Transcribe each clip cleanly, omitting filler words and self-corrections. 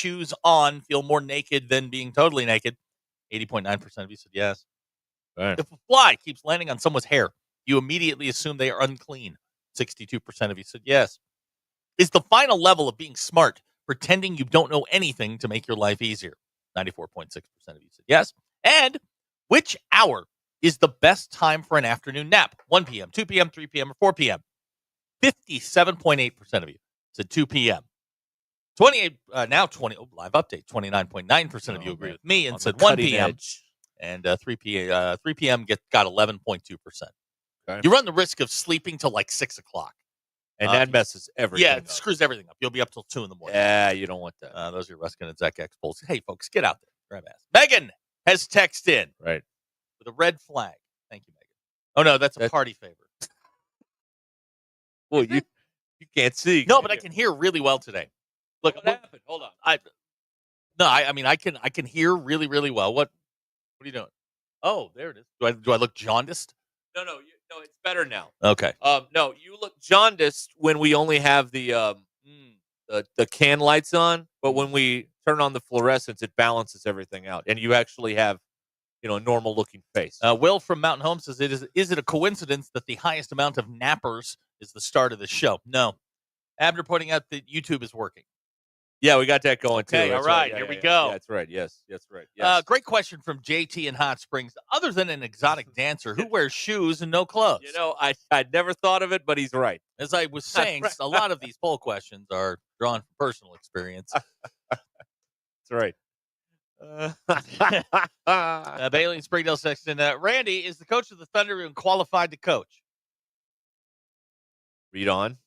shoes on feel more naked than being totally naked? 80.9% of you said yes. Right. If a fly keeps landing on someone's hair, you immediately assume they are unclean. 62% of you said yes. Is the final level of being smart pretending you don't know anything to make your life easier? 94.6% of you said yes. And which hour is the best time for an afternoon nap? 1 p.m., 2 p.m., 3 p.m., or 4 p.m.? 57.8% of you said 2 p.m. 28, now 20, live update, 29.9% of you agree with me and said 1 p.m. Edge. And 3 p.m. got 11.2%. Okay. You run the risk of sleeping till like 6 o'clock. And that messes everything up. Yeah, it screws everything up. You'll be up till 2 in the morning. Yeah, you don't want that. Those are your Ruscin and Zach X polls. Hey, folks, get out there. Grab ass. Megan has texted in. Right. With a red flag. Thank you, Megan. Oh, no, that's a party favor. Well, you can't see. No, but I can hear really well today. Look, what happened? Hold on. I can hear really, really well. What are you doing? Oh, there it is. Do I look jaundiced? No, it's better now. Okay. No, you look jaundiced when we only have the can lights on, but when we turn on the fluorescence, it balances everything out, and you actually have, a normal looking face. Will from Mountain Home says, is it a coincidence that the highest amount of nappers is the start of the show? No. Abner pointing out that YouTube is working. Yeah, we got that going too. Okay, all right, here we go. Yeah, that's right. Yes, that's right. Yes. Great question from JT in Hot Springs. Other than an exotic dancer, who wears shoes and no clothes? I'd never thought of it, but he's right. As I was saying, a lot of these poll questions are drawn from personal experience. That's right. Bailey and Springdale Sexton. Randy, is the coach of the Thunder even qualified to coach? Read on.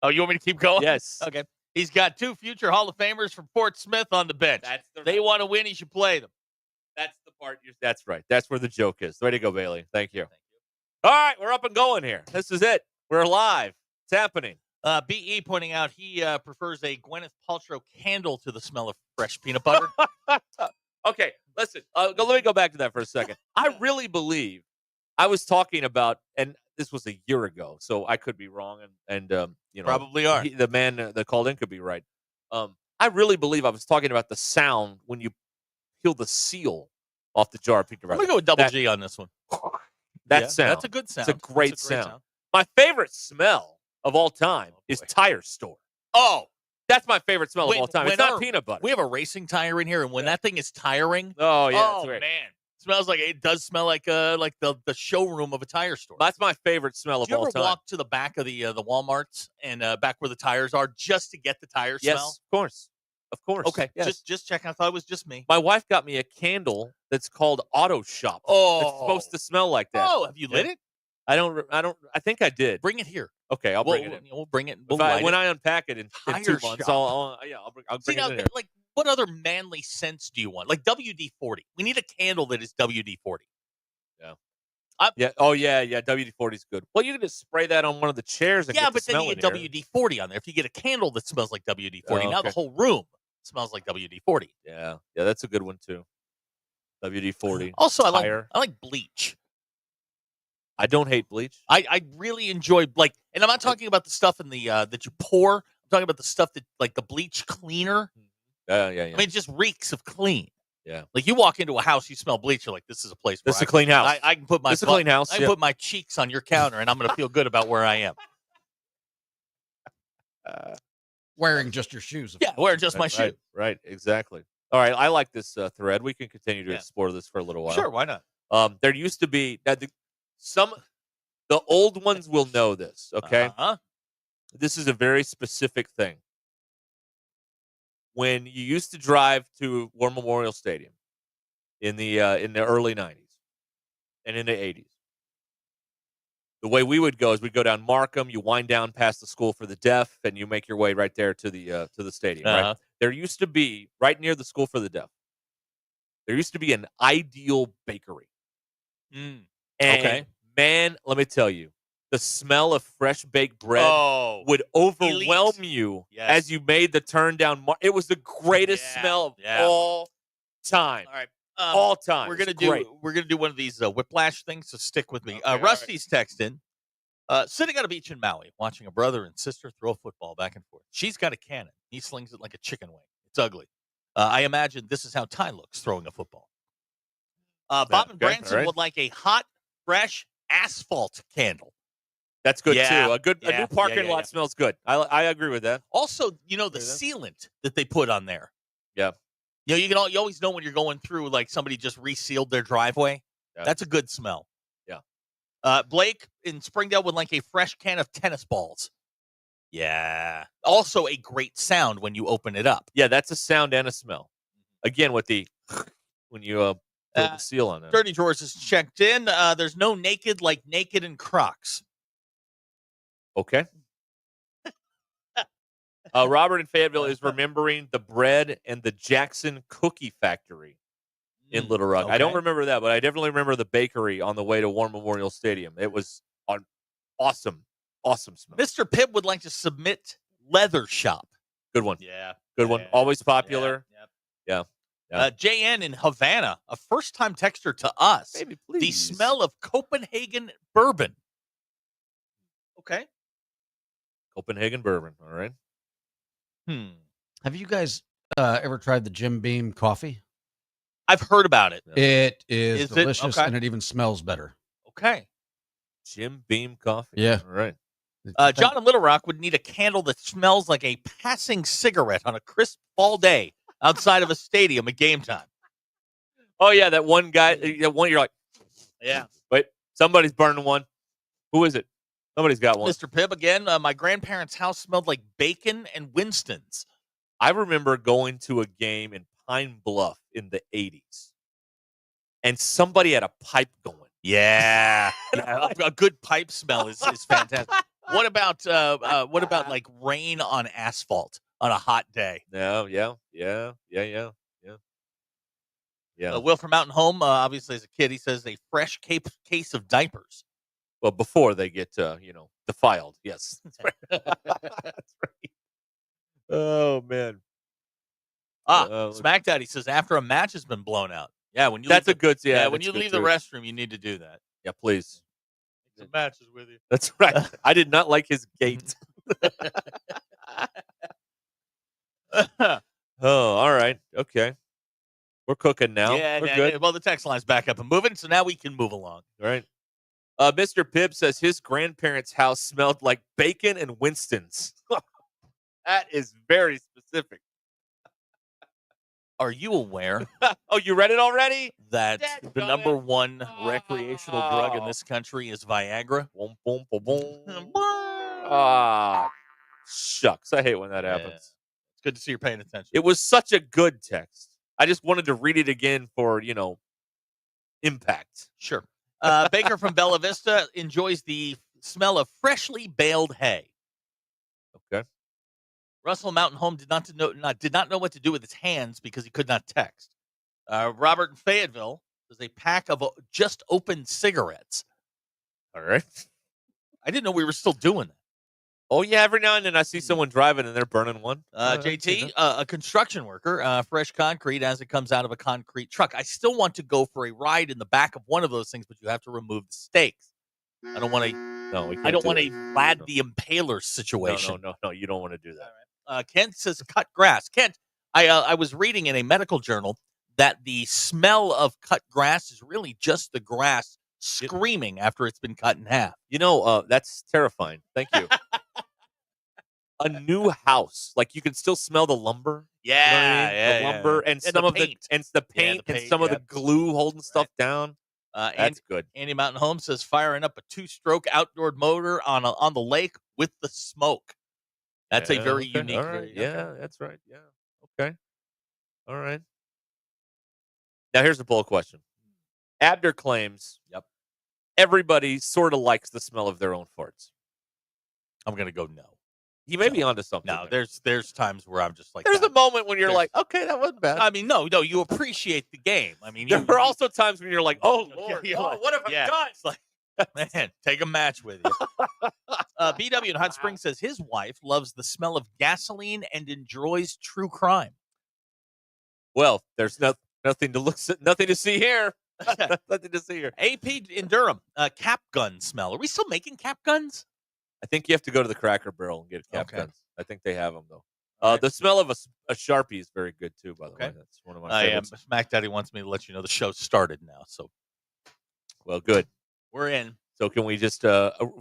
Oh, you want me to keep going? Yes. Okay. He's got 2 future Hall of Famers from Fort Smith on the bench. They want to win. He should play them. That's the part. That's right. That's where the joke is. Way to go, Bailey. Thank you. All right, we're up and going here. This is it. We're live. It's happening. B.E. pointing out he prefers a Gwyneth Paltrow candle to the smell of fresh peanut butter. Okay, listen. Let me go back to that for a second. I really believe I was talking about, and this was a year ago, so I could be wrong, and probably are. The man that called in could be right. I really believe I was talking about the sound when you peel the seal off the jar of peanut butter. I'm gonna go with double G on this one. That sound. That's a good sound. It's a great sound. My favorite smell of all time is tire store. Oh, that's my favorite smell of all time. It's not peanut butter. We have a racing tire in here, and when that thing is tiring, oh yeah, oh man, smells like it does smell like the showroom of a tire store. That's my favorite smell of all time. Do you ever walk to the back of the Walmarts and back where the tires are just to get the tire smell? Yes, of course. Okay, yes. just checking. I thought it was just me. My wife got me a candle that's called Auto Shop. Oh, it's supposed to smell like that. Oh, have you lit it? I don't. I think I did. Bring it here. Okay, I'll bring it in. We'll bring it. When I unpack it in 2 months, I'll bring it in here. Like, what other manly scents do you want? Like WD-40. We need a candle that is WD-40. Yeah. Oh, yeah. WD-40 is good. Well, you can just spray that on one of the chairs. And but then you get WD-40 on there. If you get a candle that smells like WD-40, now the whole room smells like WD-40. Yeah, that's a good one too. WD-40. Also, I like bleach. I don't hate bleach. I really enjoy and I'm not talking about the stuff in the that you pour. I'm talking about the stuff that like the bleach cleaner. Yeah. I mean, it just reeks of clean. Yeah. Like you walk into a house, you smell bleach. You're like, this is a place. This is a clean house. I can put my clean house. I can put my cheeks on your counter, and I'm going to feel good about where I am. Wearing just your shoes. Yeah, wearing just my shoes. Right. Exactly. All right. I like this thread. We can continue to explore this for a little while. Sure. Why not? There used to be the old ones will know this. Okay. This is a very specific thing. When you used to drive to War Memorial Stadium in the early 90s and in the 80s, the way we would go is we'd go down Markham, you wind down past the School for the Deaf, and you make your way right there to the stadium. Right? There used to be, right near the School for the Deaf, there used to be an Ideal Bakery. And man, let me tell you, the smell of fresh baked bread would overwhelm you as you made the turn down. It was the greatest smell of all time. All right, all time. We're gonna do one of these whiplash things. So stick with me. Okay, Rusty's texting. Sitting on a beach in Maui, watching a brother and sister throw a football back and forth. She's got a cannon. He slings it like a chicken wing. It's ugly. I imagine this is how Ty looks throwing a football. Bob and Okay, Branson all right. would like a hot, fresh asphalt candle. That's good Yeah, too. A yeah, new parking yeah, lot yeah. smells good. I agree with that. Also, the Yeah. sealant that they put on there. Yeah. You always know when you're going through, like somebody just resealed their driveway. Yeah. That's a good smell. Yeah. Blake in Springdale would like a fresh can of tennis balls. Yeah. Also a great sound when you open it up. Yeah, that's a sound and a smell. Again, with the when you throw the seal on it. Dirty Drawers is checked in. There's no naked like Naked and Crocs. Okay. Robert in Fayetteville is remembering the bread and the Jackson Cookie Factory in Little Rock. Okay. I don't remember that, but I definitely remember the bakery on the way to War Memorial Stadium. It was an awesome smell. Mr. Pibb would like to submit Leather Shop. Good one. Yeah. Good one. Always popular. Yeah. Yeah. JN in Havana, a first-time texter to us. Baby, The please. smell of Copenhagen bourbon. Okay. Copenhagen bourbon. All right. Have you guys ever tried the Jim Beam coffee? I've heard about it. It is Is it? delicious, Okay. and it even smells better. Okay. Jim Beam coffee. Yeah. All right. John in Little Rock would need a candle that smells like a passing cigarette on a crisp fall day outside of a stadium at game time. Oh yeah, that one guy. That one you're like, Yeah. wait, somebody's burning one. Who is it? Somebody's got one. Mr. Pibb again. My grandparents' house smelled like bacon and Winston's. I remember going to a game in Pine Bluff in the 80s, and somebody had a pipe going. Yeah. A good pipe smell is fantastic. What about like rain on asphalt on a hot day? No, yeah. Will from Mountain Home, obviously as a kid, he says a fresh case of diapers. Well, before they get defiled. Yes, that's right. That's right. Oh man. Smack Daddy says after a match has been blown out. Yeah, when you That's leave a good. Yeah, when you leave the restroom, you need to do that. Yeah, please. Some matches with you. That's right. I did not like his gait. Oh, all right. Okay. We're cooking now. Yeah, we're good. well, the text line's back up and moving, so now we can move along. All right. Mr. Pibb says his grandparents' house smelled like bacon and Winston's. That is very specific. Are you aware Oh, you read it already? that Dadgummit. the number one recreational drug in this country is Viagra? Boom, boom, boom, boom. Ah, shucks. I hate when that happens. It's good to see you're paying attention. It was such a good text. I just wanted to read it again for, impact. Sure. Baker from Bella Vista enjoys the smell of freshly baled hay. Okay. Russell Mountain Home did not know what to do with his hands because he could not text. Robert in Fayetteville is a pack of just opened cigarettes. All right. I didn't know we were still doing that. Oh, yeah. Every now and then I see someone driving and they're burning one. JT, a construction worker, fresh concrete as it comes out of a concrete truck. I still want to go for a ride in the back of one of those things, but you have to remove the stakes. I don't want to. No, we can't. I don't want a a Vlad the Impaler situation. No. You don't want to do that. Kent says cut grass. Kent, I was reading in a medical journal that the smell of cut grass is really just the grass screaming after it's been cut in half. That's terrifying. Thank you. A new house, like you can still smell the lumber. Yeah, the lumber and some of paint. the paint and some of the glue holding stuff down. That's good. Andy Mountain Home says firing up a 2-stroke outdoor motor on the lake with the smoke. That's a very unique. All right. Yeah, that's right. Yeah. Okay. All right. Now here's the poll question. Abner claims, everybody sort of likes the smell of their own farts. I'm gonna go no. He may be onto something. No, there's times where I'm just like. There's a moment when you're like, okay, that wasn't bad. I mean, no, you appreciate the game. I mean, there are also times when you're like, oh Lord, what have I done? It's like, man, take a match with you. BW in Hot Springs says his wife loves the smell of gasoline and enjoys true crime. Well, there's nothing to see here. Nothing to see here. AP in Durham, cap gun smell. Are we still making cap guns? I think you have to go to the Cracker Barrel and get cap guns. I think they have them though. Right. The smell of a Sharpie is very good too. By the Okay. way, that's one of my favorites. Smack Daddy wants me to let you know the show started now, so Well, good. we're in. So can we just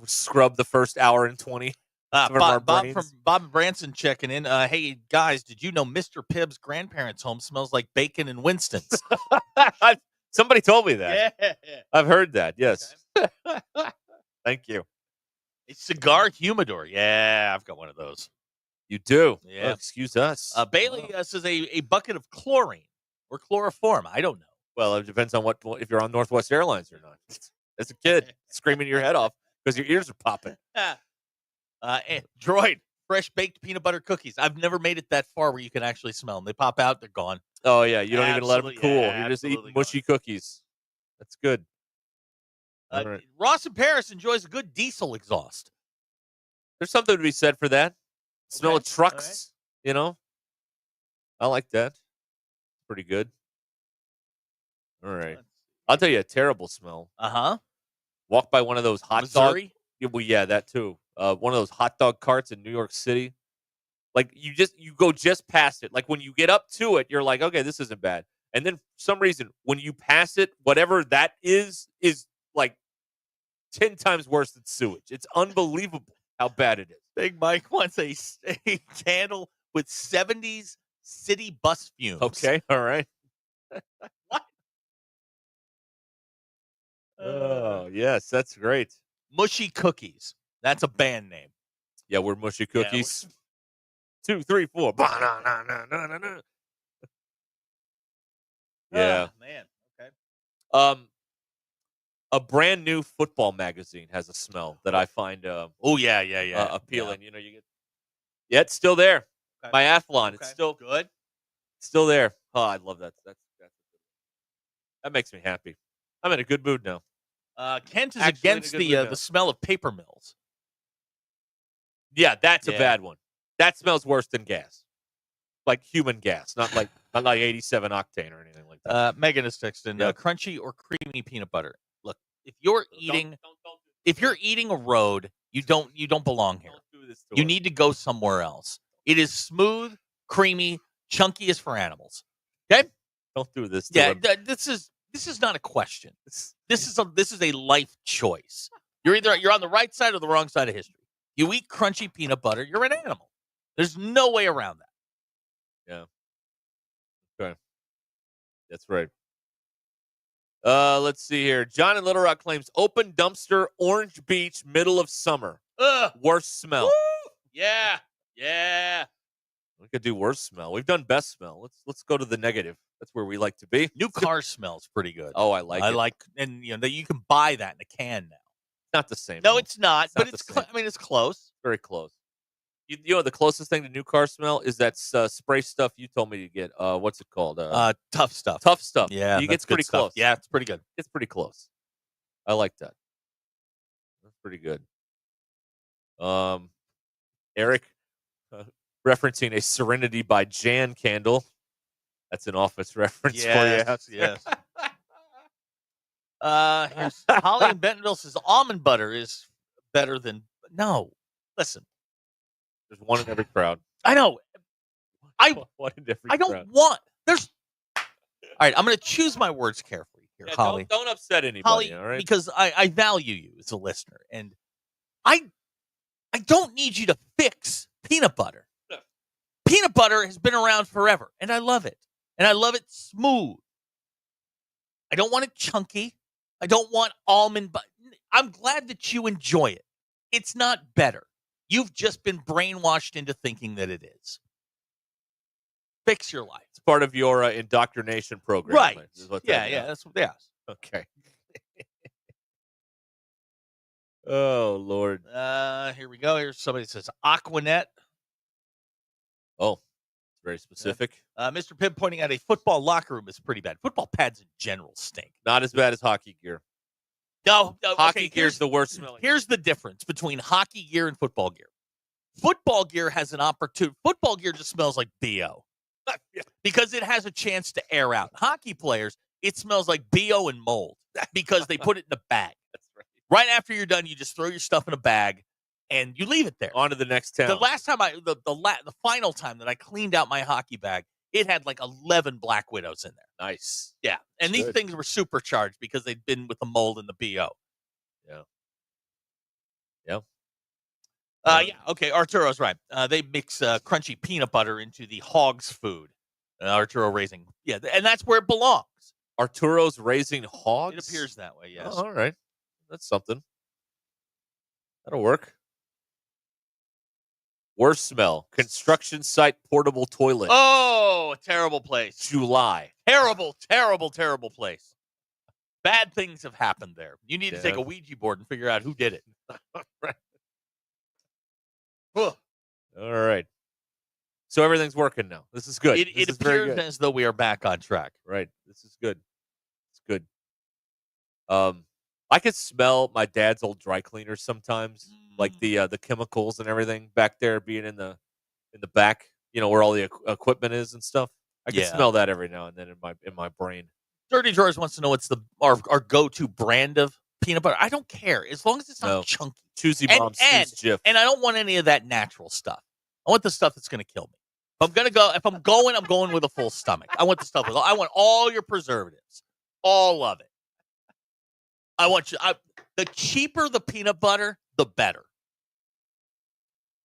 scrub the first hour and 20 from our Bob from brains? Bob Branson checking in. Hey guys, did you know Mr. Pibb's grandparents' home smells like bacon and Winston's? Somebody told me that. Yeah. I've heard that. Yes. Thank you. A cigar humidor. Yeah, I've got one of those. You do. Yeah. Oh, excuse us. Bailey says a bucket of chlorine or chloroform. I don't know. Well, it depends on what if you're on Northwest Airlines or not. As a kid, screaming your head off because your ears are popping. Droid, fresh baked peanut butter cookies. I've never made it that far where you can actually smell them. They pop out, they're gone. Oh yeah, you don't even let them cool. Yeah, You just eat absolutely mushy cookies. That's good. All right. Ross in Paris enjoys a good diesel exhaust. There's something to be said for that. Smell of trucks, you know. I like that. Pretty good. All right. I'll tell you a terrible smell. Walk by one of those hot dog. Well, yeah, that too. One of those hot dog carts in New York City. Like you go just past it. Like when you get up to it, you're like, okay, this isn't bad. And then for some reason, when you pass it, whatever that is like 10 times worse than sewage. It's unbelievable how bad it is. Big Mike wants a candle with 70s city bus fumes. Okay, all right. What? Oh, yes, that's great. Mushy Cookies. That's a band name. Yeah, we're mushy cookies. 2, 3, 4. Ba-na-na-na-na-na-na. Yeah. Man. Okay. A brand new football magazine has a smell that I find yeah. appealing. You know, you get it's still there. Okay. Biathlon, it's still good. Still there. Oh, I love that. That makes me happy. I'm in a good mood now. Kent is Actually, against the smell of paper mills. Yeah, that's a bad one. That smells worse than gas, like human gas, not like 87 octane or anything like that. Megan is texting crunchy or creamy peanut butter. Look, if you're eating a road, you don't belong here. You need to go somewhere else. It is smooth, creamy, chunky is for animals. Okay? Don't do this. To him. This is not a question. This is a life choice. You're on the right side or the wrong side of history. You eat crunchy peanut butter, you're an animal. There's no way around that. Yeah. Okay. That's right. Let's see here. John in Little Rock claims open dumpster, Orange Beach, middle of summer. Worst smell. Woo! Yeah. We could do worst smell. We've done best smell. Let's go to the negative. That's where we like to be. New car smells pretty good. Oh, I like it. And that you can buy that in a can now. Not the same. No, it's not. But it's it's close. Very close. You know the closest thing to new car smell is that spray stuff you told me to get. What's it called? Tough stuff. Tough stuff. Yeah, you get pretty close. Yeah, it's pretty good. It's pretty close. I like that. That's pretty good. Eric referencing a Serenity by Jan candle. That's an Office reference for you. Yes. Here's Holly and Bentonville says almond butter is better than listen. There's one in every crowd. I know. One in every I don't crowd. want there's all right, I'm gonna choose my words carefully here, Holly. Don't upset anybody, Holly, all right? because I value you as a listener, and I don't need you to fix peanut butter. Peanut butter has been around forever, and I love it. And I love it smooth. I don't want it chunky. I don't want almond butter. I'm glad that you enjoy it. It's not better. You've just been brainwashed into thinking that it is. Fix your life. It's part of your indoctrination program. Right. Is what That's what they asked. Okay. Oh, Lord. Here we go. Here's somebody that says Aquanet. Oh, very specific. Mr. Pibb pointing out a football locker room is pretty bad. Football pads in general stink. Not as bad as hockey gear. No, hockey gear's the worst smelling. Here's the difference between hockey gear and football gear. Football gear has an opportunity. Football gear just smells like BO because it has a chance to air out. Hockey players, it smells like BO and mold because they put it in a bag. That's right. Right after you're done, you just throw your stuff in a bag and you leave it there. On to the next town. The last time the final time that I cleaned out my hockey bag, it had like 11 Black Widows in there. Nice. Yeah. And these things were supercharged because they'd been with the mold and the BO. Yeah. Yeah. Yeah. Okay. Arturo's right. They mix crunchy peanut butter into the hog's food. Arturo raising. Yeah. And that's where it belongs. Arturo's raising hogs? It appears that way, yes. Oh, all right. That's something. That'll work. Worst smell. Construction site portable toilet. Oh, terrible place. July. Terrible, terrible, terrible place. Bad things have happened there. You need to take a Ouija board and figure out who did it. All right. So everything's working now. This is good. It appears as though we are back on track. Right. This is good. It's good. I could smell my dad's old dry cleaners sometimes, like the chemicals and everything back there being in the back, where all the equipment is and stuff. I can smell that every now and then in my brain. Dirty Drawers wants to know what's our go-to brand of peanut butter. I don't care as long as it's not chunky. Choosy Mom, Sue's Jif. And I don't want any of that natural stuff. I want the stuff that's going to kill me. If I'm going with a full stomach. I want the stuff I want all your preservatives, all of it. The cheaper the peanut butter, the better.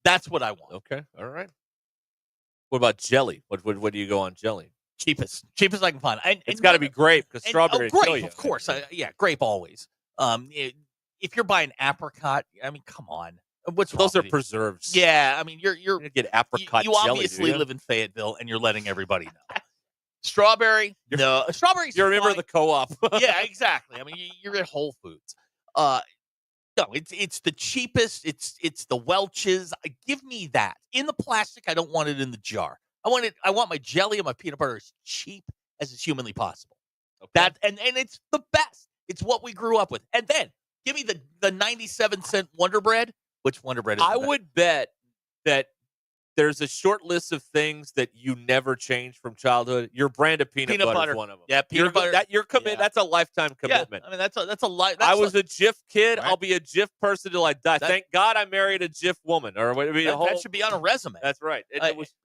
That's what I want. Okay, all right. What about jelly? What do you go on jelly? Cheapest I can find. It's got to be grape because strawberry. Grape, kill you. of course. Grape always. If you're buying apricot, I mean, come on. Those are preserves. Yeah, I mean, you're gonna get apricot. You obviously live in Fayetteville, and you're letting everybody know. Strawberry, no. Strawberries. You remember the co-op? Yeah, exactly. I mean, you're at Whole Foods. No, it's the cheapest. It's the Welch's. Give me that in the plastic. I don't want it in the jar. I want my jelly and my peanut butter as cheap as is humanly possible. Okay. That and it's the best. It's what we grew up with. And then give me the 97-cent Wonder Bread. Which Wonder Bread is I would bet that there's a short list of things that you never change from childhood. Your brand of peanut butter is one of them. Yeah, peanut butter. That's a lifetime commitment. Yeah, I mean, that's a life. I was a Jif kid. Right. I'll be a Jif person till I die. Thank God I married a Jif woman. Or that should be on a resume. That's right.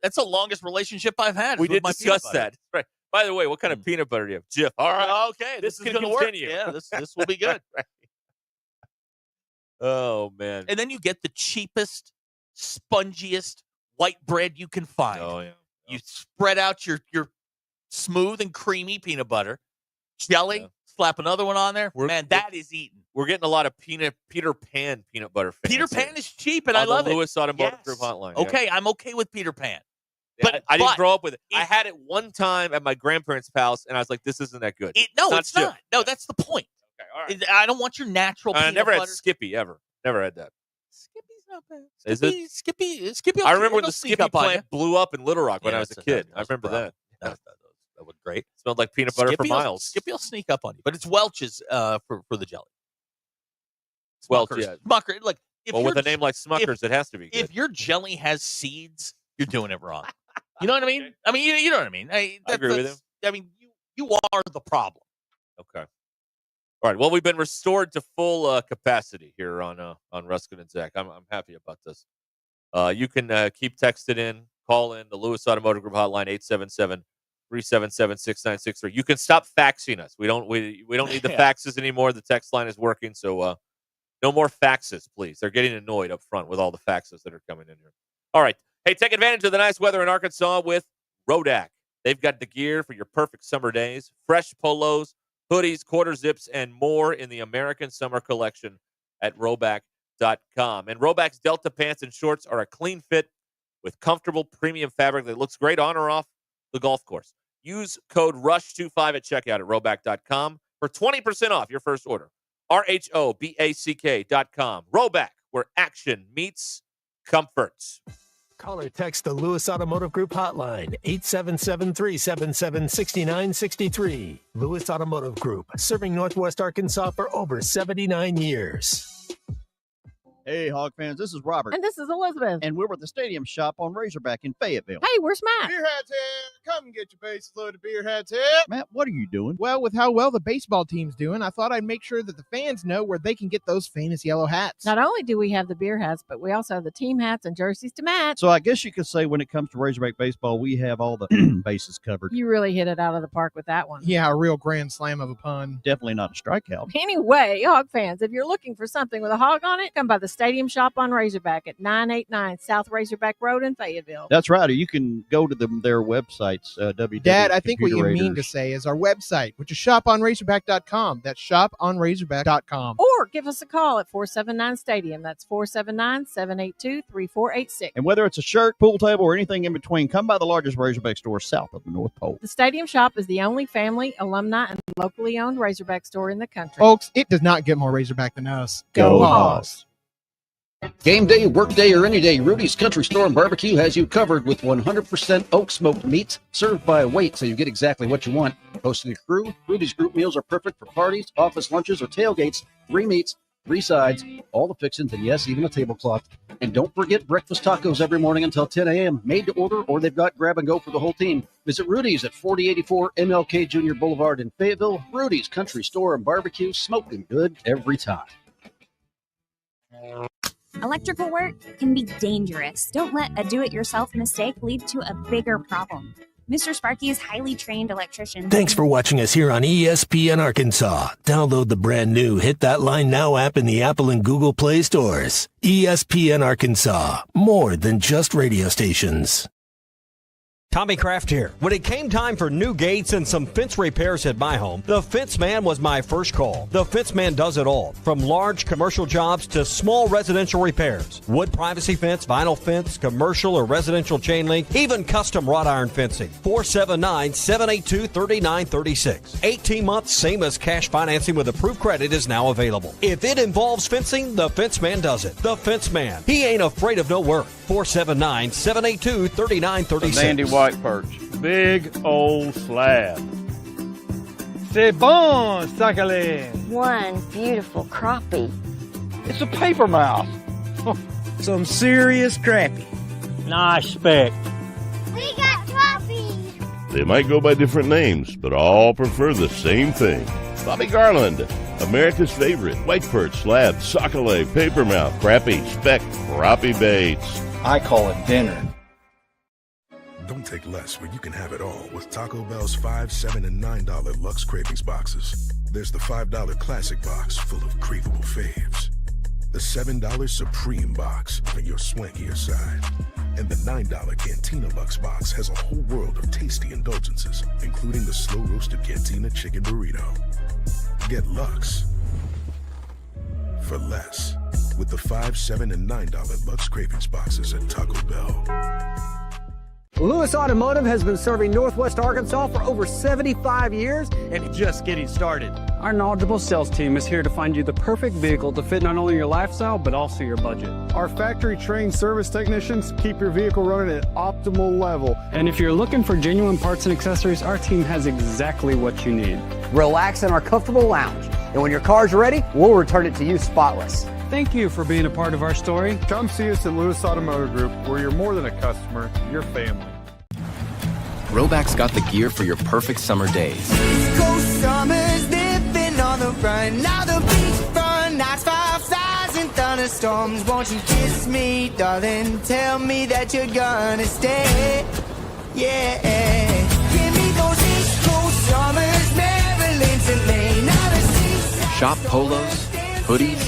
That's the longest relationship I've had. We did discuss that. Right. By the way, what kind of peanut butter do you have? Jif. All right. Okay. This is going to work. Yeah. This will be good. Right. Oh man! And then you get the cheapest, spongiest white bread you can find. Oh yeah. You spread out your smooth and creamy peanut butter, jelly. Slap another one on there. That is eaten. We're getting a lot of Peter Pan peanut butter fans. Peter Pan is cheap, and I love it. Lewis Automotive Group hotline. Okay, yeah. I'm okay with Peter Pan. But I didn't grow up with it. I had it one time at my grandparents' house, and I was like, "This isn't that good." It's not. No, that's the point. Okay, all right. I don't want your natural peanut butter. I never had Skippy ever. Never had that. Skippy's not bad. Is it? Skippy. I remember when the Skippy plant blew up in Little Rock when I was a kid. I remember that. That was great. It smelled like peanut butter for miles. Skippy will sneak up on you, but it's Welch's for the jelly. Welch, yeah. Smucker, like with a name like Smucker's, it has to be good. If your jelly has seeds, you're doing it wrong. You know what I mean? I mean, you know what I mean. I agree with him. I mean, you are the problem. Okay. All right. Well, we've been restored to full capacity here on Ruscin and Zach. I'm happy about this. You can keep texting in, call in the Lewis Automotive Group hotline 877-377-6963. You can stop faxing us. We don't need the faxes anymore. The text line is working, so no more faxes, please. They're getting annoyed up front with all the faxes that are coming in here. All right. Hey, take advantage of the nice weather in Arkansas with Rodak. They've got the gear for your perfect summer days. Fresh polos, hoodies, quarter zips, and more in the American Summer Collection at Roback.com. And Roback's Delta pants and shorts are a clean fit with comfortable premium fabric that looks great on or off the golf course. Use code RUSH25 at checkout at Roback.com for 20% off your first order. RHOBACK.com. Roback, where action meets comfort. Call or text the Lewis Automotive Group hotline, 877-377-6963. Lewis Automotive Group, serving Northwest Arkansas for over 79 years. Hey, Hog fans, this is Robert. And this is Elizabeth. And we're at the Stadium Shop on Razorback in Fayetteville. Hey, where's Matt? Beerhead's here. come and get your bases loaded beer hats here. Matt, what are you doing? Well, with how well the baseball team's doing, I thought I'd make sure that the fans know where they can get those famous yellow hats. Not only do we have the beer hats, but we also have the team hats and jerseys to match. So I guess you could say when it comes to Razorback baseball, we have all the bases covered. You really hit it out of the park with that one. Yeah, a real grand slam of a pun. Definitely not a strikeout. Anyway, Hog fans, if you're looking for something with a hog on it, come by the Stadium Shop on Razorback at 989 South Razorback Road in Fayetteville. That's right. Or you can go to their websites, www. Dad, I think what you mean to say is our website, which is shoponrazorback.com. That's shoponrazorback.com. Or give us a call at 479-STADIUM. That's 479-782-3486. And whether it's a shirt, pool table, or anything in between, come by the largest Razorback store south of the North Pole. The Stadium Shop is the only family, alumni, and locally owned Razorback store in the country. Folks, it does not get more Razorback than us. Go Hogs! Game day, work day, or any day, Rudy's Country Store and Barbecue has you covered with 100% oak smoked meats served by weight so you get exactly what you want. Hosting a crew, Rudy's group meals are perfect for parties, office lunches, or tailgates. 3 meats, 3 sides, all the fixings, and yes, even a tablecloth. And don't forget breakfast tacos every morning until 10 a.m. Made to order, or they've got grab and go for the whole team. Visit Rudy's at 4084 MLK Jr. Boulevard in Fayetteville. Rudy's Country Store and Barbecue, smoking good every time. Electrical work can be dangerous. Don't let a do-it-yourself mistake lead to a bigger problem. Mr. Sparky's highly trained electrician. Thanks for watching us here on ESPN Arkansas. Download the brand new Hit That Line Now app in the Apple and Google Play stores. ESPN Arkansas, more than just radio stations. Tommy Kraft here. When it came time for new gates and some fence repairs at my home, the Fence Man was my first call. The Fence Man does it all, from large commercial jobs to small residential repairs. Wood privacy fence, vinyl fence, commercial or residential chain link, even custom wrought iron fencing. 479-782-3936. 18 months, same as cash financing with approved credit is now available. If it involves fencing, the Fence Man does it. The Fence Man. He ain't afraid of no work. 479-782-3936. Dandy white perch. Big old slab. C'est bon, sacalé. One beautiful crappie. It's a paper mouth. Some serious crappie. Nice speck. We got crappie. They might go by different names, but all prefer the same thing. Bobby Garland, America's favorite white perch, slab, sockeye, papermouth, crappie, speck, crappie baits. I call it dinner. Don't take less when you can have it all with Taco Bell's $5, $7, and $9 Lux Cravings boxes. There's the $5 Classic box full of craveable faves. The $7 Supreme box for your swankier side. And the $9 Cantina Lux box has a whole world of tasty indulgences, including the slow-roasted Cantina Chicken Burrito. Get Lux for less with the $5, $7, and $9 Lux Cravings boxes at Taco Bell. Lewis Automotive has been serving Northwest Arkansas for over 75 years and just getting started. Our knowledgeable sales team is here to find you the perfect vehicle to fit not only your lifestyle, but also your budget. Our factory-trained service technicians keep your vehicle running at optimal level. And if you're looking for genuine parts and accessories, our team has exactly what you need. Relax in our comfortable lounge, and when your car's ready, we'll return it to you spotless. Thank you for being a part of our story. Come see us at Lewis Automotive Group, where you're more than a customer, you're family. Roback's got the gear for your perfect summer days. East Coast summers living on the run. Now the beachfront nights, 5,000 thunderstorms. Won't you kiss me, darling? Tell me that you're gonna stay. Yeah. Give me those East Coast summers, Maryland to Maine. Shop polos, hoodies,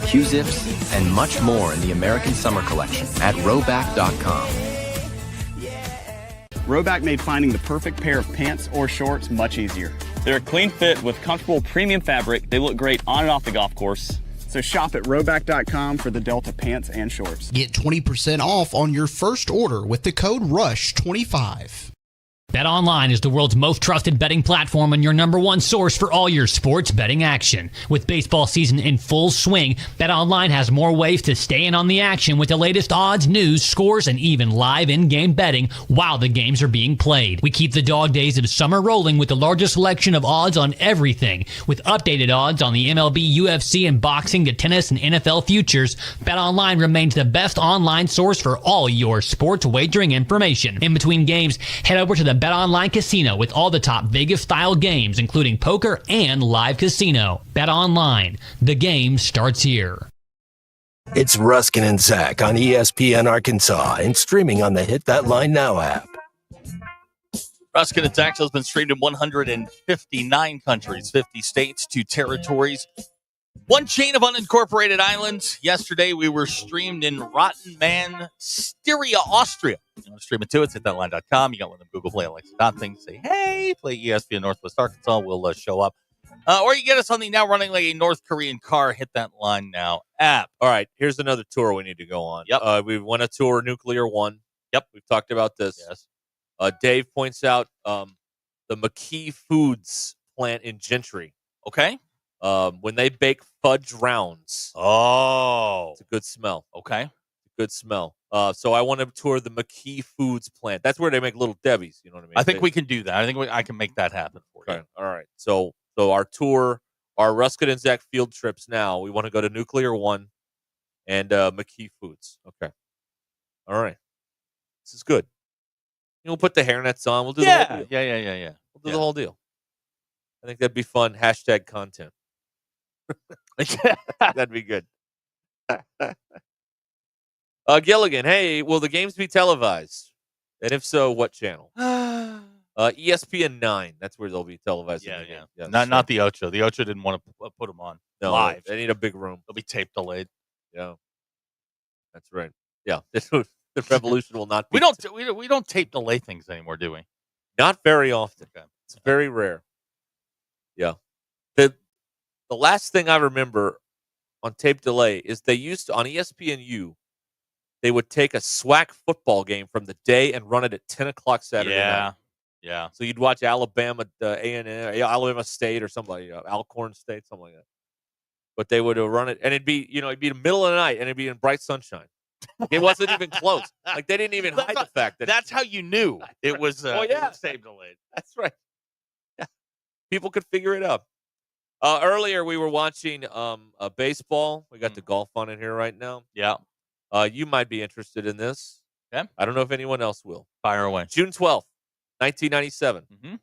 Q-zips, and much more in the American Summer Collection at Roback.com. Roback made finding the perfect pair of pants or shorts much easier. They're a clean fit with comfortable premium fabric. They look great on and off the golf course. So shop at Roback.com for the Delta pants and shorts. Get 20% off on your first order with the code RUSH25. BetOnline is the world's most trusted betting platform and your number one source for all your sports betting action. With baseball season in full swing, BetOnline has more ways to stay in on the action with the latest odds, news, scores, and even live in-game betting while the games are being played. We keep the dog days of summer rolling with the largest selection of odds on everything. With updated odds on the MLB, UFC, and boxing to tennis and NFL futures, BetOnline remains the best online source for all your sports wagering information. In between games, head over to the BetOnline Casino with all the top Vegas-style games, including poker and live casino. BetOnline, the game starts here. It's Ruskin and Zach on ESPN Arkansas and streaming on the Hit That Line Now app. Ruscin and Zach has been streamed in 159 countries, 50 states, 2 territories, 1 chain of unincorporated islands. Yesterday, we were streamed in Rotten Man, Styria, Austria. You want to stream it to us, hitthatline.com. You got one of them Google Play Alexa things. Say, hey, play ESPN Northwest Arkansas. We'll show up. Or you get us on the now running like a North Korean car, Hit That Line Now app. All right, here's another tour we need to go on. Yep. We want to tour Nuclear One. Yep. We've talked about this. Yes. Dave points out the McKee Foods plant in Gentry. Okay. When they bake fudge rounds. Oh. It's a good smell. Okay. Good smell. So I want to tour the McKee Foods plant. That's where they make Little Debbie's. You know what I mean? I think we can do that. I think I can make that happen for you. All right. So our tour, our Ruskin and Zach field trips now, we want to go to Nuclear One and McKee Foods. Okay. All right. This is good. We'll put the hairnets on. We'll do the whole deal. Yeah. We'll do the whole deal. I think that'd be fun. # content. That'd be good. Gilligan, hey, will the games be televised? And if so, what channel? ESPN 9. That's where they'll be televised. Yeah. Not the Ocho. The Ocho didn't want to put them on live. They need a big room. They'll be tape delayed. Yeah, that's right. Yeah, the revolution will not be. We don't tape delay things anymore, do we? Not very often. Okay. It's very rare. Yeah. The last thing I remember on tape delay is they used to, on ESPNU, they would take a SWAC football game from the day and run it at 10 o'clock Saturday night. Yeah. So you'd watch Alabama, A&M, Alabama State or somebody, Alcorn State, something like that. But they would run it, and it'd be the middle of the night, and it'd be in bright sunshine. It wasn't even close. Like they didn't even hide the fact that that's how you knew it was. It was tape delayed. That's right. Yeah, people could figure it out. Earlier we were watching baseball. We got the golf on in here right now. Yeah. You might be interested in this. Okay. I don't know if anyone else will. Fire away. June 12th, 1997. Mm-hmm.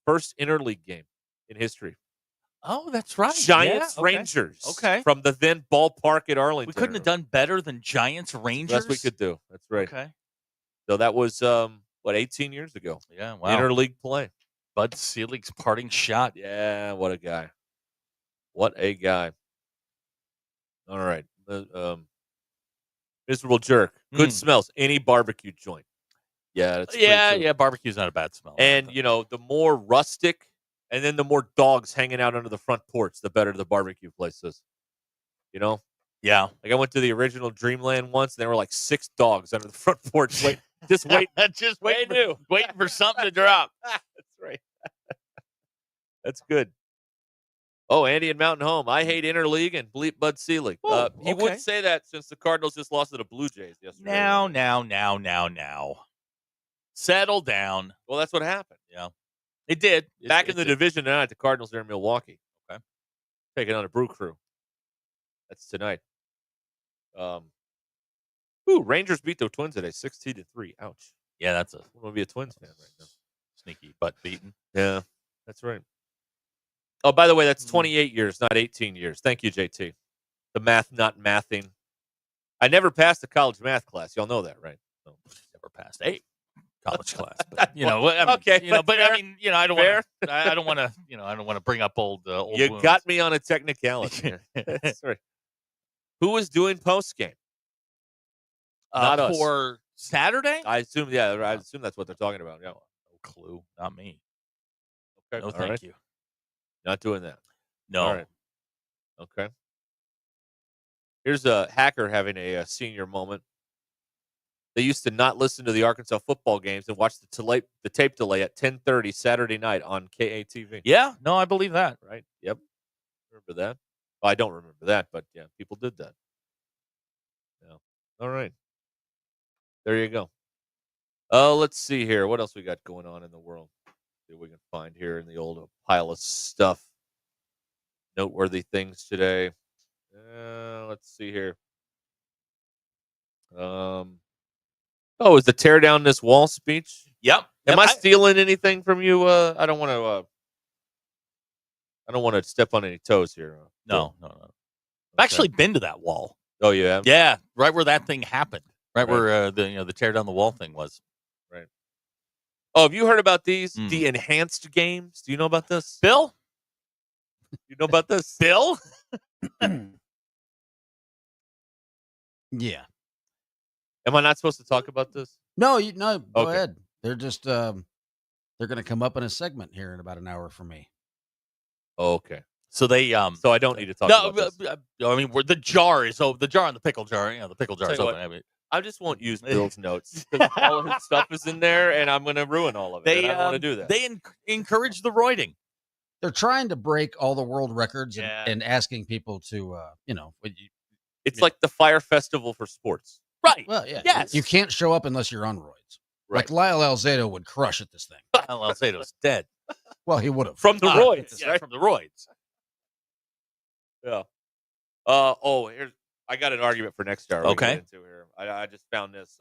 First interleague game in history. Oh, that's right. Giants Rangers. Okay. From the then ballpark at Arlington. We couldn't have done better than Giants Rangers. That's what we could do. That's right. Okay. So that was 18 years ago. Yeah, wow. Interleague play. Bud Selig's parting shot. Yeah, what a guy. What a guy. All right. Miserable jerk. Good smells. Any barbecue joint. Yeah, that's barbecue's not a bad smell. And the more rustic and then the more dogs hanging out under the front porch, the better the barbecue place is. Yeah. Like I went to the original Dreamland once, and there were like 6 dogs under the front porch. Just waiting for something to drop. That's right. That's good. Oh, Andy in Mountain Home. I hate interleague and bleep Bud Selig. He would say that since the Cardinals just lost to the Blue Jays yesterday. Now. Settle down. Well, that's what happened. Yeah. It did. Back in the division tonight, the Cardinals are in Milwaukee. Okay. Taking on a Brew Crew. That's tonight. Rangers beat the Twins today, 16-3. Ouch. Yeah, I'm going to be a Twins fan right now. Sneaky butt beaten. Yeah, that's right. Oh, by the way, that's 28 years, not 18 years. Thank you, JT. The math not mathing. I never passed a college math class. Y'all know that, right? No, never passed a college class. But, okay, I don't want to. I don't want to bring up old. You wounds. got me on a technicality. That's right. Who was doing post game? Not us. For Saturday. I assume. Yeah, I assume that's what they're talking about. Yeah. No clue. Not me. Okay. No, thank you. Not doing that. No. All right. Okay. Here's a hacker having a senior moment. They used to not listen to the Arkansas football games and watch the tape delay at 10:30 Saturday night on KATV. Yeah. No, I believe that. Right. Yep. Remember that? Well, I don't remember that, but yeah, people did that. Yeah. All right. There you go. Let's see here. What else we got going on in the world? See what we can find here in the old pile of stuff. Noteworthy things today. Let's see here. Is the tear down this wall speech? Yep. Am I stealing anything from you? I don't want to step on any toes here. No. I've actually been to that wall. Oh, you have? Yeah, right where that thing happened. Right where the tear down the wall thing was. Right. Oh, have you heard about these? The enhanced games? Do you know about this? Bill? You know about this? Bill? Yeah. Am I not supposed to talk about this? No, go Okay. ahead. They're just they're going to come up in a segment here in about an hour from me. Okay. So they So I don't need to talk about this. I mean, the jar is the jar on the pickle jar. The pickle jar is Tell you open. what, I mean, I just won't use Bill's notes because all of his stuff is in there, and I'm going to ruin all of it. they and I don't want to do that. They encourage the roiding. They're trying to break all the world records and asking people to It's like the Fire Festival for sports. Right. Well, yeah. Yes. You can't show up unless you're on roids. Right. Like Lyle Alzado would crush at this thing. Alzado's dead. Well, he would have. From the roids, Yeah, right? from the roids. Yeah. Here's I got an argument for next hour. Okay. We can get into here. I just found this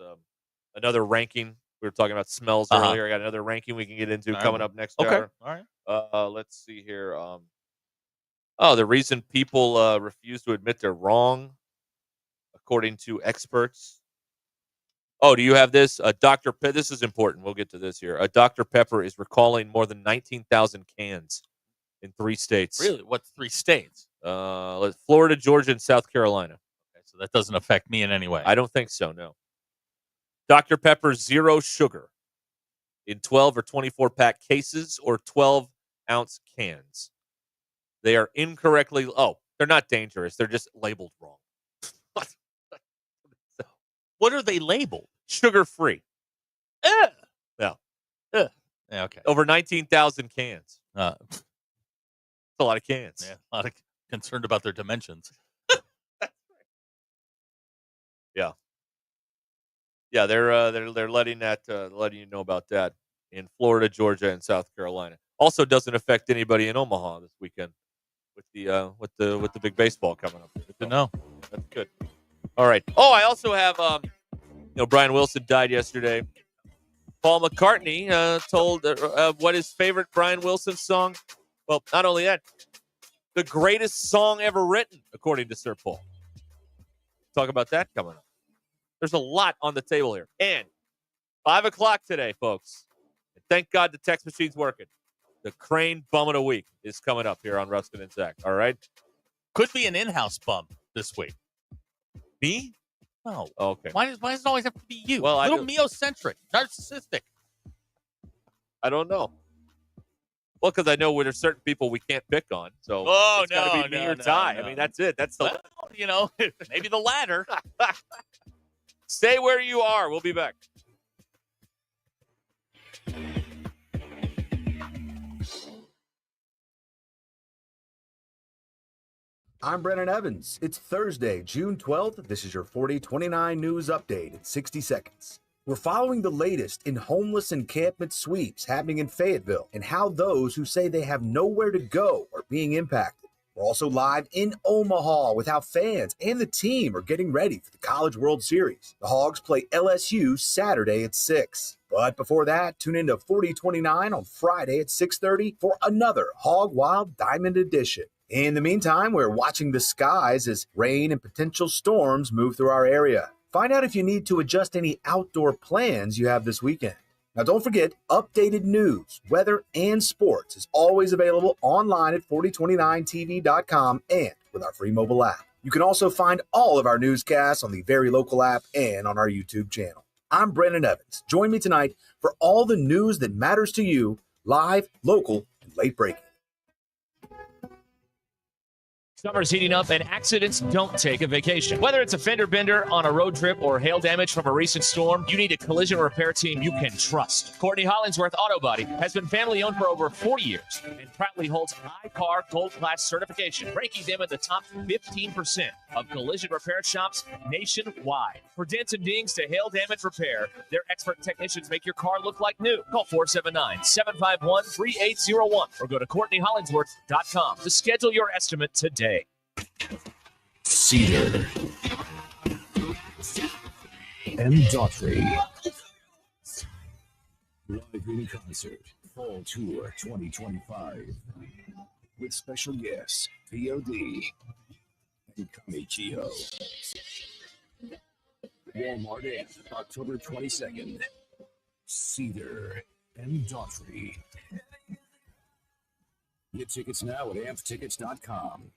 another ranking. We were talking about smells Uh-huh. earlier. I got another ranking we can get into All right. coming up next Okay. hour. All right. Let's see here. The reason people refuse to admit they're wrong, according to experts. Oh, do you have this? Dr. This is important. We'll get to this here. Dr. Pepper is recalling more than 19,000 cans in 3 states. Really? What's 3 states? Florida, Georgia, and South Carolina. Okay, so that doesn't affect me in any way. I don't think so, no. Dr. Pepper Zero Sugar in 12 or 24-pack cases or 12-ounce cans. They are incorrectly... Oh, they're not dangerous. They're just labeled wrong. What are they labeled? Sugar-free. Yeah. Yeah, okay. over 19,000 cans. That's a lot of cans. Yeah, a lot of concerned about their dimensions. Yeah. Yeah, they're letting you know about that in Florida, Georgia, and South Carolina. Also doesn't affect anybody in Omaha this weekend with the big baseball coming up. Good to know. That's good. All right. Oh, I also have Brian Wilson died yesterday. Paul McCartney told what his favorite Brian Wilson song. Well, not only that, the greatest song ever written, according to Sir Paul. Talk about that coming up. There's a lot on the table here. And 5 o'clock today, folks. And thank God the text machine's working. The Crane Bum of the Week is coming up here on Ruscin and Zach. All right? Could be an in-house bum this week. Me? No. Okay. Why does it always have to be you? Well, a little meocentric, narcissistic. I don't know. Well, because I know there's certain people we can't pick on. So it's got to be me or Ty. I mean, that's it. That's the... Well, maybe the latter. Stay where you are. We'll be back. I'm Brennan Evans. It's Thursday, June 12th. This is your 4029 News Update in 60 seconds. We're following the latest in homeless encampment sweeps happening in Fayetteville and how those who say they have nowhere to go are being impacted. We're also live in Omaha with how fans and the team are getting ready for the College World Series. The Hogs play LSU Saturday at 6. But before that, tune into 4029 on Friday at 6:30 for another Hog Wild Diamond Edition. In the meantime, we're watching the skies as rain and potential storms move through our area. Find out if you need to adjust any outdoor plans you have this weekend. Now, don't forget, updated news, weather, and sports is always available online at 4029tv.com and with our free mobile app. You can also find all of our newscasts on the Very Local app and on our YouTube channel. I'm Brennan Evans. Join me tonight for all the news that matters to you, live, local, and late breaking. Summer's heating up and accidents don't take a vacation. Whether it's a fender bender on a road trip or hail damage from a recent storm, you need a collision repair team you can trust. Courtney Hollingsworth Auto Body has been family owned for over 40 years and proudly holds I-CAR Gold Class certification, ranking them in the top 15% of collision repair shops nationwide. For dents and dings to hail damage repair, their expert technicians make your car look like new. Call 479-751-3801 or go to CourtneyHollingsworth.com to schedule your estimate today. Cedar and Daughtry. Live in concert, Fall Tour 2025. With special guests, POD and Kami Chiho. Walmart Amp, October 22nd. Cedar and Daughtry. Get tickets now at amptickets.com.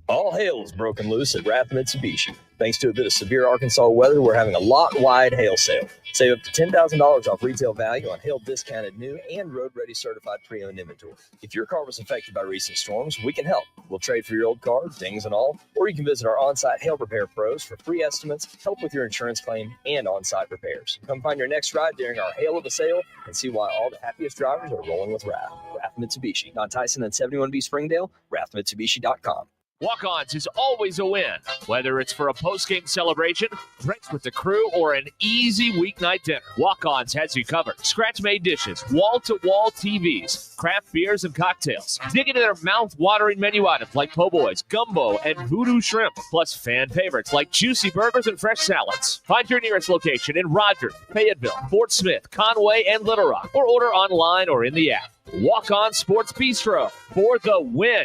All hail is broken loose at Rath Mitsubishi. Thanks to a bit of severe Arkansas weather, we're having a lot-wide hail sale. Save up to $10,000 off retail value on hail discounted new and road-ready certified pre-owned inventory. If your car was affected by recent storms, we can help. We'll trade for your old car, dings and all, or you can visit our on-site hail repair pros for free estimates, help with your insurance claim, and on-site repairs. Come find your next ride during our hail of a sale and see why all the happiest drivers are rolling with Rath. Rath Mitsubishi, on Tyson and 71B Springdale, rathmitsubishi.com. Walk-Ons is always a win, whether it's for a post-game celebration, drinks with the crew, or an easy weeknight dinner. Walk-Ons has you covered. Scratch-made dishes, wall-to-wall TVs, craft beers and cocktails. Dig into their mouth-watering menu items like po' boys, gumbo, and voodoo shrimp, plus fan favorites like juicy burgers and fresh salads. Find your nearest location in Rogers, Fayetteville, Fort Smith, Conway, and Little Rock, or order online or in the app. Walk-On Sports Bistro for the win.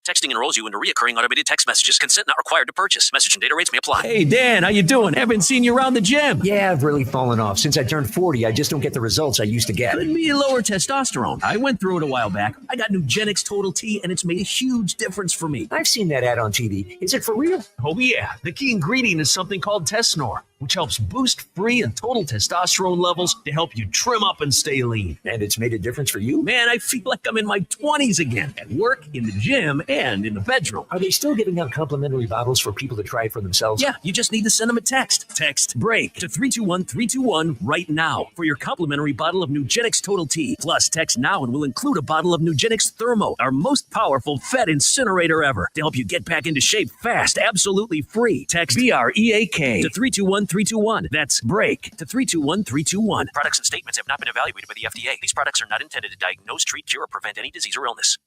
Texting enrolls you into recurring automated text messages. Consent not required to purchase. Message and data rates may apply. Hey, Dan, how you doing? Haven't seen you around the gym. Yeah, I've really fallen off. Since I turned 40, I just don't get the results I used to get. Could be lower testosterone. I went through it a while back. I got Nugenix Total T, and it's made a huge difference for me. I've seen that ad on TV. Is it for real? Oh, yeah. The key ingredient is something called Tesnor, which helps boost free and total testosterone levels to help you trim up and stay lean. And it's made a difference for you? Man, I feel like I'm in my 20s again, at work, in the gym, and in the bedroom. Are they still giving out complimentary bottles for people to try it for themselves? Yeah, you just need to send them a text. Text BREAK to 321-321 right now for your complimentary bottle of Nugenix Total T. Plus, text now and we'll include a bottle of Nugenix Thermo, our most powerful fat incinerator ever, to help you get back into shape fast, absolutely free. Text BREAK to 321-321. That's BREAK to 321-321. Products and statements have not been evaluated by the FDA. These products are not intended to diagnose, treat, cure, or prevent any disease or illness.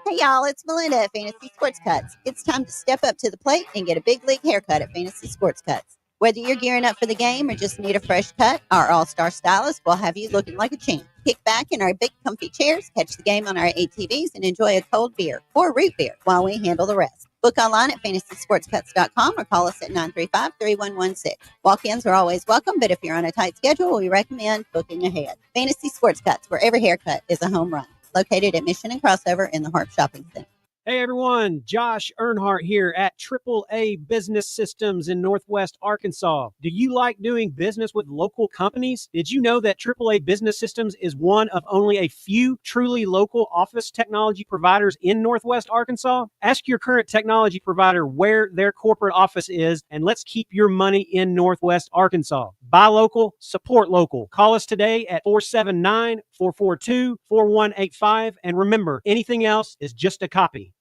Hey y'all, it's Melinda at Fantasy Sports Cuts. It's time to step up to the plate and get a big league haircut at Fantasy Sports Cuts. Whether you're gearing up for the game or just need a fresh cut, our all-star stylist will have you looking like a champ. Kick back in our big comfy chairs, catch the game on our ATVs, and enjoy a cold beer or root beer while we handle the rest. Book online at fantasysportscuts.com or call us at 935-3116. Walk-ins are always welcome, but if you're on a tight schedule, we recommend booking ahead. Fantasy Sports Cuts, where every haircut is a home run. Located at Mission and Crossover in the Harp Shopping Center. Hey everyone, Josh Earnhardt here at AAA Business Systems in Northwest Arkansas. Do you like doing business with local companies? Did you know that AAA Business Systems is one of only a few truly local office technology providers in Northwest Arkansas? Ask your current technology provider where their corporate office is, and let's keep your money in Northwest Arkansas. Buy local, support local. Call us today at 479-442-4185, and remember, anything else is just a copy.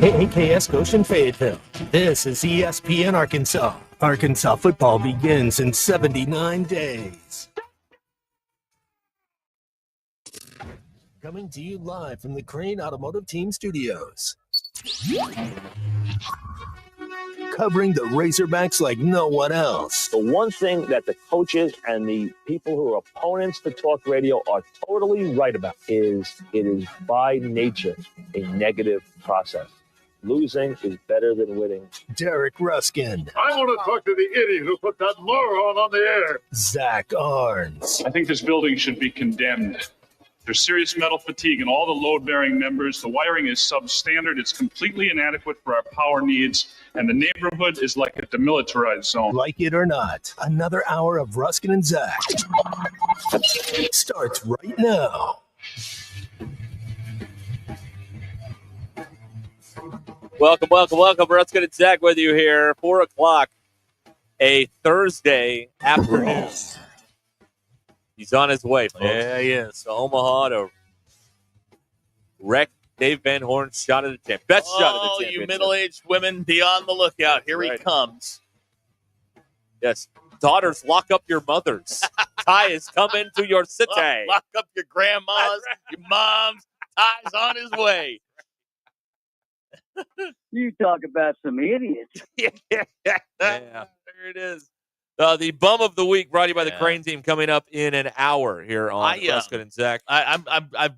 KAKS Goshen Fayetteville. This is ESPN Arkansas. Arkansas football begins in 79 days. Coming to you live from the Crane Automotive Team Studios. Covering the Razorbacks like no one else. The one thing that the coaches and the people who are opponents to talk radio are totally right about is it is by nature a negative process. Losing is better than winning. Derek Ruskin. I want to talk to the idiot who put that moron on the air. Zach Arns. I think this building should be condemned. There's serious metal fatigue in all the load-bearing members. The wiring is substandard. It's completely inadequate for our power needs. And the neighborhood is like a demilitarized zone. Like it or not, another hour of Ruskin and Zach starts right now. Welcome. Ruskin and Zach with you here. 4 o'clock, a Thursday afternoon. He's on his way, folks. Yeah, he is. To Omaha to wreck Dave Van Horn's shot at the championship. Best shot at the championship. You middle-aged women, be on the lookout. Here he comes. Yes. Daughters, lock up your mothers. Ty is coming to your city. Lock up your grandmas, your moms. Ty's on his way. You talk about some idiots. Yeah. There it is. The bum of the week brought to you by the Crane Team coming up in an hour here on Ruscin and Zach. I'm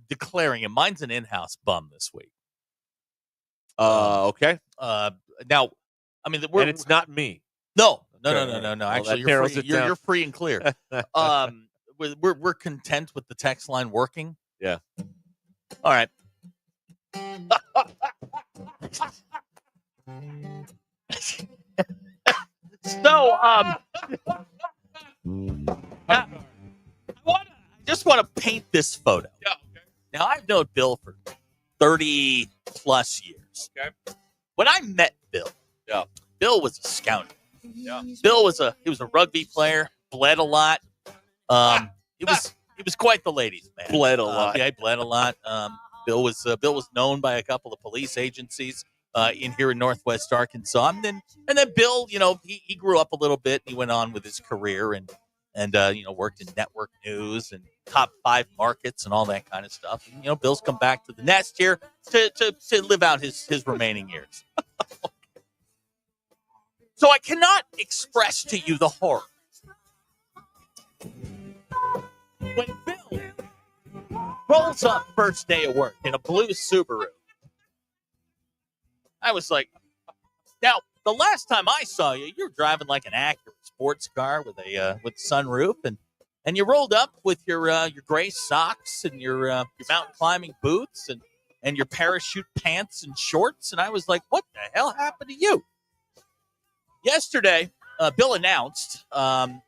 declaring it. Mine's an in-house bum this week. Okay. Now, I mean, and it's not me. No. Well, Actually, you're free and clear. We're content with the text line working. Yeah. All right. So, I just want to paint this photo. Yeah. Okay. Now, I've known Bill for 30 plus years. Okay. When I met Bill, Bill was a scoundrel. Yeah. Bill was a rugby player, bled a lot. He was quite the ladies' man. Bled a lot. Yeah, he bled a lot. Bill was known by a couple of police agencies in here in Northwest Arkansas. And then Bill, he grew up a little bit. He went on with his career and worked in network news and top 5 markets and all that kind of stuff. And, Bill's come back to the nest here to live out his remaining years. So I cannot express to you the horror. When Bill rolls up first day of work in a blue Subaru, I was like, now, the last time I saw you, you were driving like an Acura sports car with sunroof, and you rolled up with your gray socks and your mountain climbing boots and your parachute pants and shorts, and I was like, what the hell happened to you? Yesterday, Bill announced, and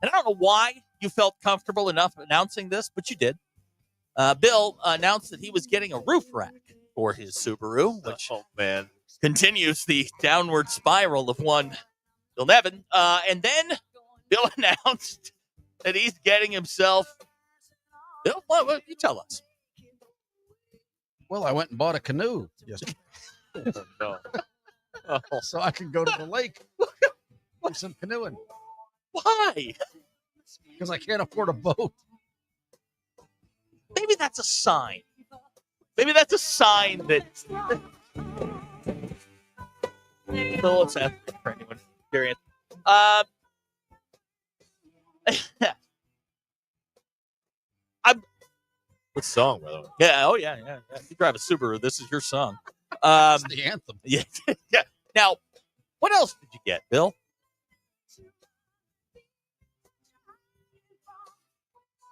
I don't know why you felt comfortable enough announcing this, but you did. Bill announced that he was getting a roof rack for his Subaru, which continues the downward spiral of one Bill Nevin. And then Bill announced that he's getting himself. Bill, what you tell us? Well, I went and bought a canoe yesterday. So I can go to the lake do some canoeing. Why? Because I can't afford a boat. Maybe that's a sign. Maybe that's a sign that. So let's ask for anyone curious. What song, by the way? Yeah. Oh, yeah. You drive a Subaru. This is your song. It's the anthem. Yeah. Now, what else did you get, Bill?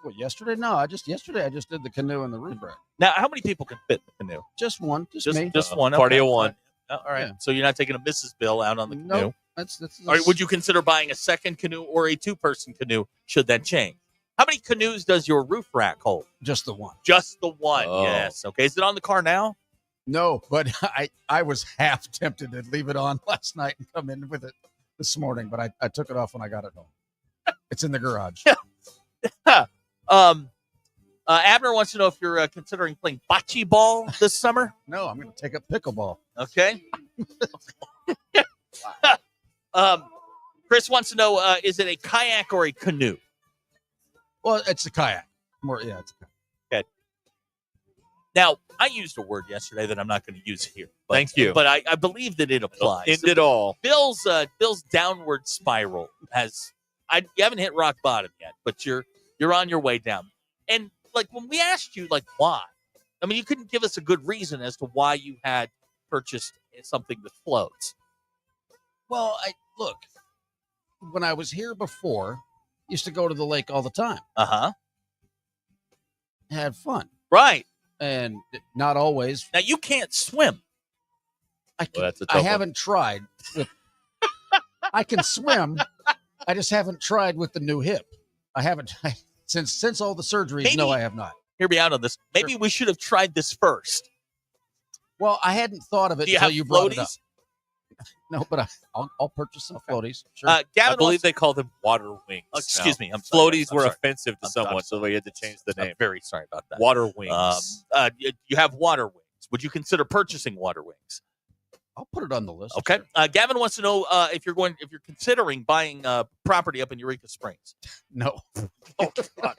What, yesterday? No, yesterday I just did the canoe and the roof rack. Now, how many people can fit in the canoe? Just one. Just me. Just one. Party of one. All right. Yeah. So you're not taking a Mrs. Bill out on the canoe? No. That's all right, would you consider buying a second canoe or a 2-person canoe should that change? How many canoes does your roof rack hold? Just the one. Just the one, Oh. Yes. Okay, is it on the car now? No, but I was half tempted to leave it on last night and come in with it this morning, but I took it off when I got it home. It's in the garage. Abner wants to know if you're considering playing bocce ball this summer. No, I'm going to take up pickleball. Okay. Chris wants to know, is it a kayak or a canoe? Well, it's a kayak. It's a kayak. Okay. Now, I used a word yesterday that I'm not going to use here. Thank you. But I believe that it applies. End it all. Bill's downward spiral you haven't hit rock bottom yet, but you're on your way down. And like when we asked you like why, I mean you couldn't give us a good reason as to why you had purchased something that floats. Well, look, when I was here before, used to go to the lake all the time. Uh-huh. Had fun. Right. And not always. Now you can't swim. I haven't tried. I can swim. I just haven't tried with the new hip. I haven't since all the surgeries. No, I have not. Hear me out on this. Maybe we should have tried this first. Well, I hadn't thought of it until you brought it up. No, but I'll purchase some floaties. Sure. I believe they call them water wings. Excuse me. I'm sorry. Floaties were offensive to someone, so we had to change the name. I'm very sorry about that. Water wings. You have water wings. Would you consider purchasing water wings? I'll put it on the list. Okay. Sure. Gavin wants to know if you're considering buying property up in Eureka Springs. No. Oh, God.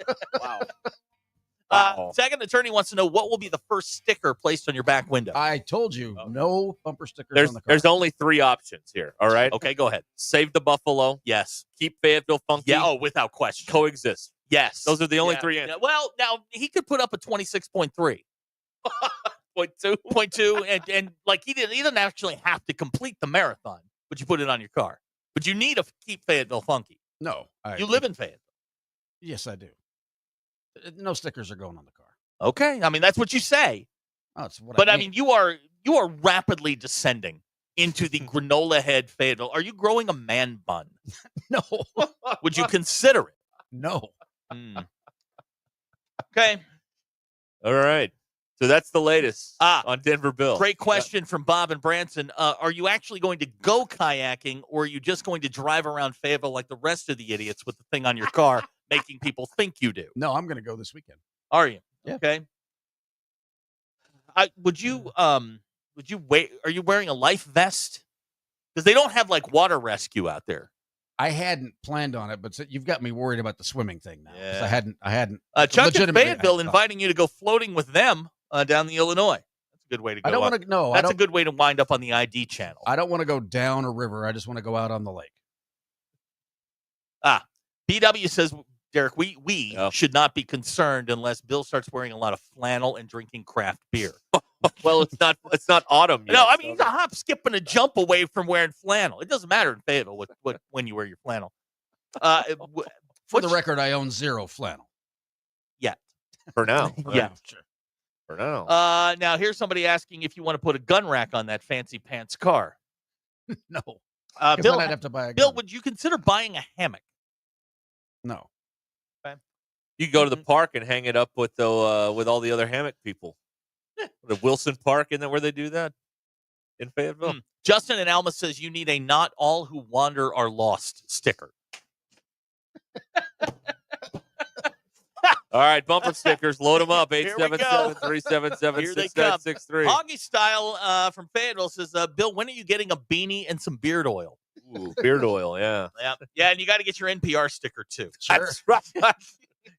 Wow. Wow. Second attorney wants to know what will be the first sticker placed on your back window. I told you, no bumper stickers There's on the car. there's only 3 options here. All right. Okay, go ahead. Save the Buffalo. Yes. Keep Fayetteville funky. Yeah. Oh, without question. Coexist. Yes. Those are the only 3 Yeah. answers. Well, now he could put up a 26.3. 0.2, and like he doesn't actually have to complete the marathon, but you put it on your car. But you need to keep Fayetteville funky. No. You live in Fayetteville. Yes, I do. No stickers are going on the car. Okay. I mean, that's what you say. Oh, it's what But I I mean, you are rapidly descending into the granola head Fayetteville. Are you growing a man bun? No. Would you consider it? No. Okay. All right. So that's the latest on Denver Bill. Great question from Bob and Branson. Are you actually going to go kayaking, or are you just going to drive around Fayetteville like the rest of the idiots with the thing on your car, making people think you do? No, I'm going to go this weekend. Are you? Yeah. Okay. Would you wait? Are you wearing a life vest? Because they don't have like water rescue out there. I hadn't planned on it, but you've got me worried about the swimming thing now. 'Cause Yeah. I hadn't. Chuck in legitimately, Fayetteville I thought- inviting you to go floating with them down the Illinois. That's a good way to go. I don't want to. No, That's a good way to wind up on the ID channel. I don't want to go down a river. I just want to go out on the lake. BW says, Derek, we should not be concerned unless Bill starts wearing a lot of flannel and drinking craft beer. Well, it's not autumn yet. No, I mean, he's a hop, skip, and a jump away from wearing flannel. It doesn't matter in Fayetteville when you wear your flannel. For the record, I own 0 flannel. Yeah. For now. Yeah. Sure. For now. Now, here's somebody asking if you want to put a gun rack on that fancy pants car. No. Bill, Then I'd have to buy a Bill, gun. would you consider buying a hammock? No. You can go to the park and hang it up with all the other hammock people. The Wilson Park, isn't that where they do that? In Fayetteville? Justin and Alma says you need a "Not all who wander are lost" sticker. All right, bumper stickers. Load them up. Here we go. 877-377-6963. Hoggy Style from Fayetteville says, Bill, when are you getting a beanie and some beard oil? Ooh, beard oil, yeah. Yeah, and you got to get your NPR sticker, too. That's right.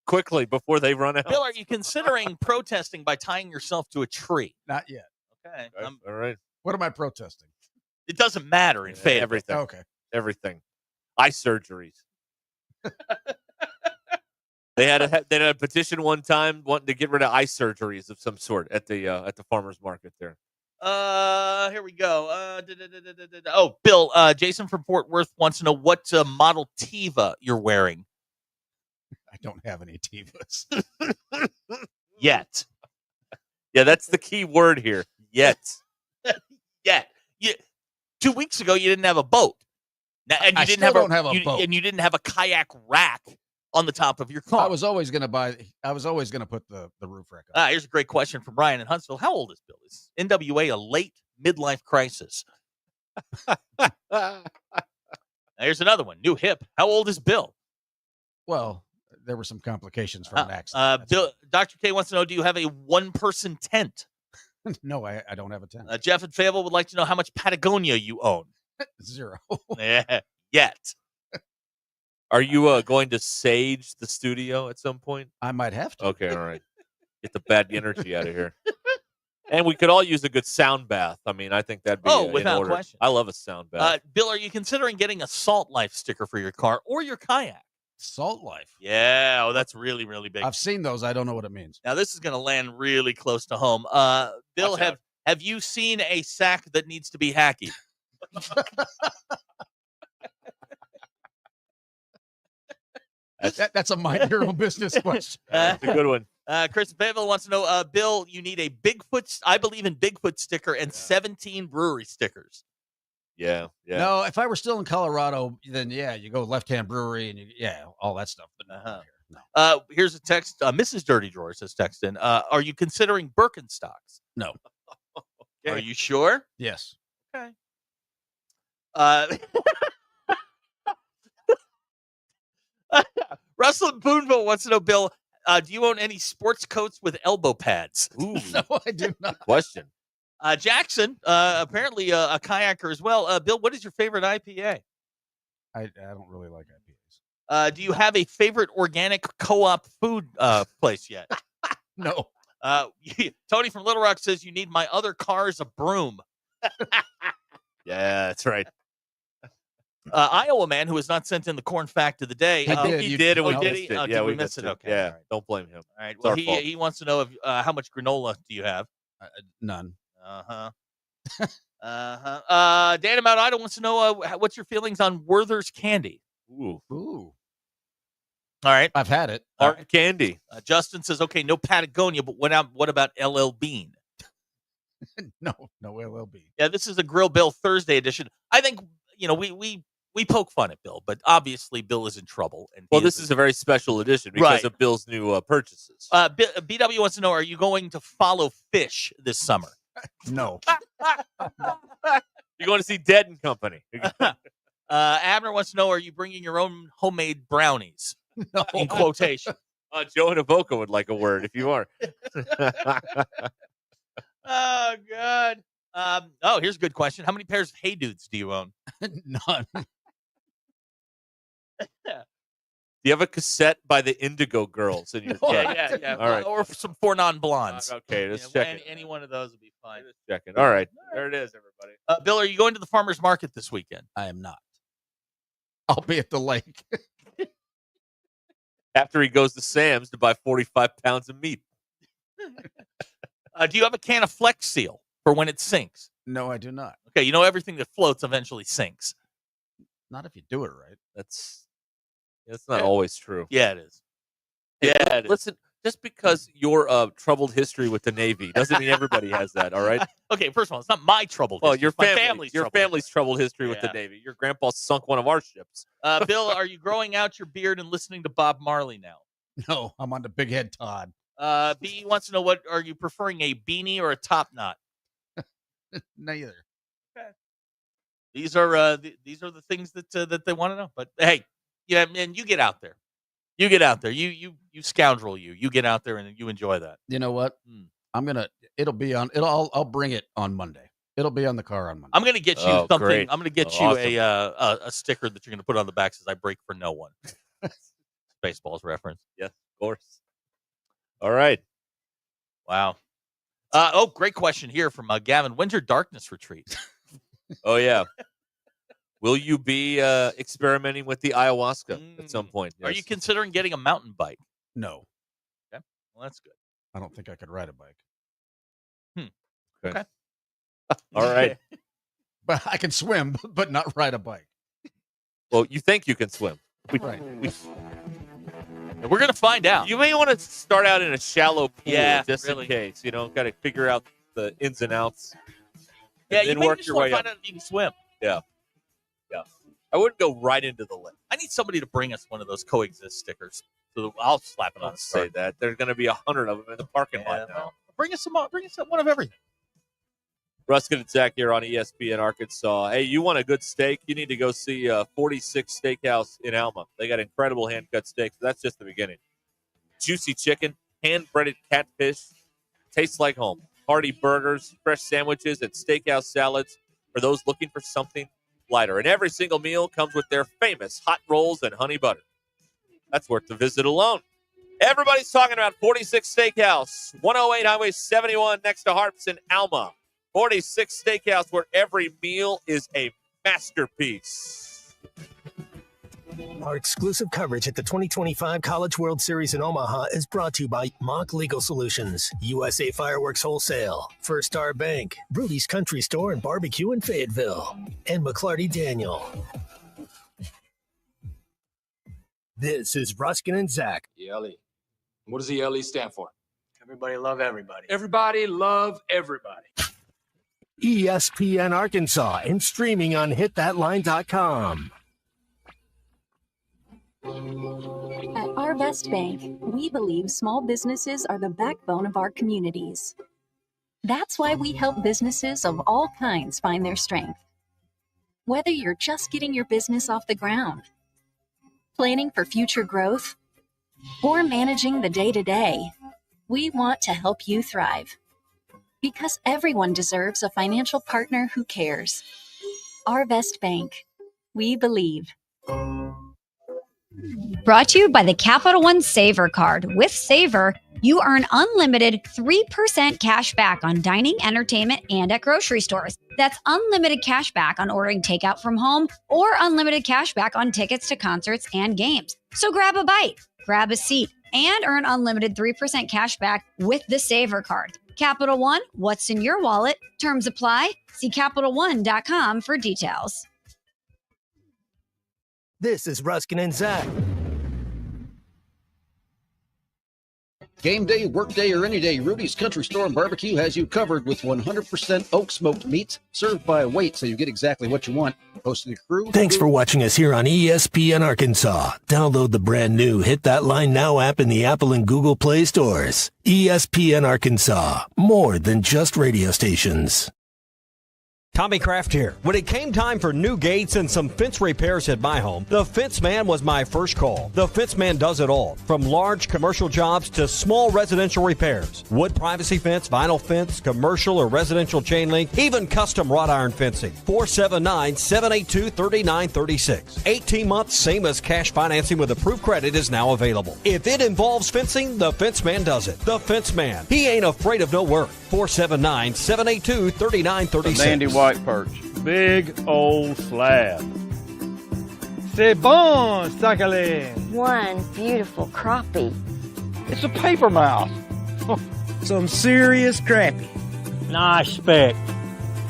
Quickly, before they run out. Bill, are you considering protesting by tying yourself to a tree? Not yet. Okay. All right. What am I protesting? It doesn't matter in Fayetteville. Everything. Okay. Everything. Eye surgeries. They had a petition one time wanting to get rid of eye surgeries of some sort at the farmers market there. Here we go. Oh, Bill, Jason from Fort Worth wants to know what model Tiva you're wearing. I don't have any Tivas. Yet. Yeah, that's the key word here. Yet. Yet. 2 weeks ago, you didn't have a boat. And you didn't don't have a boat. And you didn't have a kayak rack on the top of your car. I was always going to put the roof rack on. Here's a great question from Brian in Huntsville. How old is Bill? Is NWA a late midlife crisis? Here's another one. New hip. How old is Bill? Well, there were some complications from an accident. Bill, Dr. K wants to know, do you have a one-person tent? No, I don't have a tent. Jeff and Fayetteville would like to know how much Patagonia you own. 0. Yeah, yet. Are you going to sage the studio at some point? I might have to. Okay, all right. Get the bad energy out of here. And we could all use a good sound bath. I mean, I think that'd be without in order. question. I love a sound bath. Bill, are you considering getting a Salt Life sticker for your car or your kayak? Salt Life. Yeah, that's really, really big. I've seen those. I don't know what it means. Now, this is going to land really close to home. Bill, have you seen a sack that needs to be hacky? That's a mind your own business question. That's a good one. Chris Fayetteville wants to know, Bill, you need a Bigfoot, I believe in Bigfoot sticker and 17 brewery stickers. Yeah. No, if I were still in Colorado, then yeah, you go Left Hand Brewery and all that stuff. But no. Here's a text. Mrs. Dirty Drawers has texted in. Are you considering Birkenstocks? No. Okay. Are you sure? Yes. Okay. Russell in Boonville wants to know, Bill, do you own any sports coats with elbow pads? Ooh. No, I do not. Question. Jackson, apparently a kayaker as well. Bill, what is your favorite IPA? I don't really like IPAs. Do you have a favorite organic co-op food place yet? No. Tony from Little Rock says you need my other car as a broom. Yeah, that's right. Iowa man who has not sent in the corn fact of the day. I think he did, and we did missed he? it. Did we miss it? Okay. Yeah, All right. don't blame him. All right. It's Well, our fault. he wants to know if how much granola do you have? None. Dan Mount Ida wants to know what's your feelings on Werther's candy? Ooh. Ooh. All right. I've had it. Hard candy. Justin says, okay, no Patagonia, but what about LL Bean? No LLB. Yeah, this is a Grill Bill Thursday edition. I think, we poke fun at Bill, but obviously Bill is in trouble. And Well, this is a very special edition because of Bill's new purchases. BW wants to know, are you going to follow Fish this summer? No. You're going to see Dead and Company. Abner wants to know, are you bringing your own homemade brownies? No. In quotation. Joe and Avoca would like a word if you are. Oh, God. Here's a good question. How many pairs of Hey Dudes do you own? None. Do you have a cassette by the Indigo Girls in your kit? Yeah. All right. Or some 4 non-blondes. Okay, just checking. Any one of those would be fine. Just checking. All right. There it is, everybody. Bill, are you going to the farmer's market this weekend? I am not. I'll be at the lake. After he goes to Sam's to buy 45 pounds of meat. Do you have a can of Flex Seal for when it sinks? No, I do not. Okay, everything that floats eventually sinks. Not if you do it right. That's not always true. Yeah, it is. Listen, just because your troubled history with the Navy doesn't mean everybody has that, all right? Okay, first of all, it's not my troubled history. Your it's my family's troubled history with the Navy. Your grandpa sunk one of our ships. Bill, are you growing out your beard and listening to Bob Marley now? No, I'm on the Big Head Todd. B wants to know, are you preferring a beanie or a top knot? Neither. Okay. These are the things that they want to know. But hey, man, you get out there. You get out there. You scoundrel. You get out there and you enjoy that. You know what? I'll bring it on Monday. It'll be on the car on Monday. I'm gonna get you something. Great. I'm gonna get you a sticker that you're gonna put on the back says "I break for no one." Baseball's reference. Yes, of course. All right. Wow. Great question here from Gavin. When's your darkness retreat? Oh yeah. Will you be experimenting with the ayahuasca at some point? Are you considering getting a mountain bike? No. Okay. Well, that's good. I don't think I could ride a bike. Okay. All right. But I can swim, but not ride a bike. Well, you think you can swim. Right. We're going to find out. You may want to start out in a shallow pool just really. in case. Got to figure out the ins and outs. Yeah, and you then work your way find up. out if you can swim. Yeah. I wouldn't go right into the lake. I need somebody to bring us one of those coexist stickers. So I'll slap it on the Say start. that. There's going to be 100 of them in the parking lot now. Well, bring us one of everything. Ruscin and Zach here on ESPN Arkansas. Hey, you want a good steak? You need to go see 46 Steakhouse in Alma. They got incredible hand-cut steaks. That's just the beginning. Juicy chicken, hand-breaded catfish, tastes like home. Hearty burgers, fresh sandwiches, and steakhouse salads for those looking for something lighter. And every single meal comes with their famous hot rolls and honey butter. That's worth the visit alone. Everybody's talking about 46 Steakhouse, 108 Highway 71 next to Harps in Alma. 46 Steakhouse, where every meal is a masterpiece. Our exclusive coverage at the 2025 College World Series in Omaha is brought to you by Mock Legal Solutions, USA Fireworks Wholesale, First Star Bank, Rudy's Country Store and Barbecue in Fayetteville, and McClarty Daniel. This is Ruskin and Zach. ELE. What does the ELE stand for? Everybody love everybody. Everybody love everybody. ESPN Arkansas and streaming on hitthatline.com. At our Best Bank, we believe small businesses are the backbone of our communities. That's why we help businesses of all kinds find their strength. Whether you're just getting your business off the ground, planning for future growth, or managing the day-to-day, we want to help you thrive. Because everyone deserves a financial partner who cares. Our Best Bank. We believe. Brought to you by the Capital One Savor Card. With Savor, you earn unlimited 3% cash back on dining, entertainment, and at grocery stores. That's unlimited cash back on ordering takeout from home or unlimited cash back on tickets to concerts and games. So grab a bite, grab a seat, and earn unlimited 3% cash back with the Savor Card. Capital One, what's in your wallet? Terms apply. See CapitalOne.com for details. This is Ruscin and Zach. Game day, work day, or any day, Rudy's Country Store and Barbecue has you covered with 100% oak smoked meats served by weight so you get exactly what you want. Hosting the crew. Thanks for watching us here on ESPN Arkansas. Download the brand new Hit That Line Now app in the Apple and Google Play stores. ESPN Arkansas, more than just radio stations. Tommy Kraft here. When it came time for new gates and some fence repairs at my home, the Fence Man was my first call. The Fence Man does it all, from large commercial jobs to small residential repairs. Wood privacy fence, vinyl fence, commercial or residential chain link, even custom wrought iron fencing. 479-782-3936. 18 months, same as cash financing with approved credit is now available. If it involves fencing, the Fence Man does it. The Fence Man. He ain't afraid of no work. 479-782-3936. White perch. Big old slab. C'est bon, sacalé. One beautiful crappie. It's a paper mouse. Some serious crappie. Nice speck.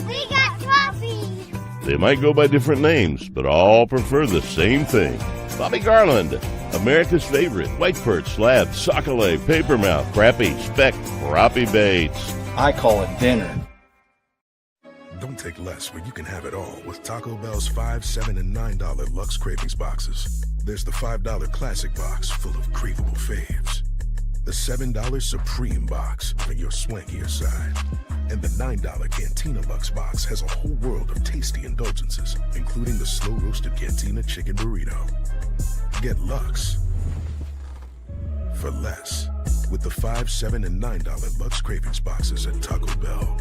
We got crappie. They might go by different names, but all prefer the same thing. Bobby Garland, America's favorite. White perch, slab, sacalé, paper mouth, crappie, speck, crappie baits. I call it dinner. Don't take less when you can have it all with Taco Bell's $5, $7, and $9 Lux Cravings boxes. There's the $5 Classic box full of craveable faves. The $7 Supreme box for your swankier side. And the $9 Cantina Lux box has a whole world of tasty indulgences, including the slow-roasted Cantina Chicken Burrito. Get Lux for less with the $5, $7, and $9 Lux Cravings boxes at Taco Bell.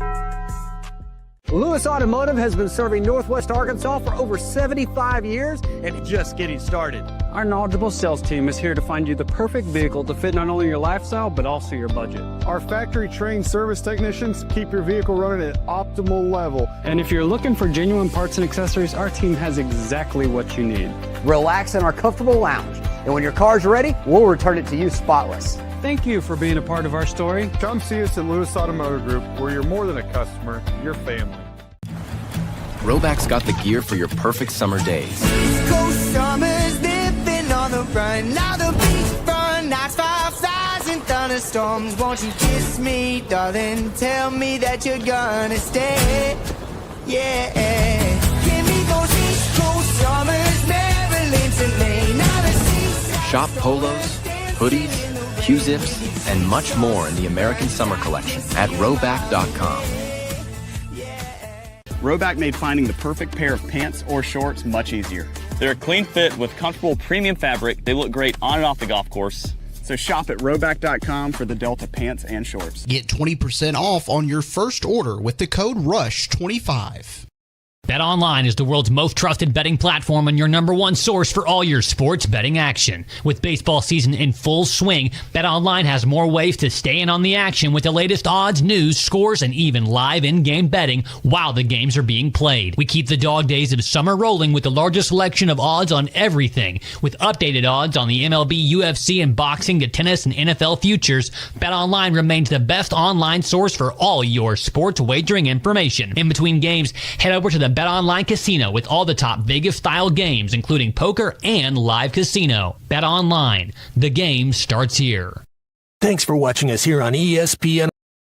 Lewis Automotive has been serving Northwest Arkansas for over 75 years and just getting started. Our knowledgeable sales team is here to find you the perfect vehicle to fit not only your lifestyle, but also your budget. Our factory-trained service technicians keep your vehicle running at optimal level. And if you're looking for genuine parts and accessories, our team has exactly what you need. Relax in our comfortable lounge, and when your car's ready, we'll return it to you spotless. Thank you for being a part of our story. Come see us at Lewis Automotive Group, where you're more than a customer, you're family. Roback's got the gear for your perfect summer days. East Coast summers living on the run. Now the beachfront nights, 5,000 thunderstorms. Won't you kiss me, darling? Tell me that you're gonna stay. Yeah. Give me those East Coast summers, Maryland to Maine. Now the seaside. Shop polos, hoodies, Q-zips, and much more in the American Summer Collection at Roback.com. Roback made finding the perfect pair of pants or shorts much easier. They're a clean fit with comfortable premium fabric. They look great on and off the golf course. So shop at Roback.com for the Delta pants and shorts. Get 20% off on your first order with the code RUSH25. BetOnline is the world's most trusted betting platform and your number one source for all your sports betting action. With baseball season in full swing, BetOnline has more ways to stay in on the action with the latest odds, news, scores, and even live in-game betting while the games are being played. We keep the dog days of summer rolling with the largest selection of odds on everything. With updated odds on the MLB, UFC, and boxing to tennis and NFL futures, BetOnline remains the best online source for all your sports wagering information. In between games, head over to the BetOnline Casino with all the top Vegas-style games, including poker and live casino. BetOnline. The game starts here. Thanks for watching us here on ESPN.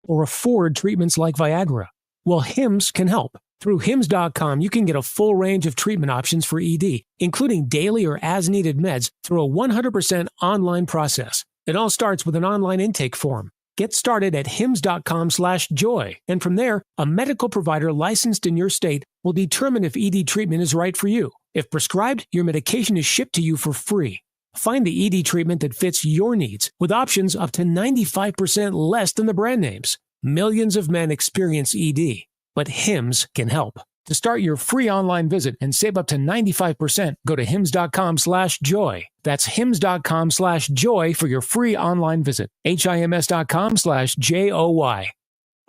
Or afford treatments like Viagra. Well, Hims can help. Through Hims.com, you can get a full range of treatment options for ED, including daily or as-needed meds through a 100% online process. It all starts with an online intake form. Get started at hims.com/joy, and from there, a medical provider licensed in your state will determine if ED treatment is right for you. If prescribed, your medication is shipped to you for free. Find the ED treatment that fits your needs with options up to 95% less than the brand names. Millions of men experience ED, but Hims can help. To start your free online visit and save up to 95%, go to hims.com/joy. That's hims.com/joy for your free online visit. HIMS.com/JOY.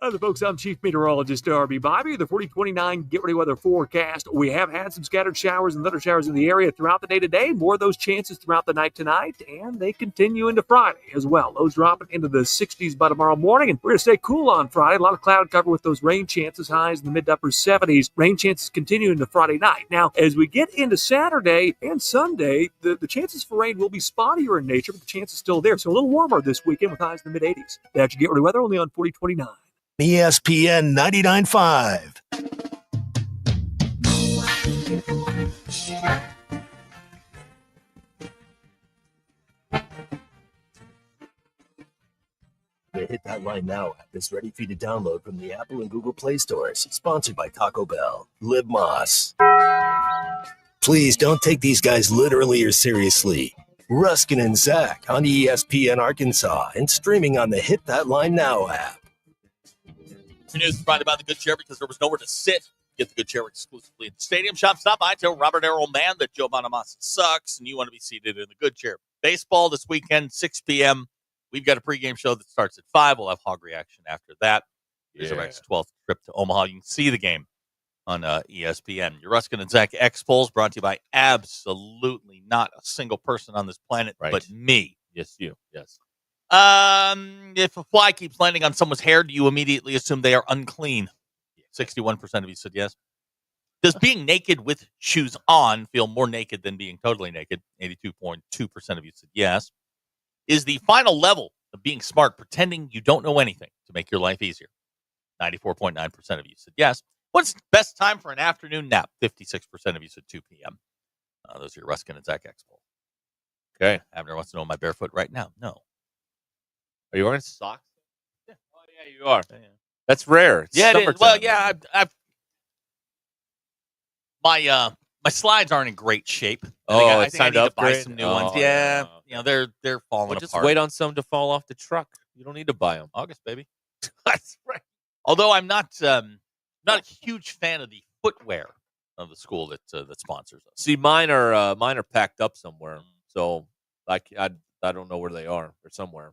Hi, the folks. I'm Chief Meteorologist Darby Bobby. The 4029 Get Ready Weather forecast. We have had some scattered showers and thundershowers in the area throughout the day today. More of those chances throughout the night tonight, and they continue into Friday as well. Lows dropping into the 60s by tomorrow morning, and we're going to stay cool on Friday. A lot of cloud cover with those rain chances, highs in the mid to upper 70s. Rain chances continue into Friday night. Now, as we get into Saturday and Sunday, the chances for rain will be spottier in nature, but the chance is still there. So a little warmer this weekend with highs in the mid 80s. That's your Get Ready Weather only on 4029. ESPN 99.5. The Hit That Line Now app is ready for you to download from the Apple and Google Play stores. Sponsored by Taco Bell. Live Moss. Please don't take these guys literally or seriously. Ruscin and Zach on ESPN Arkansas and streaming on the Hit That Line Now app. News provided by the Good Chair because there was nowhere to sit. Get the Good Chair exclusively in the Stadium Shop. Stop by, tell Robert Errol Mann that Joe Bonamassa sucks and you want to be seated in the Good Chair. Baseball this weekend, 6 p.m. We've got a pregame show that starts at 5. We'll have hog reaction after that. Razorbacks' 12th trip to Omaha. You can see the game on ESPN. Your Ruskin and Zach X-Polls brought to you by absolutely not a single person on this planet but me. Yes, you. Yes. If a fly keeps landing on someone's hair, do you immediately assume they are unclean? 61% of you said yes. Does being naked with shoes on feel more naked than being totally naked? 82.2% of you said yes. Is the final level of being smart pretending you don't know anything to make your life easier? 94.9% of you said yes. What's the best time for an afternoon nap? 56% of you said 2 p.m. Those are your Ruskin and Zach Expo. Okay. Abner wants to know, am I barefoot right now? No. Are you wearing socks? Yeah. Oh, yeah, you are. Yeah. That's rare. It's summertime. Well, yeah. My slides aren't in great shape. I think I need to buy some new ones. Yeah. You know, they're falling apart. Just wait on some to fall off the truck. You don't need to buy them. August, baby. That's right. Although I'm not a huge fan of the footwear of the school that sponsors us. See, mine are packed up somewhere. So I don't know where they are. They're somewhere.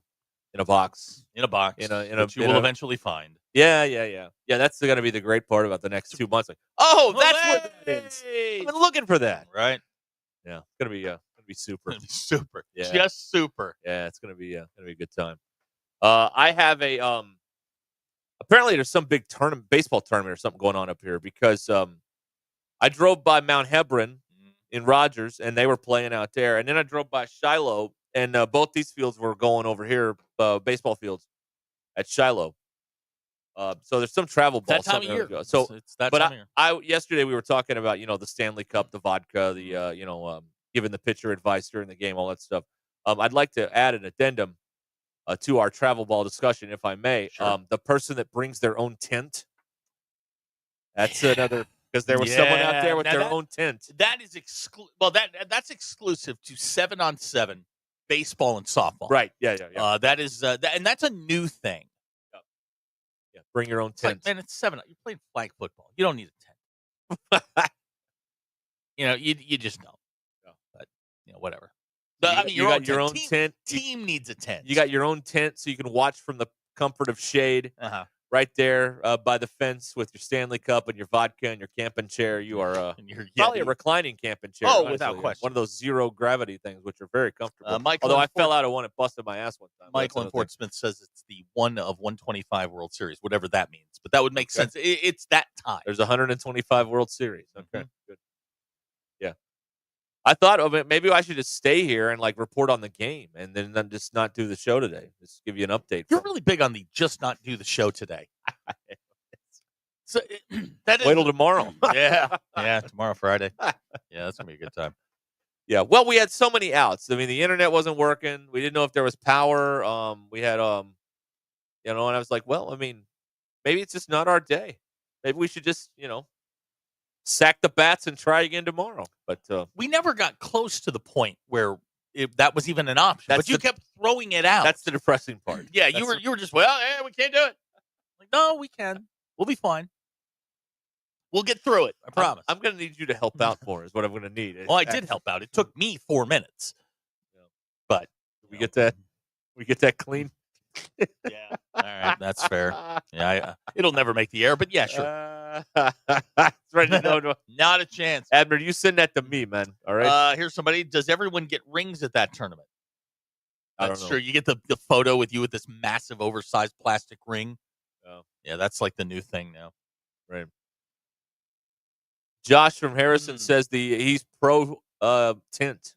In a box. Which you will eventually find. Yeah. That's going to be the great part about the next 2 months. Like, that's where that is. I've been looking for that. Right. Yeah, it's gonna be super. Super. Yeah. Just super. Yeah, it's gonna be a good time. I have a apparently there's some big baseball tournament or something going on up here because I drove by Mount Hebron in Rogers and they were playing out there, and then I drove by Shiloh. And both these fields were going over here, baseball fields at Shiloh. So there's some travel ball. That time of year. So it's that time of year. Yesterday we were talking about, the Stanley Cup, the vodka, the, giving the pitcher advice during the game, all that stuff. I'd like to add an addendum to our travel ball discussion, if I may. Sure. The person that brings their own tent. That's another, because there was someone out there with their own tent. That is that's exclusive to 7-on-7. Baseball and softball. Right. Yeah. That is, and that's a new thing. Yeah. Bring your own tent. Man, it's 7. You're playing flag football. You don't need a tent. You just don't. No. But whatever. You got your own tent. Team needs a tent. You got your own tent, so you can watch from the comfort of shade. Right there by the fence with your Stanley Cup and your vodka and your camping chair. You are probably a reclining camping chair. Oh, without question. One of those zero gravity things, which are very comfortable. Although I fell out of one and busted my ass one time. Michael and Fort Smith says it's the 1 of 125 World Series, whatever that means. But that would make sense. It's that time. There's 125 World Series. Okay, good. Yeah. I thought maybe I should just stay here and report on the game and then just not do the show today. Just give you an update. You're really big on the just not do the show today. So wait till tomorrow. Yeah, tomorrow, Friday. Yeah, that's gonna be a good time. Yeah, well, we had so many outs. I mean, the internet wasn't working. We didn't know if there was power. We had and I was like, well, I mean, maybe it's just not our day. Maybe we should just sack the bats and try again tomorrow. But we never got close to the point where that was even an option. But you kept throwing it out. That's the depressing part. Yeah, you were just we can't do it. Like, no, we can. We'll be fine. We'll get through it. I promise. I'm going to need you to help out more is what I'm going to need. Well, I did help out. It took me 4 minutes. But we get that clean. Yeah. All right. That's fair. Yeah. It'll never make the air, but yeah, sure. Ready to go. Not a chance. Abner, you send that to me, man. All right. Here's somebody. Does everyone get rings at that tournament? I don't That's know. true. You get the photo with you with this massive, oversized plastic ring. Oh. Yeah, that's like the new thing now. Right. Josh from Harrison says he's pro tint.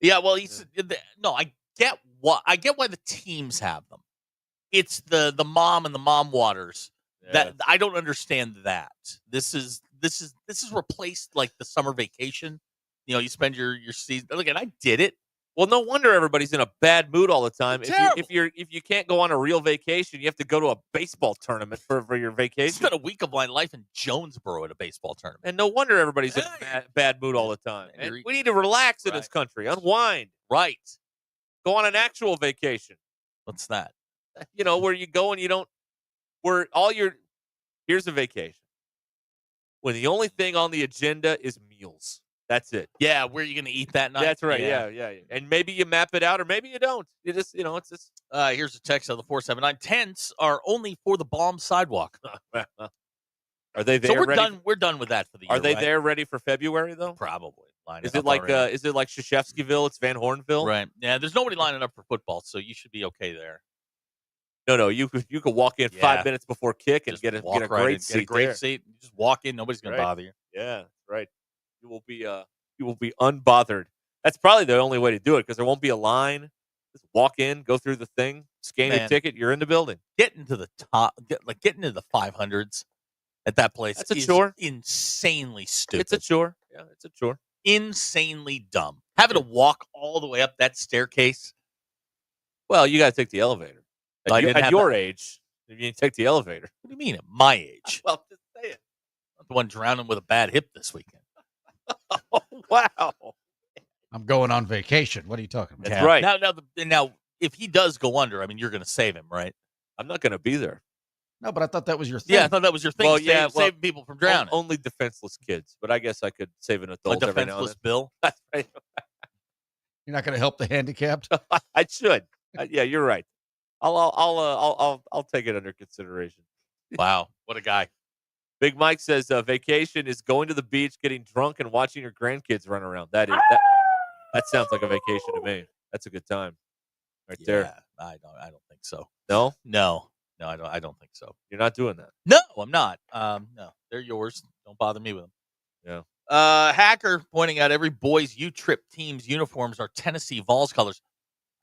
Yeah, well, no. I get why the teams have them. It's the mom and the mom waters that I don't understand. That this is replaced like the summer vacation. You know, you spend your season. Look, and I did it. Well, no wonder everybody's in a bad mood all the time. Terrible. If you can't go on a real vacation, you have to go to a baseball tournament for your vacation. Spent a week of my life in Jonesboro at a baseball tournament. And no wonder everybody's in a bad mood all the time. And we need to relax in this country, unwind. Right. Go on an actual vacation. What's that? You know, where you go and you don't, here's a vacation. When the only thing on the agenda is meals. That's it. Yeah, where are you going to eat that night? That's right. Yeah. And maybe you map it out, or maybe you don't. You just, it's just. Here's a text on the 479. Tents are only for the bomb sidewalk. Are they there? So we're done with that for the year. Are they right? there ready for February though? Probably. Is it like Krzyzewskiville? It's Van Hornville, right? Yeah. There's nobody lining up for football, so you should be okay there. No. You could walk in 5 minutes before kick and get a great seat. Get a great seat. You just walk in. Nobody's going to bother you. Yeah, right. You will be unbothered. That's probably the only way to do it because there won't be a line. Just walk in, go through the thing, scan your ticket, you're in the building. Getting to the top, getting into the 500s at that place. That's a chore. Insanely stupid. It's a chore. Yeah, it's a chore. Insanely dumb. Having to walk all the way up that staircase. Well, you got to take the elevator. At your age, you take the elevator. What do you mean at my age? Well, just say it. I'm the one drowning with a bad hip this weekend. Oh, wow. I'm going on vacation. What are you talking about? That's right. Now, if he does go under, I mean, you're going to save him, right? I'm not going to be there. No, but I thought that was your thing. Yeah, I thought that was your thing. Well, save people from drowning. Only defenseless kids, but I guess I could save an adult. A defenseless Bill. That's right. You're not going to help the handicapped? I should. Yeah, you're right. I'll take it under consideration. Wow, what a guy. Big Mike says vacation is going to the beach, getting drunk, and watching your grandkids run around. That sounds like a vacation to me. That's a good time, right there. I don't think so. No, I don't think so. You're not doing that. No, I'm not. No, they're yours. Don't bother me with them. Yeah. Hacker pointing out every boys U-Trip team's uniforms are Tennessee Vols colors.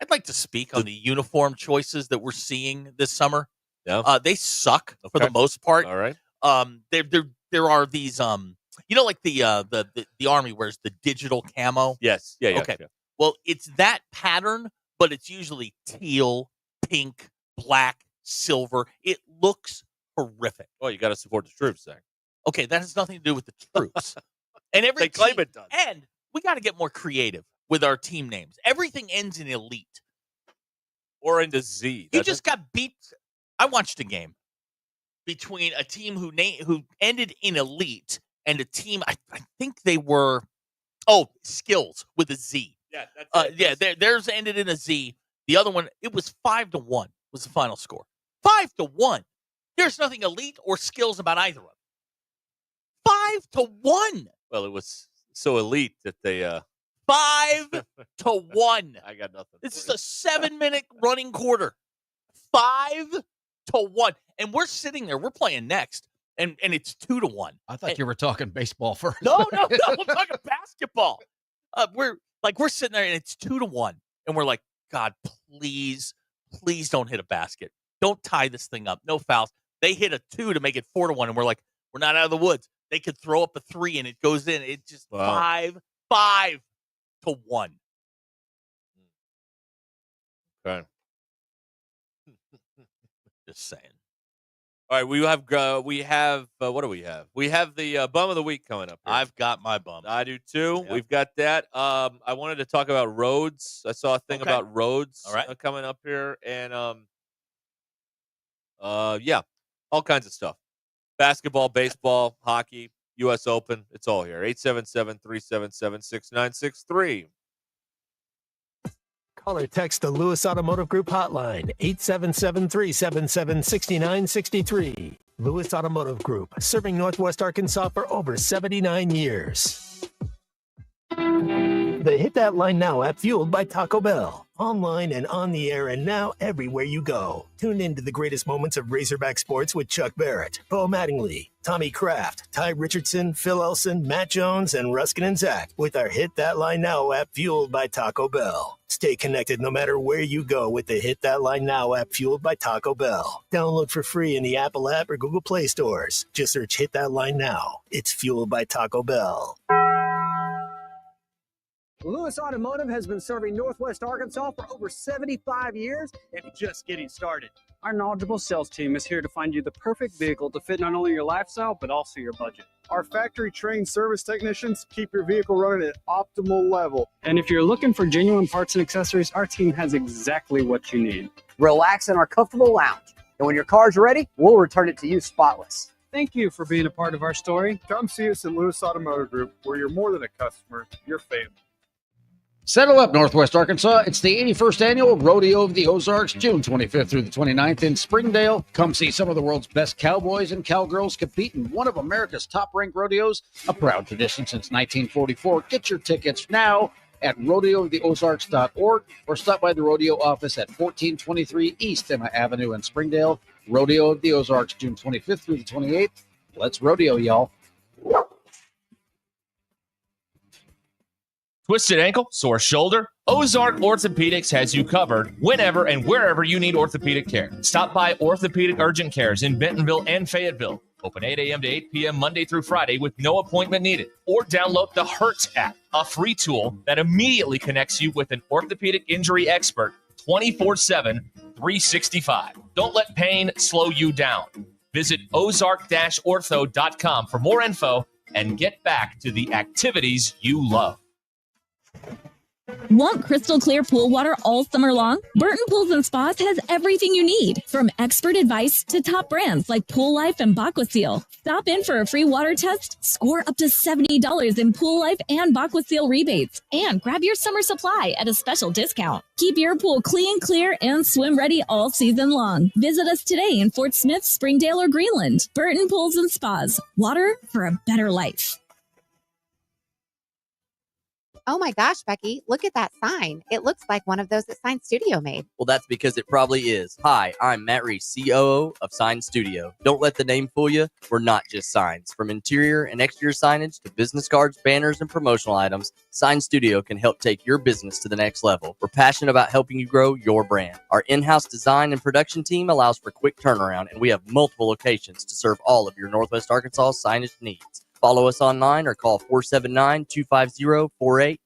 I'd like to speak on the uniform choices that we're seeing this summer. Yeah. They suck for the most part. All right. There are these like the Army wears the digital camo. Yes. Yeah. Okay. Yeah. Well, it's that pattern, but it's usually teal, pink, black, silver. It looks horrific. Well, you got to support the troops, Zach. Okay, that has nothing to do with the troops. And they claim it does. And we got to get more creative with our team names. Everything ends in elite or into Z. You just got beat. I watched a game between a team who ended in elite and a team, I think they were, skills with a Z. Yeah, that's it. Theirs ended in a Z. The other one, it was 5-1 was the final score. 5-1. There's nothing elite or skills about either of them. 5-1. Well, it was so elite that they 5-1. I got nothing. This is a 7-minute running quarter. 5-1. And we're sitting there. We're playing next. And it's 2-1. I thought you were talking baseball first. No. I'm talking basketball. We're sitting there and it's 2-1. And we're like, God, please don't hit a basket. Don't tie this thing up. No fouls. They hit a 2 to make it 4-1. And we're like, we're not out of the woods. They could throw up a 3 and it goes in. It's just 5-1. Okay. Just saying. All right, we have what do we have? We have the bum of the week coming up here. I've got my bum. I do too. Yep. We've got that. I wanted to talk about roads. I saw a thing about roads coming up here, and all kinds of stuff. Basketball, baseball, hockey, U.S. Open. It's all here. 877-377-6963. Call or text the Lewis Automotive Group hotline, 877-377-6963. Lewis Automotive Group, serving Northwest Arkansas for over 79 years. The Hit That Line Now app, fueled by Taco Bell. Online and on the air and now everywhere you go. Tune in to the greatest moments of Razorback sports with Chuck Barrett, Bo Mattingly, Tommy Kraft, Ty Richardson, Phil Elson, Matt Jones, and Ruscin and Zach with our Hit That Line Now app, fueled by Taco Bell. Stay connected no matter where you go with the Hit That Line Now app, fueled by Taco Bell. Download for free in the Apple app or Google Play stores. Just search Hit That Line Now. It's fueled by Taco Bell. Lewis Automotive has been serving Northwest Arkansas for over 75 years and just getting started. Our knowledgeable sales team is here to find you the perfect vehicle to fit not only your lifestyle, but also your budget. Our factory-trained service technicians keep your vehicle running at optimal level. And if you're looking for genuine parts and accessories, our team has exactly what you need. Relax in our comfortable lounge. And when your car's ready, we'll return it to you spotless. Thank you for being a part of our story. Come see us at Lewis Automotive Group, where you're more than a customer, you're family. Settle up, Northwest Arkansas. It's the 81st Annual Rodeo of the Ozarks, June 25th through the 29th in Springdale. Come see some of the world's best cowboys and cowgirls compete in one of America's top-ranked rodeos, a proud tradition since 1944. Get your tickets now at rodeooftheozarks.org or stop by the rodeo office at 1423 East Emma Avenue in Springdale. Rodeo of the Ozarks, June 25th through the 28th. Let's rodeo, y'all. Twisted ankle, sore shoulder? Ozark Orthopedics has you covered whenever and wherever you need orthopedic care. Stop by Orthopedic Urgent Cares in Bentonville and Fayetteville. Open 8 a.m. to 8 p.m. Monday through Friday with no appointment needed. Or download the Hertz app, a free tool that immediately connects you with an orthopedic injury expert 24/7, 365. Don't let pain slow you down. Visit ozark-ortho.com for more info and get back to the activities you love. Want crystal clear pool water all summer long? Burton Pools and Spas has everything you need, from expert advice to top brands like Pool Life and BaquaSeal. Stop in for a free water test, score up to $70 in Pool Life and BaquaSeal rebates, and grab your summer supply at a special discount. Keep your pool clean, clear, and swim ready all season long. Visit us today in Fort Smith, Springdale, or Greenland. Burton Pools and Spas. Water for a better life. Oh my gosh, Becky, look at that sign. It looks like one of those that Sign Studio made. Well, that's because it probably is. Hi, I'm Matt Reese, COO of Sign Studio. Don't let the name fool you. We're not just signs. From interior and exterior signage to business cards, banners, and promotional items, Sign Studio can help take your business to the next level. We're passionate about helping you grow your brand. Our in-house design and production team allows for quick turnaround, and we have multiple locations to serve all of your Northwest Arkansas signage needs. Follow us online or call 479-250-4844.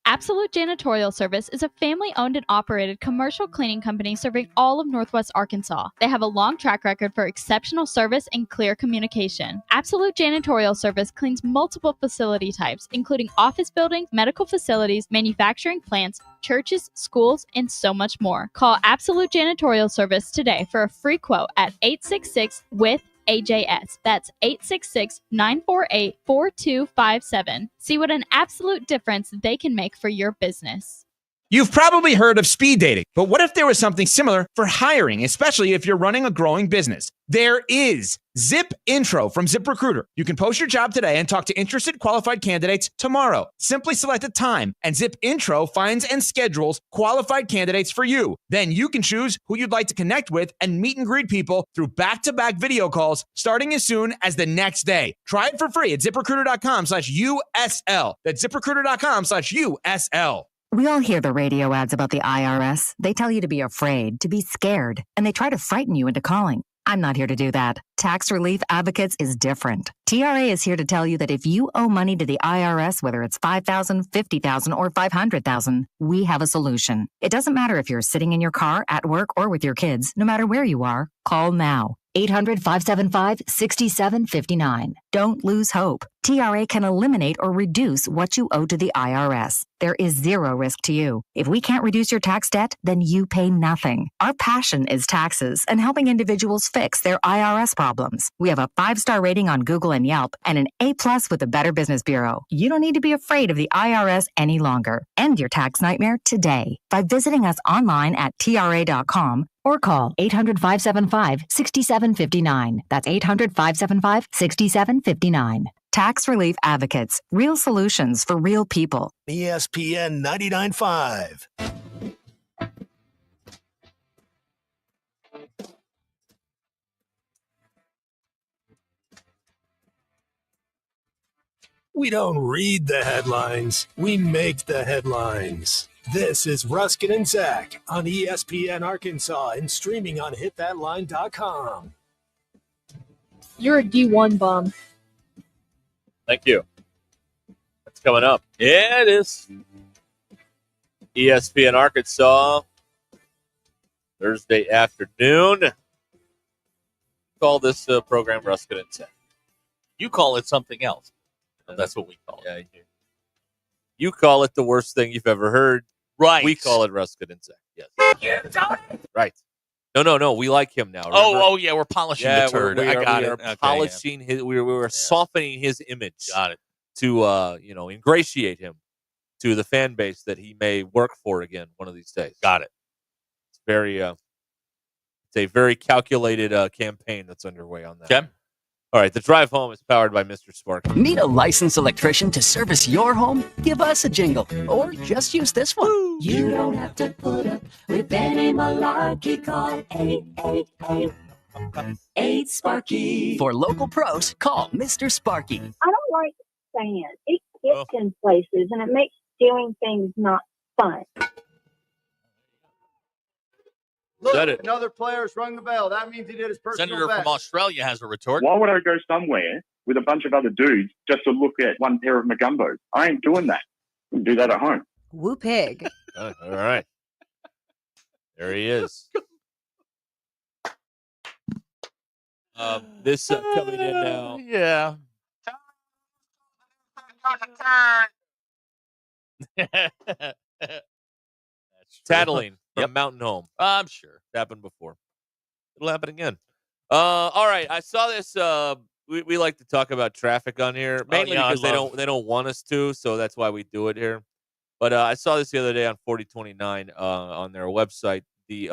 Absolute Janitorial Service is a family-owned and operated commercial cleaning company serving all of Northwest Arkansas. They have a long track record for exceptional service and clear communication. Absolute Janitorial Service cleans multiple facility types, including office buildings, medical facilities, manufacturing plants, churches, schools, and so much more. Call Absolute Janitorial Service today for a free quote at 866-WITH-AJS. That's 866-948-4257. See what an absolute difference they can make for your business. You've probably heard of speed dating, but what if there was something similar for hiring, especially if you're running a growing business? There is Zip Intro from ZipRecruiter. You can post your job today and talk to interested qualified candidates tomorrow. Simply select a time, and Zip Intro finds and schedules qualified candidates for you. Then you can choose who you'd like to connect with and meet and greet people through back-to-back video calls starting as soon as the next day. Try it for free at ZipRecruiter.com/USL. That's ZipRecruiter.com/USL. We all hear the radio ads about the IRS. They tell you to be afraid, to be scared, and they try to frighten you into calling. I'm not here to do that. Tax Relief Advocates is different. TRA is here to tell you that if you owe money to the IRS, whether it's $5,000, $50,000, or $500,000, we have a solution. It doesn't matter if you're sitting in your car, at work, or with your kids. No matter where you are, call now. 800-575-6759. Don't lose hope. TRA can eliminate or reduce what you owe to the IRS. There is zero risk to you. If we can't reduce your tax debt, then you pay nothing. Our passion is taxes and helping individuals fix their IRS problems. We have a 5-star rating on Google and Yelp and an A+ with the Better Business Bureau. You don't need to be afraid of the IRS any longer. End your tax nightmare today by visiting us online at TRA.com or call 800-575-6759. That's 800-575-6759. Tax Relief Advocates. Real solutions for real people. ESPN 99.5. We don't read the headlines. We make the headlines. This is Ruscin and Zach on ESPN Arkansas and streaming on hitthatline.com. You're a D1 bum. Thank you. That's coming up. Yeah, it is. ESPN Arkansas, Thursday afternoon. Call this program Ruscin and Zach. You call it something else. That's what we call it. Yeah, you call it the worst thing you've ever heard. Right. We call it Ruscin and Zach. Yes. Right. No. We like him now. Remember? Oh, yeah. We're polishing the turd. We I got are it. Okay, polishing his. We were softening his image. Got it. To ingratiate him to the fan base that he may work for again one of these days. Got it. It's very. It's a very calculated campaign that's underway on that. Okay. All right, the drive home is powered by Mr. Sparky. Need a licensed electrician to service your home? Give us a jingle, or just use this one. You don't have to put up with any malarkey. Call 888-8-SPARKY. For local pros, call Mr. Sparky. I don't like sand. It gets in places, and it makes doing things not fun. Look, Said it. another player's rung the bell. That means he did his personal Senator best. from Australia has a retort. Why would I go somewhere with a bunch of other dudes just to look at one pair of Magumbos? I ain't doing that. I can do that at home. Woo pig. All right. There he is. This coming in now. Yeah. Tattling from Mountain Home. I'm sure. It's happened before. It'll happen again. All right. I saw this. We like to talk about traffic on here, mainly because they don't want us to, so that's why we do it here. But I saw this the other day on 4029 on their website. The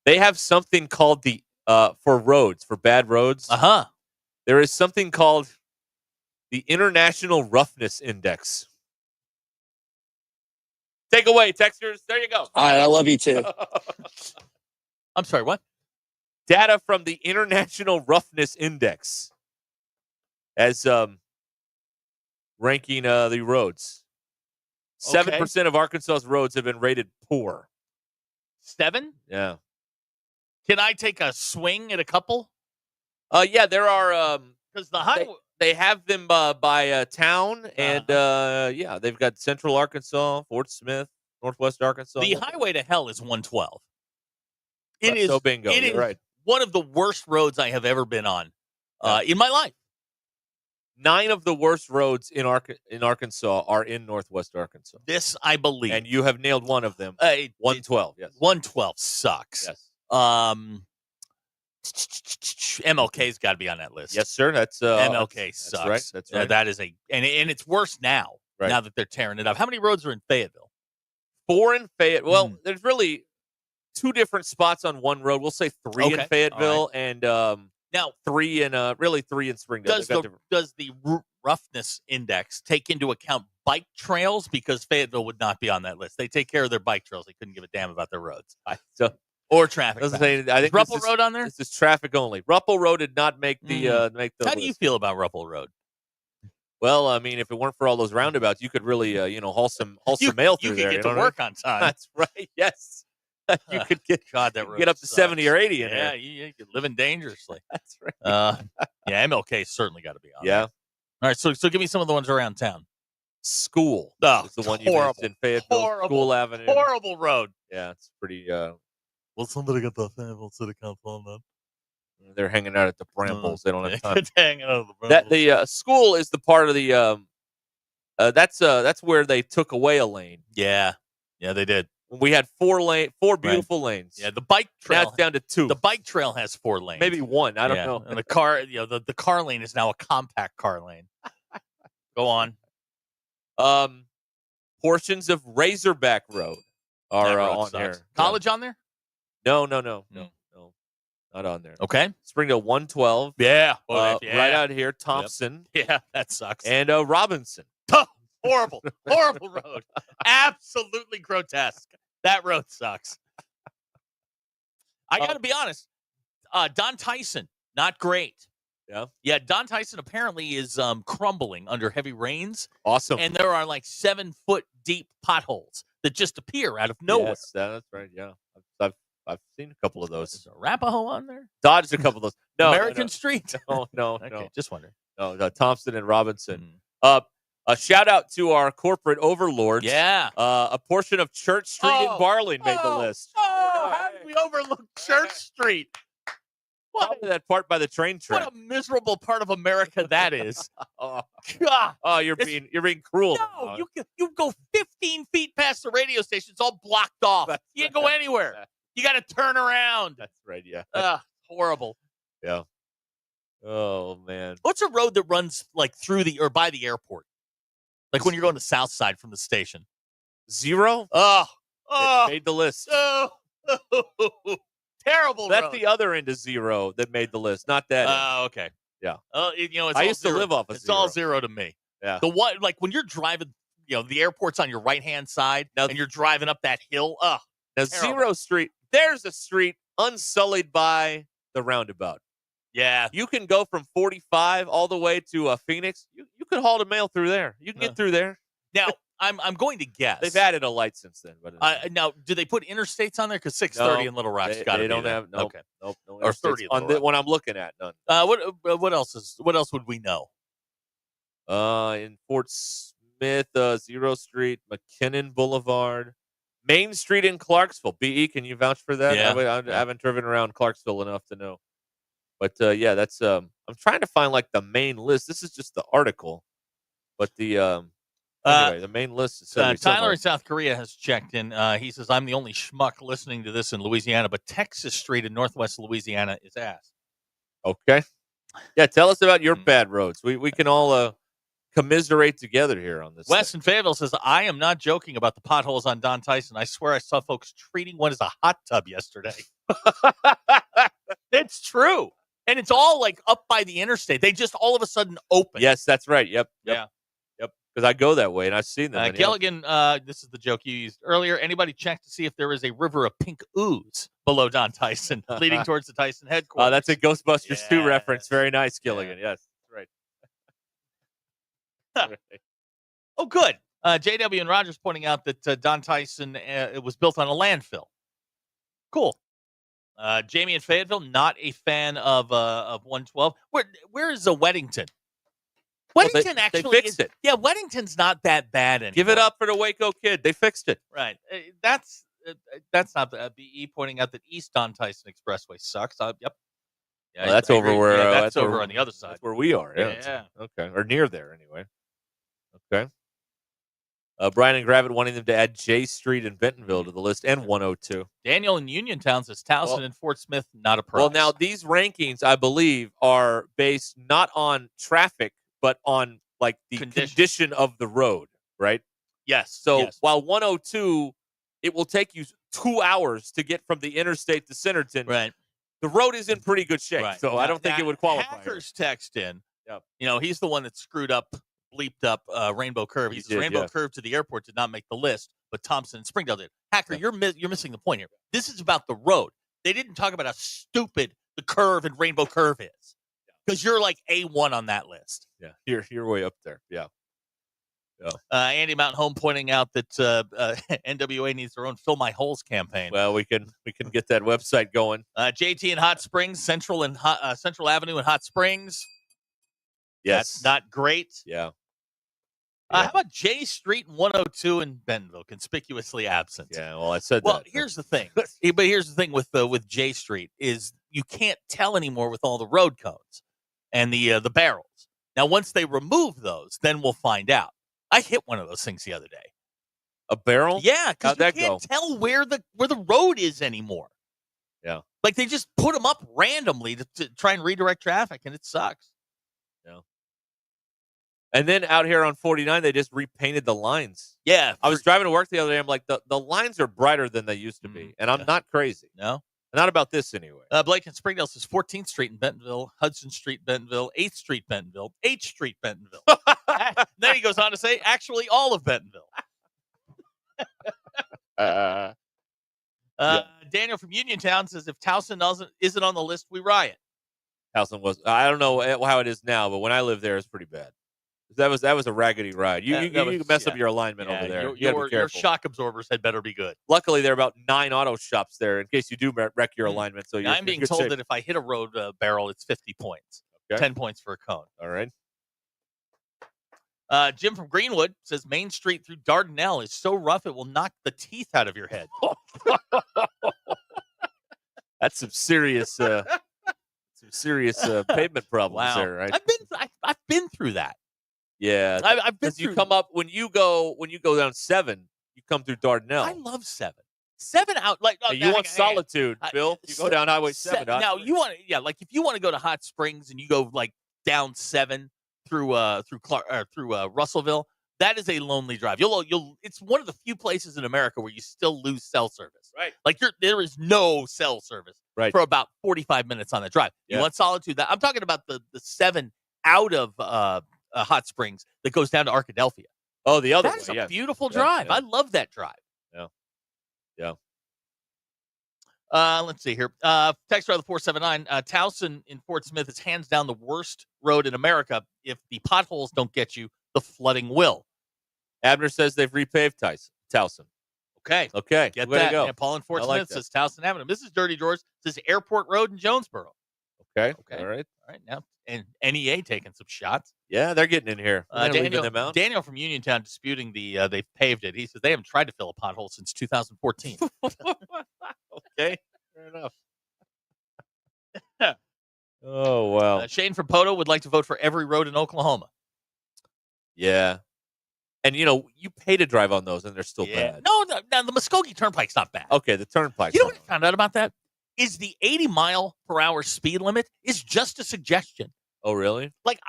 they have something called the for roads, for bad roads. There is something called the International Roughness Index. Take away, texters. There you go. All right, I love you too. I'm sorry, what? Data from the International Roughness Index as ranking the roads. 7% of Arkansas's roads have been rated poor. 7? Yeah. Can I take a swing at a couple? Yeah, there are. Because the highway. They have them by town, and yeah, they've got Central Arkansas, Fort Smith, Northwest Arkansas. The highway to hell is 112. It is so bingo. It You're is right. one of the worst roads I have ever been on in my life. 9 of the worst roads in Arkansas are in Northwest Arkansas. This I believe, and you have nailed one of them. 112. Yes, 112 sucks. Yes. MLK's got to be on that list. Yes, sir. That's MLK sucks. That's right. That's right. That is and it's worse now. Right. Now that they're tearing it up. How many roads are in Fayetteville? 4 in Fayetteville. Well, there's really 2 different spots on one road. We'll say 3 in Fayetteville, and now 3 in really 3 in Springdale. Does the roughness index take into account bike trails? Because Fayetteville would not be on that list. They take care of their bike trails. They couldn't give a damn about their roads. Or traffic. I think Ruppel Road on there? This is traffic only. Ruppel Road did not make the make the How list. do you feel about Ruppel Road? Well, I mean, if it weren't for all those roundabouts, you could really haul some mail through there. You could get to work on time. That's right. Yes. You could get road get up to sucks. 70 or 80 in yeah, there. you're living dangerously. That's right. Yeah, MLK certainly got to be on. Yeah. All right, so give me some of the ones around town. School. Oh, is the one you missed in Fayetteville. School Avenue. Horrible road. Yeah, it's pretty. Well, somebody got the Fayetteville City Council on that. They're hanging out at the Brambles. They don't have time. Hanging out at the Brambles. That the school is the part of the that's where they took away a lane. Yeah, they did. We had four beautiful lanes. Yeah, the bike trail. Now it's down to 2. The bike trail has 4 lanes. Maybe 1. I don't know. And the car, the car lane is now a compact car lane. Go on. Portions of Razorback Road are on sucks. there. College on there? No, not on there. Okay. Springdale 112. Yeah. Right out here, Thompson. Yep. Yeah, that sucks. And Robinson. Horrible road. Absolutely grotesque. That road sucks. I got to be honest. Don Tyson, not great. Yeah. Don Tyson apparently is crumbling under heavy rains. Awesome. And there are like 7-foot deep potholes that just appear out of nowhere. Yes, that's right. Yeah, I've seen a couple of those. Is Arapahoe on there? Dodged a couple of those. No, American Street. No. Okay, just wondering. No, Thompson and Robinson. A shout out to our corporate overlords. Yeah. A portion of Church Street in Barling made the list. How did we overlook Church Street? Probably that part by the train track. What a miserable part of America that is. God. You're being cruel. No, you go 15 feet past the radio station. It's all blocked off. You can't go anywhere. You got to turn around. That's right, yeah. Horrible. Yeah. Oh, man. What's a road that runs like through or by the airport? Like when you're going to South Side from the station. 0? It made the list. Terrible That's road. the other end of 0 that made the list, not that. Oh, okay. Yeah. It's I all used 0. to live off of It's 0. all 0 to me. Yeah. The one, like when you're driving, the airport's on your right-hand side and you're driving up that hill. Now, terrible. 0 Street, there's a street unsullied by the roundabout. Yeah. You can go from 45 all the way to Phoenix. You could haul the mail through there. You can get through there. Now, I'm going to guess. They've added a light since then. But now, do they put interstates on there? Because 630 in Little Rock's got to be They don't there. have, nope. Or 30 on the one I'm looking at, none. What else would we know? In Fort Smith, 0 Street, McKinnon Boulevard, Main Street in Clarksville. BE, can you vouch for that? Yeah. I haven't driven around Clarksville enough to know. But yeah, that's I'm trying to find like the main list. This is just the article, but the anyway, the main list is Tyler in South Korea has checked in. He says, I'm the only schmuck listening to this in Louisiana, but Texas Street in Northwest Louisiana is ass. Okay. Yeah, tell us about your bad roads. We can all commiserate together here on this. Wes in Fayetteville says, I am not joking about the potholes on Don Tyson. I swear I saw folks treating one as a hot tub yesterday. It's true. And it's all like up by the interstate. They just all of a sudden open. Yes, that's right. Yep. Yeah. Because I go that way and I've seen them. Gilligan, this is the joke you used earlier. Anybody check to see if there is a river of pink ooze below Don Tyson leading towards the Tyson headquarters? That's a Ghostbusters 2 reference. Very nice, Gilligan. Yes, right. Oh, good. JW and Rogers pointing out that Don Tyson it was built on a landfill. Cool. Jamie in Fayetteville, not a fan of 112. Where is Weddington? Weddington actually they fixed it. Yeah, Weddington's not that bad anymore. Give it up for the Waco kid. They fixed it. Right. That's not the BE pointing out that East Don Tyson Expressway sucks. Yep. Yeah, well, that's over where that's over on the other side. That's where we are. Yeah. Okay. Or near there anyway. Okay. Brian and Gravett wanting them to add J Street in Bentonville to the list and 102. Daniel in Uniontown says Towson and Fort Smith, not a prize. Well, now these rankings, I believe, are based not on traffic, but on like the condition of the road, right? Yes. So while 102, it will take you 2 hours to get from the interstate to Centerton. Right. The road is in pretty good shape, so now, I don't think it would qualify. Hacker's text in. Yep. He's the one that screwed up, bleeped up Rainbow Curve. He says Rainbow Curve to the airport did not make the list, but Thompson and Springdale did. Hacker, you're missing the point here. This is about the road. They didn't talk about how stupid the curve and Rainbow Curve is, because you're like A1 on that list. Yeah, you're way up there. Yeah. Andy Mountain Home pointing out that NWA needs their own Fill My Holes campaign. Well, we can get that website going. JT in Hot Springs, Central Avenue in Hot Springs. Yes. That's not great. Yeah. How about J Street and 102 in Bentonville, conspicuously absent? Yeah, well, I said that. Well, here's the thing. But here's the thing with J Street is you can't tell anymore with all the road cones and the barrels. Now, once they remove those, then we'll find out. I hit one of those things the other day. A barrel? Yeah, because How'd you that can't go? tell where the road is anymore. Yeah. Like they just put them up randomly to try and redirect traffic, and it sucks. Yeah. And then out here on 49, they just repainted the lines. Yeah. I was driving to work the other day. I'm like, the lines are brighter than they used to be. And I'm not crazy. No. Not about this anyway. Blake in Springdale says 14th Street in Bentonville, Hudson Street, Bentonville, 8th Street, Bentonville, H Street, Bentonville. Then he goes on to say, actually, all of Bentonville. Daniel from Uniontown says, if Towson isn't on the list, we riot. Towson was. I don't know how it is now, but when I lived there, it's pretty bad. That was a raggedy ride. You can mess up your alignment over there. Your shock absorbers had better be good. Luckily, there are about 9 auto shops there in case you do wreck your alignment. So I'm being told that if I hit a road barrel, it's 50 points. Okay. 10 points for a cone. All right. Jim from Greenwood says Main Street through Dardanelle is so rough it will knock the teeth out of your head. That's some serious pavement problems there, right? I've been through that. Yeah, I've been through. You come up when you go down 7, you come through Dardanelle. I love 7. 7 out like you want solitude, Bill. You go down Highway 7. Now you want like if you want to go to Hot Springs and you go like down 7 through Russellville, that is a lonely drive. It's one of the few places in America where you still lose cell service. Right. Like there is no cell service for about 45 minutes on the drive. You want solitude. I'm talking about the 7 out of Hot Springs that goes down to Arkadelphia. Oh, the other That's way. a beautiful drive. I love that drive. Yeah. Let's see here. Text rather 479. Towson in Fort Smith is hands down the worst road in America. If the potholes don't get you, the flooding will. Abner says they've repaved Towson. Okay. Get Way that. to go. Yeah, Paul in Fort like Smith says Towson Avenue. Mrs. Dirty George says Airport Road in Jonesboro. Okay. All right. Now, and NEA taking some shots. Yeah, they're getting in here. Daniel from Uniontown disputing they've paved it. He says they haven't tried to fill a pothole since 2014. Okay, fair enough. Oh, wow. Shane from Poto would like to vote for every road in Oklahoma. Yeah. And, you pay to drive on those, and they're still bad. No, the Muskogee Turnpike's not bad. Okay, the Turnpike. You know what I found out about that? Is the 80-mile-per-hour speed limit is just a suggestion. Oh, really? Like,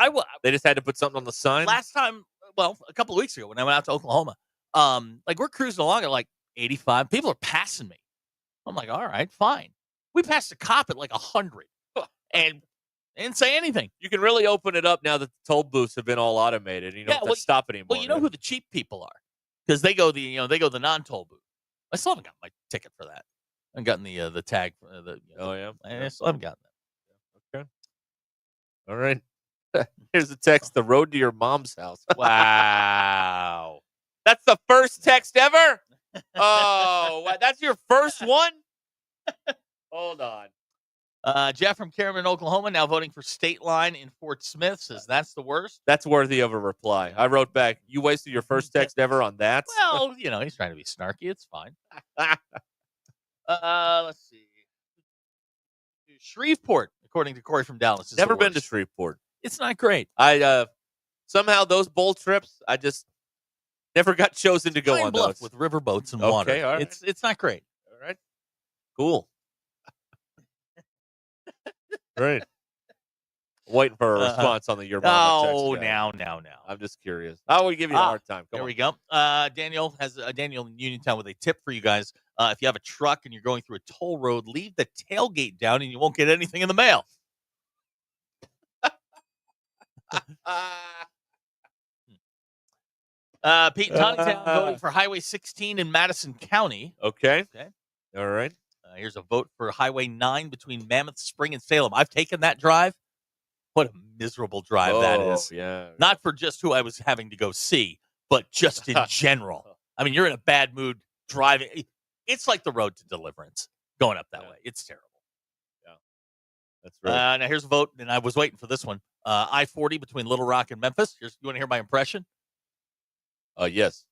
they just had to put something on the sign? Last time, a couple of weeks ago when I went out to Oklahoma, like, we're cruising along at, like, 85. People are passing me. I'm like, all right, fine. We passed a cop at, like, 100. And they didn't say anything. You can really open it up now that the toll booths have been all automated. You don't have to stop anymore. Well, you know who the cheap people are, because they go the non-toll booth. I still haven't got my ticket for that. I haven't gotten the tag. Oh yeah, I still haven't gotten that. Okay. All right. Here's a text: the road to your mom's house. Wow, that's the first text ever. Oh, that's your first one. Hold on. Jeff from Cameron, Oklahoma, now voting for State Line in Fort Smith, says that's the worst. That's worthy of a reply. I wrote back, you wasted your first text ever on that? Well, he's trying to be snarky. It's fine. Let's see. Shreveport, according to Corey from Dallas. Never been to Shreveport. It's not great. I somehow those bowl trips, I just never got chosen to go on those. With riverboats and water. Okay, all right. It's not great. All right. Cool. Right. Waiting for a response on the your mama text. Now. I'm just curious. I will give you a hard time. There we go. Daniel in Uniontown with a tip for you guys. If you have a truck and you're going through a toll road, leave the tailgate down and you won't get anything in the mail. Pete in Tawnytown voting for Highway 16 in Madison County. Okay. All right. Here's a vote for Highway 9 between Mammoth Spring and Salem. I've taken that drive. What a miserable drive that is. Yeah. Not for just who I was having to go see, but just in general. I mean, you're in a bad mood driving. It's like the road to Deliverance going up that way. It's terrible. Yeah. That's right. Now, here's a vote, and I was waiting for this one. I-40 between Little Rock and Memphis. You want to hear my impression? Yes.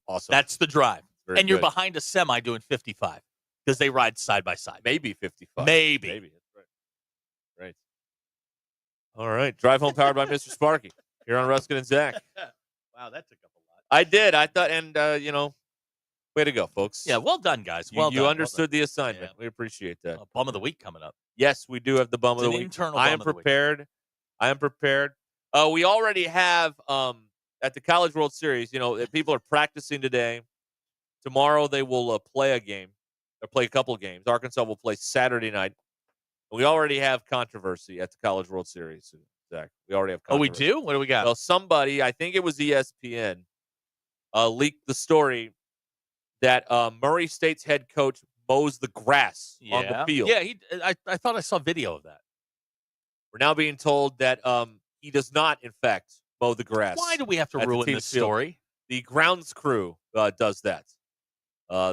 Awesome. That's the drive. Very and you're good. behind a semi doing 55 because they ride side by side. Maybe 55. Maybe. That's right. All right. Drive home powered by Mr. Sparky here on Ruscin and Zach. Wow, that took up a lot. I did. I thought, and, way to go, folks. Yeah, well done, guys. Well You done. understood the assignment. We appreciate that. Bum of the week coming up. Yes, we do have the bum It's of the an week. internal I bum am of the week. prepared. I am prepared. We already have at the College World Series, people are practicing today. Tomorrow they will play a game. They'll play a couple of games. Arkansas will play Saturday night. We already have controversy at the College World Series, Zach. We already have controversy. Oh, we do? What do we got? Well, somebody, I think it was ESPN, leaked the story that Murray State's head coach mows the grass on the field. Yeah, I thought I saw video of that. We're now being told that he does not, in fact, mow the grass. Why do we have to at the ruin team's this field. story? The grounds crew does that.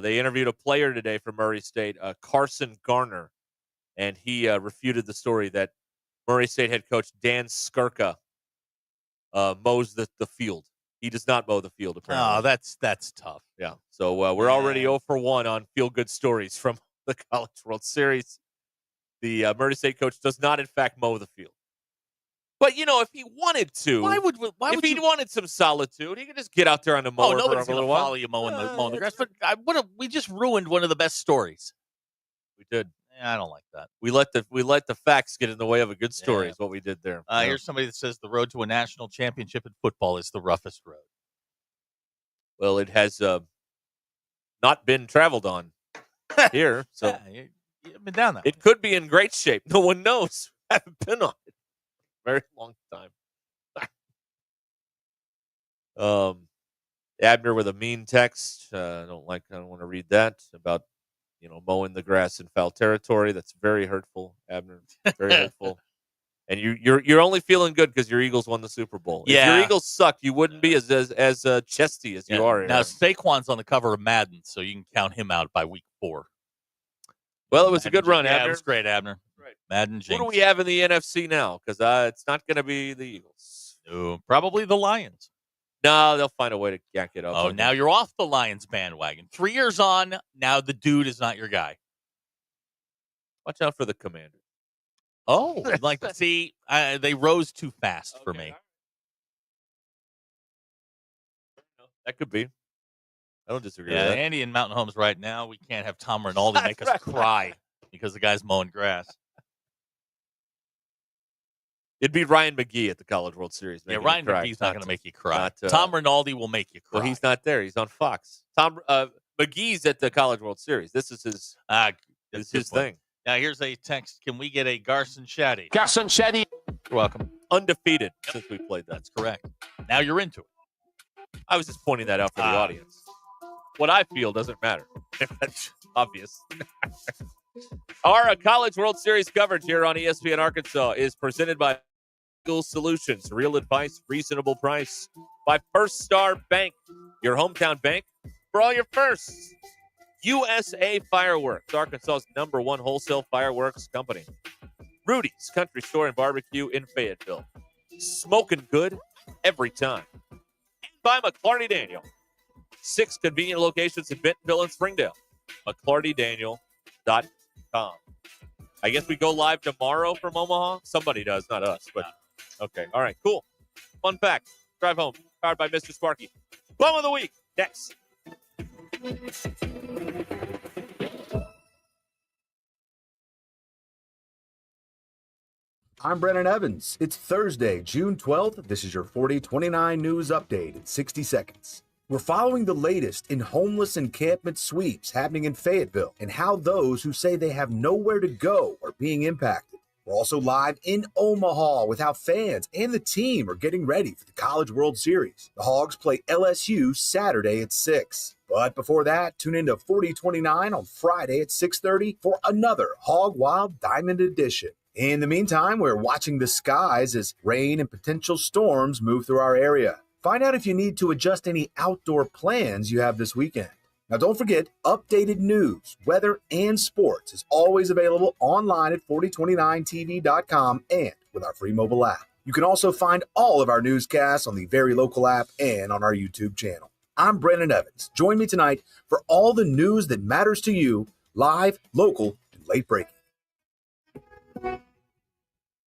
They interviewed a player today from Murray State, Carson Garner, and he refuted the story that Murray State head coach Dan Skirka mows the field. He does not mow the field, apparently. Oh, that's tough. Yeah. So we're already 0 for 1 on feel-good stories from the College World Series. The Murray State coach does not, in fact, mow the field. But, if he wanted to, if he wanted some solitude, he could just get out there on the mower nobody's for a going little to while. follow you mowing the grass. But we just ruined one of the best stories. We did. I don't like that. We let the facts get in the way of a good story is what we did there. Here's somebody that says the road to a national championship in football is the roughest road. Well, it has not been traveled on here. So you've been down that it could be in great shape. No one knows. I haven't been on it. Very long time. Abner with a mean text. I don't want to read that about mowing the grass in foul territory. That's very hurtful, Abner. Very hurtful. And you're only feeling good because your Eagles won the Super Bowl. Yeah. If your Eagles sucked, you wouldn't be as chesty as you are. Now Saquon's on the cover of Madden, so you can count him out by week 4. Well, it was a good run, Yeah, Abner. it was great, Abner. Right. Madden Who jinx. do we have in the NFC now? Because it's not going to be the Eagles. No, probably the Lions. No, they'll find a way to yank it up. Oh, now you're off the Lions bandwagon. 3 years on, now the dude is not your guy. Watch out for the Commanders. Oh, like see, they rose too fast for me. That could be. I don't disagree Yeah, with that. Andy in Mountain Homes right now. We can't have Tom Rinaldi make us cry because the guy's mowing grass. It'd be Ryan McGee at the College World Series. Yeah, making Ryan you cry. McGee's not going to make you cry. not, Tom Rinaldi will make you cry. Well, he's not there. He's on Fox. McGee's at the College World Series. This is his. This is his thing. Now here's a text. Can we get a Garson Shaddy? Garson Shaddy. You're welcome. Undefeated since we played that. That's correct. Now you're into it. I was just pointing that out for the audience. What I feel doesn't matter. That's obvious. Our College World Series coverage here on ESPN Arkansas is presented by Eagle Solutions. Real advice, reasonable price. By First Star Bank, your hometown bank for all your firsts. USA Fireworks, Arkansas's #1 wholesale fireworks company. Rudy's Country Store and Barbecue in Fayetteville. Smoking good every time. And by McClarty Daniel. 6 convenient locations in Bentonville and Springdale. McClartyDaniel.com. I guess we go live tomorrow from Omaha. Somebody does, not us. But okay, all right, cool. Fun fact. Drive home, powered by Mr. Sparky. Bum of the week, next. I'm Brennan Evans. It's Thursday, June 12th. This is your 4029 News Update in 60 seconds. We're following the latest in homeless encampment sweeps happening in Fayetteville and how those who say they have nowhere to go are being impacted. We're also live in Omaha with how fans and the team are getting ready for the College World Series. The Hogs play LSU Saturday at 6. But before that, tune into 4029 on Friday at 6:30 for another Hog Wild Diamond Edition. In the meantime, we're watching the skies as rain and potential storms move through our area. Find out if you need to adjust any outdoor plans you have this weekend. Now, don't forget, updated news, weather, and sports is always available online at 4029tv.com and with our free mobile app. You can also find all of our newscasts on the Very Local app and on our YouTube channel. I'm Brandon Evans. Join me tonight for all the news that matters to you, live, local, and late breaking.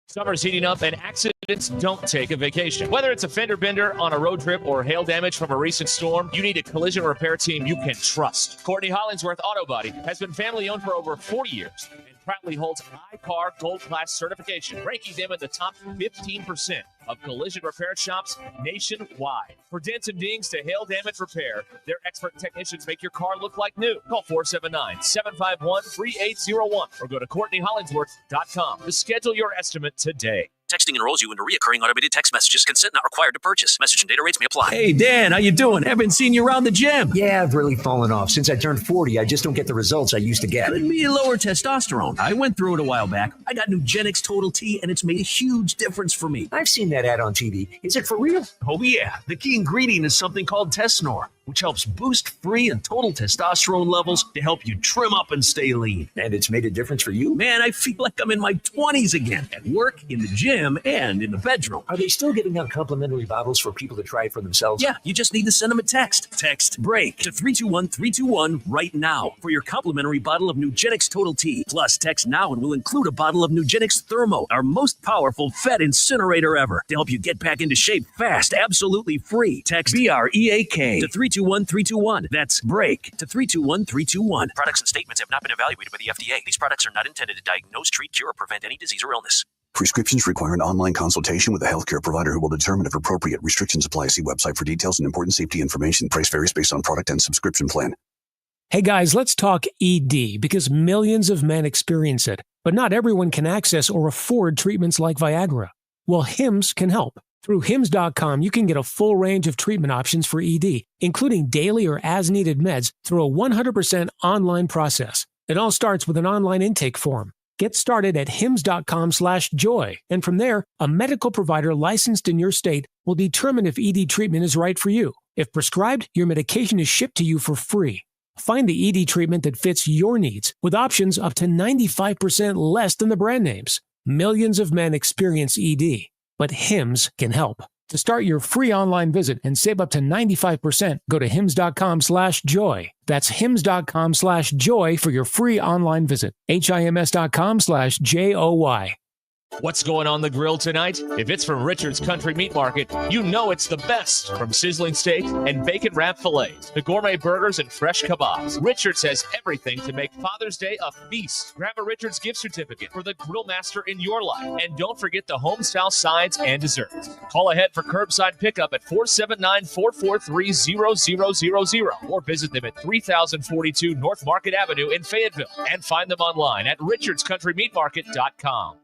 Summer's heating up and accidents don't take a vacation. Whether it's a fender bender on a road trip or hail damage from a recent storm, you need a collision repair team you can trust. Courtney Hollingsworth Auto Body has been family owned for over 40 years and proudly holds iCar Gold Class certification, ranking them in the top 15% of collision repair shops nationwide. For dents and dings to hail damage repair, their expert technicians make your car look like new. Call 479-751-3801 or go to CourtneyHollingsworth.com to schedule your estimate today. Texting enrolls you into recurring automated text messages. Consent not required to purchase. Message and data rates may apply. Hey, Dan, how you doing? Haven't seen you around the gym. Yeah, I've really fallen off. Since I turned 40, I just don't get the results I used to get. Could be lower testosterone. I went through it a while back. I got Nugenix Total T, and it's made a huge difference for me. I've seen that ad on TV. Is it for real? Oh, yeah. The key ingredient is something called Tesnor, which helps boost free and total testosterone levels to help you trim up and stay lean. And it's made a difference for you? Man, I feel like I'm in my 20s again, at work, in the gym, and in the bedroom. Are they still giving out complimentary bottles for people to try it for themselves? Yeah, you just need to send them a text. Text BREAK to 321-321 right now for your complimentary bottle of Nugenix Total T. Plus, text now and we'll include a bottle of Nugenix Thermo, our most powerful fat incinerator ever, to help you get back into shape fast, absolutely free. Text BREAK to 321-321. That's BREAK to 321-321. Products and statements have not been evaluated by the FDA. These products are not intended to diagnose, treat, cure, or prevent any disease or illness. Prescriptions require an online consultation with a healthcare provider who will determine if appropriate. Restrictions apply. See website for details and important safety information. Price varies based on product and subscription plan. Hey guys, let's talk ED because millions of men experience it, but not everyone can access or afford treatments like Viagra. Well, Hims can help. Through Hims.com, you can get a full range of treatment options for ED, including daily or as-needed meds through a 100% online process. It all starts with an online intake form. Get started at hims.com/joy, and from there, a medical provider licensed in your state will determine if ED treatment is right for you. If prescribed, your medication is shipped to you for free. Find the ED treatment that fits your needs with options up to 95% less than the brand names. Millions of men experience ED, but Hims can help. To start your free online visit and save up to 95%, go to hims.com/joy. That's hims.com/joy for your free online visit. HIMS.com/JOY. What's going on the grill tonight? If it's from Richard's Country Meat Market, you know it's the best. From sizzling steak and bacon wrap fillets to gourmet burgers and fresh kebabs, Richard's has everything to make Father's Day a feast. Grab a Richard's gift certificate for the grill master in your life. And don't forget the home-style sides and desserts. Call ahead for curbside pickup at 479-443-0000 or visit them at 3042 North Market Avenue in Fayetteville and find them online at richardscountrymeatmarket.com.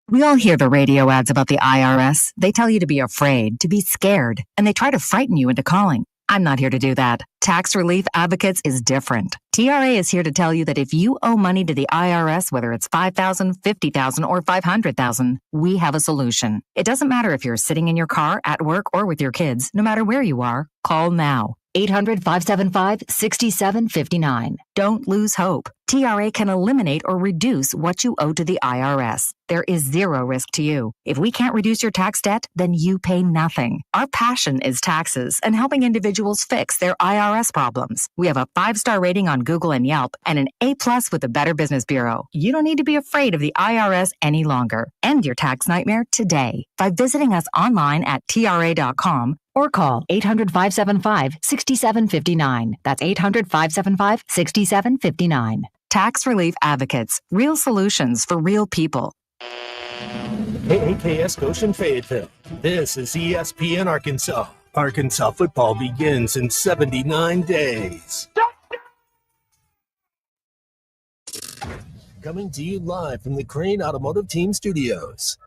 We all hear the radio ads about the IRS. They tell you to be afraid, to be scared, and they try to frighten you into calling. I'm not here to do that. Tax Relief Advocates is different. TRA is here to tell you that if you owe money to the IRS, whether it's $5,000, $50,000, or $500,000, we have a solution. It doesn't matter if you're sitting in your car, at work, or with your kids. No matter where you are, call now. 800-575-6759. Don't lose hope. TRA can eliminate or reduce what you owe to the IRS. There is zero risk to you. If we can't reduce your tax debt, then you pay nothing. Our passion is taxes and helping individuals fix their IRS problems. We have a 5-star rating on Google and Yelp and an A+ with the Better Business Bureau. You don't need to be afraid of the IRS any longer. End your tax nightmare today by visiting us online at TRA.com or call 800-575-6759. That's 800-575-6759. Tax Relief Advocates. Real solutions for real people. KAKS Goshen Fayetteville. This is ESPN Arkansas. Arkansas football begins in 79 days. Coming to you live from the Crane Automotive Team Studios.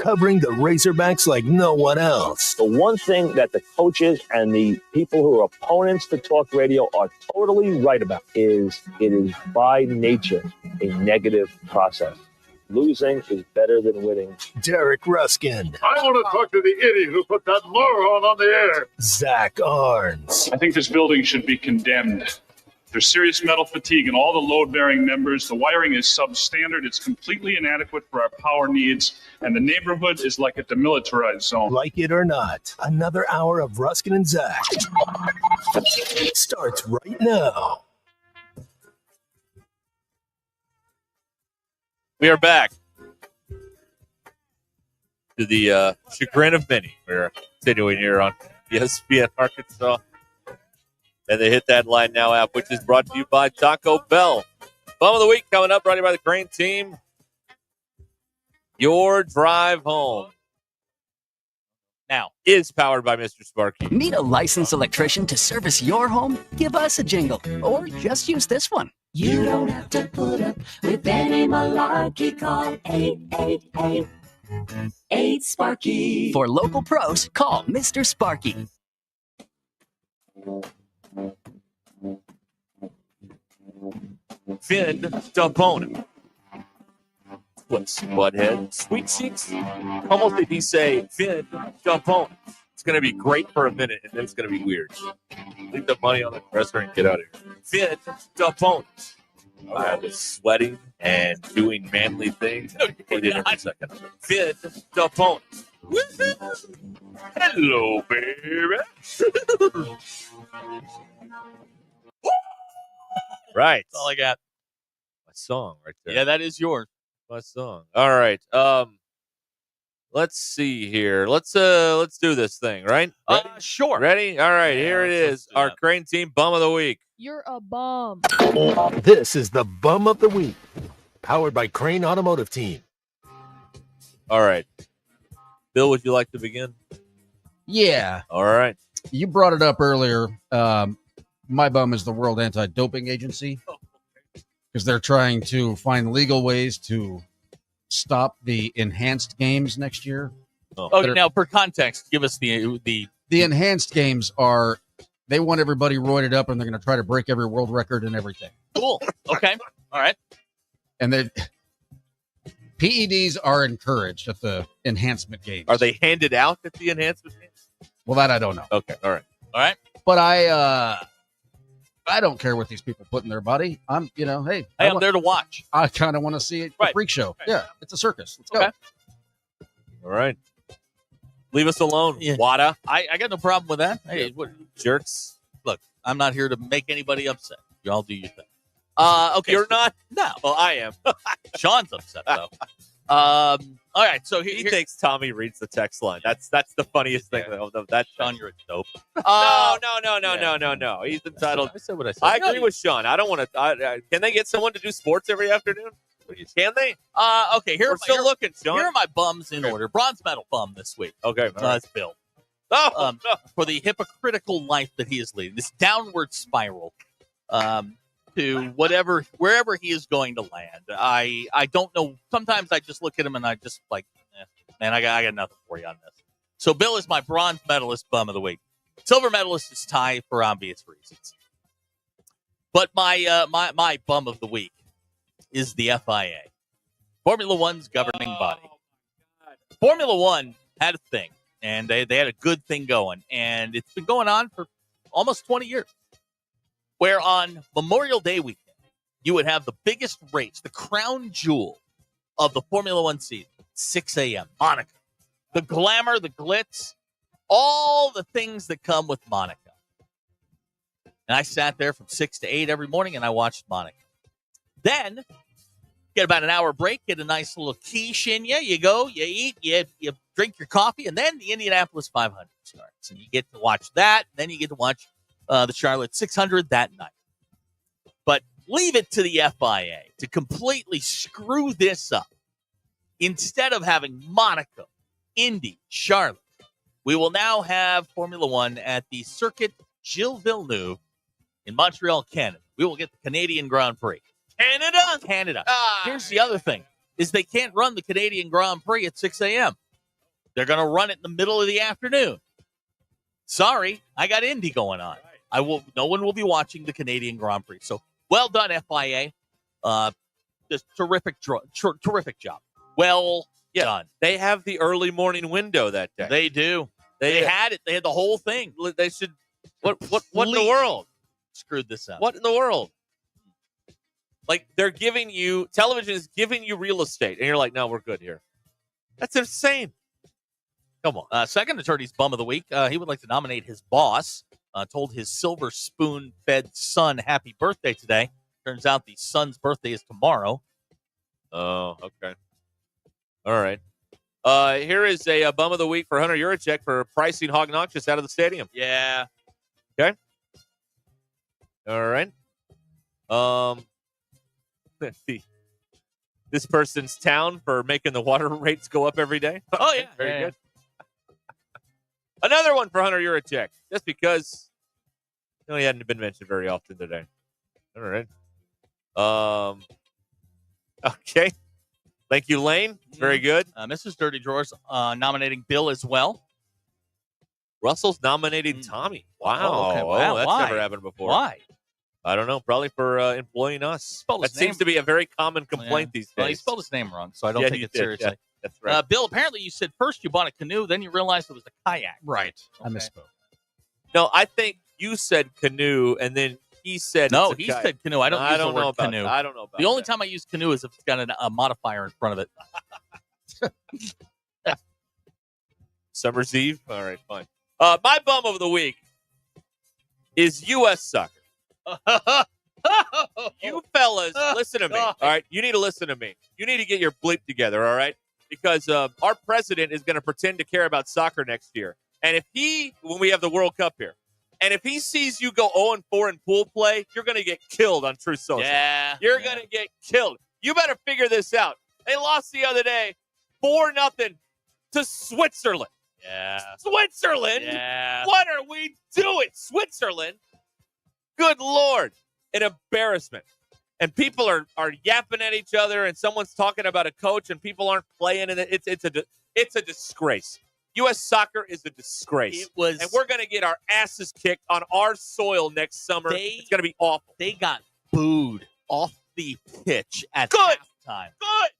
Covering the Razorbacks like no one else. The one thing that the coaches and the people who are opponents to talk radio are totally right about is it is by nature a negative process. Losing is better than winning. Derek Ruscin. I want to talk to the idiot who put that moron on the air. Zach Arns. I think this building should be condemned. There's serious metal fatigue in all the load-bearing members. The wiring is substandard. It's completely inadequate for our power needs, and the neighborhood is like a demilitarized zone. Like it or not, another hour of Ruscin and Zach starts right now. We are back to the chagrin of many. We're continuing here on ESPN Arkansas. And they hit that Line Now app, which is brought to you by Taco Bell. Bum of the Week coming up, brought to you by the Crane Team. Your drive home now is powered by Mr. Sparky. Need a licensed electrician to service your home? Give us a jingle, or just use this one. You don't have to put up with any malarkey. Call 888-8-SPARKY. For local pros, call Mr. Sparky. Finn Dabone. What's butthead? Sweet cheeks. Almost did he say Finn Dabone. It's going to be great for a minute, and then it's going to be weird. Leave the money on the dresser and get out of here. Finn Dabone. I was sweating and doing manly things. He did every second. Finn Dabone. Hello, baby. Right. That's all I got. My song right there. Yeah, that is yours. My song. All right. Let's see here. Let's do this thing, right? Sure. Ready? All right, Yeah, here it let's is. Our Crane Team Bum of the Week. You're a bum. This is the Bum of the Week, powered by Crane Automotive Team. All right. Bill, would you like to begin? Yeah. All right. You brought it up earlier. My bum is the World Anti-Doping Agency because they're trying to find legal ways to stop the enhanced games next year. Okay, now for context, give us the enhanced games are they want everybody roided up and they're going to try to break every world record and everything. Cool. Okay. All right. And they PEDs are encouraged at the enhancement games. Are they handed out at the enhancement games? Well, that I don't know. Okay. All right. All right. But I don't care what these people put in their body. I'm I'm there to watch. I kind of want to see it. A freak show. Right. Yeah, it's a circus. Let's go. All right. Leave us alone, Wada. I got no problem with that. Hey, what jerks. Look, I'm not here to make anybody upset. Y'all do your thing. Okay. You're not? No. Well, I am. Sean's upset, though. All right, so he thinks Tommy reads the text line. That's the funniest thing. That's Sean, you're a dope. No. He's entitled. I said what I said. I agree with Sean. I don't want to. Can they get someone to do sports every afternoon? Can they? Okay. We're still looking, Sean. Here are my bums in order. Bronze medal bum this week. Okay, that's Bill. For the hypocritical life that he is leading, this downward spiral. To wherever he is going to land. I don't know. Sometimes I just look at him and I just like, man, I got nothing for you on this. So Bill is my bronze medalist bum of the week. Silver medalist is Ty for obvious reasons. But my bum of the week is the FIA, Formula One's governing body. Formula One had a thing, and they had a good thing going, and it's been going on for almost 20 years. Where on Memorial Day weekend, you would have the biggest race, the crown jewel of the Formula One season, 6 a.m., Monaco. The glamour, the glitz, all the things that come with Monaco. And I sat there from 6 to 8 every morning, and I watched Monaco. Then, get about an hour break, get a nice little quiche in you. You go, you eat, you drink your coffee, and then the Indianapolis 500 starts. And you get to watch that, and then you get to watch the Charlotte 600 that night. But leave it to the FIA to completely screw this up. Instead of having Monaco, Indy, Charlotte, we will now have Formula One at the Circuit Gilles Villeneuve in Montreal, Canada. We will get the Canadian Grand Prix. Canada. Here's the other thing, is they can't run the Canadian Grand Prix at 6 a.m. They're going to run it in the middle of the afternoon. Sorry, I got Indy going on. No one will be watching the Canadian Grand Prix. So well done, FIA. Just terrific job. Well done. They have the early morning window that day. They do. They had it. They had the whole thing. They should. What in the world? screwed this up. What in the world? Like, television is giving you real estate, and you're like, no, we're good here. That's insane. Come on. Second attorney's bum of the week. He would like to nominate his boss. Told his silver spoon-fed son happy birthday today. Turns out the son's birthday is tomorrow. Oh, okay. All right. Here is a bum of the week for Hunter Yurachek for pricing Hog Noxious out of the stadium. Yeah. Okay. All right. This person's town for making the water rates go up every day. Oh, yeah. Very good. Another one for Hunter Yurachek, just because he hadn't been mentioned very often today. All right. Okay. Thank you, Lane. Very good. Mrs. Dirty Drawers nominating Bill as well. Russell's nominating Tommy. Wow. Oh, okay. Wow. That's Why? never happened before. Why? I don't know. Probably for employing us. That His name. seems to be a very common complaint these days. Well, he spelled his name wrong, so I don't take it seriously. Yeah, that's right. Bill, apparently you said first you bought a canoe, then you realized it was a kayak. Right. Okay. I misspoke. No, I think you said canoe, and then he said No, it's a he kayak. said canoe. I don't use the word canoe. I don't know about The only that. time I use canoe is if it's got a modifier in front of it. Summer's Eve? All right, fine. My bum of the week is U.S. soccer. You fellas, listen to me. All right, you need to listen to me. You need to get your bleep together, all right? Because our president is going to pretend to care about soccer next year. And when we have the World Cup here, and if he sees you go 0-4 in pool play, you're going to get killed on Truth Social. Yeah. You're going to get killed. You better figure this out. They lost the other day 4-0 to Switzerland. Yeah. Switzerland? Yeah. What are we doing? Switzerland? Good Lord. An embarrassment. And people are yapping at each other, and someone's talking about a coach, and people aren't playing, and it's a disgrace. U.S. soccer is a disgrace. And we're going to get our asses kicked on our soil next summer. It's going to be awful. They got booed off the pitch at halftime. Good.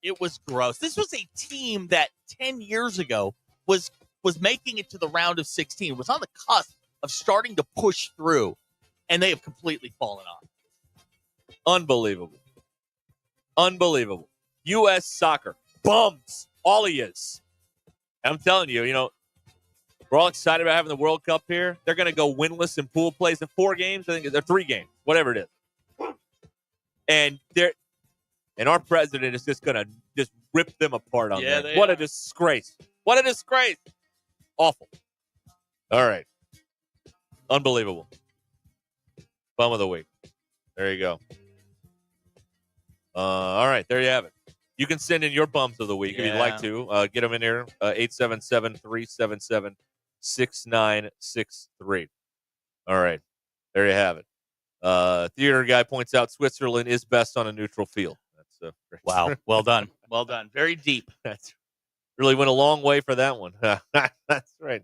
It was gross. This was a team that 10 years ago was making it to the round of 16, was on the cusp of starting to push through, and they have completely fallen off. Unbelievable. Unbelievable. U.S. soccer. Bums. All he is. I'm telling you, we're all excited about having the World Cup here. They're going to go winless in pool plays in 4 games. I think they're 3 games, whatever it is. And our president is just going to just rip them apart on that. What a disgrace. What a disgrace. Awful. All right. Unbelievable. Bum of the week. There you go. All right. There you have it. You can send in your bums of the week if you'd like to. Get them in here. 877-377-6963. All right. There you have it. Theater guy points out Switzerland is best on a neutral field. That's great. Wow. Well done. Well done. Very deep. That's really went a long way for that one. That's right.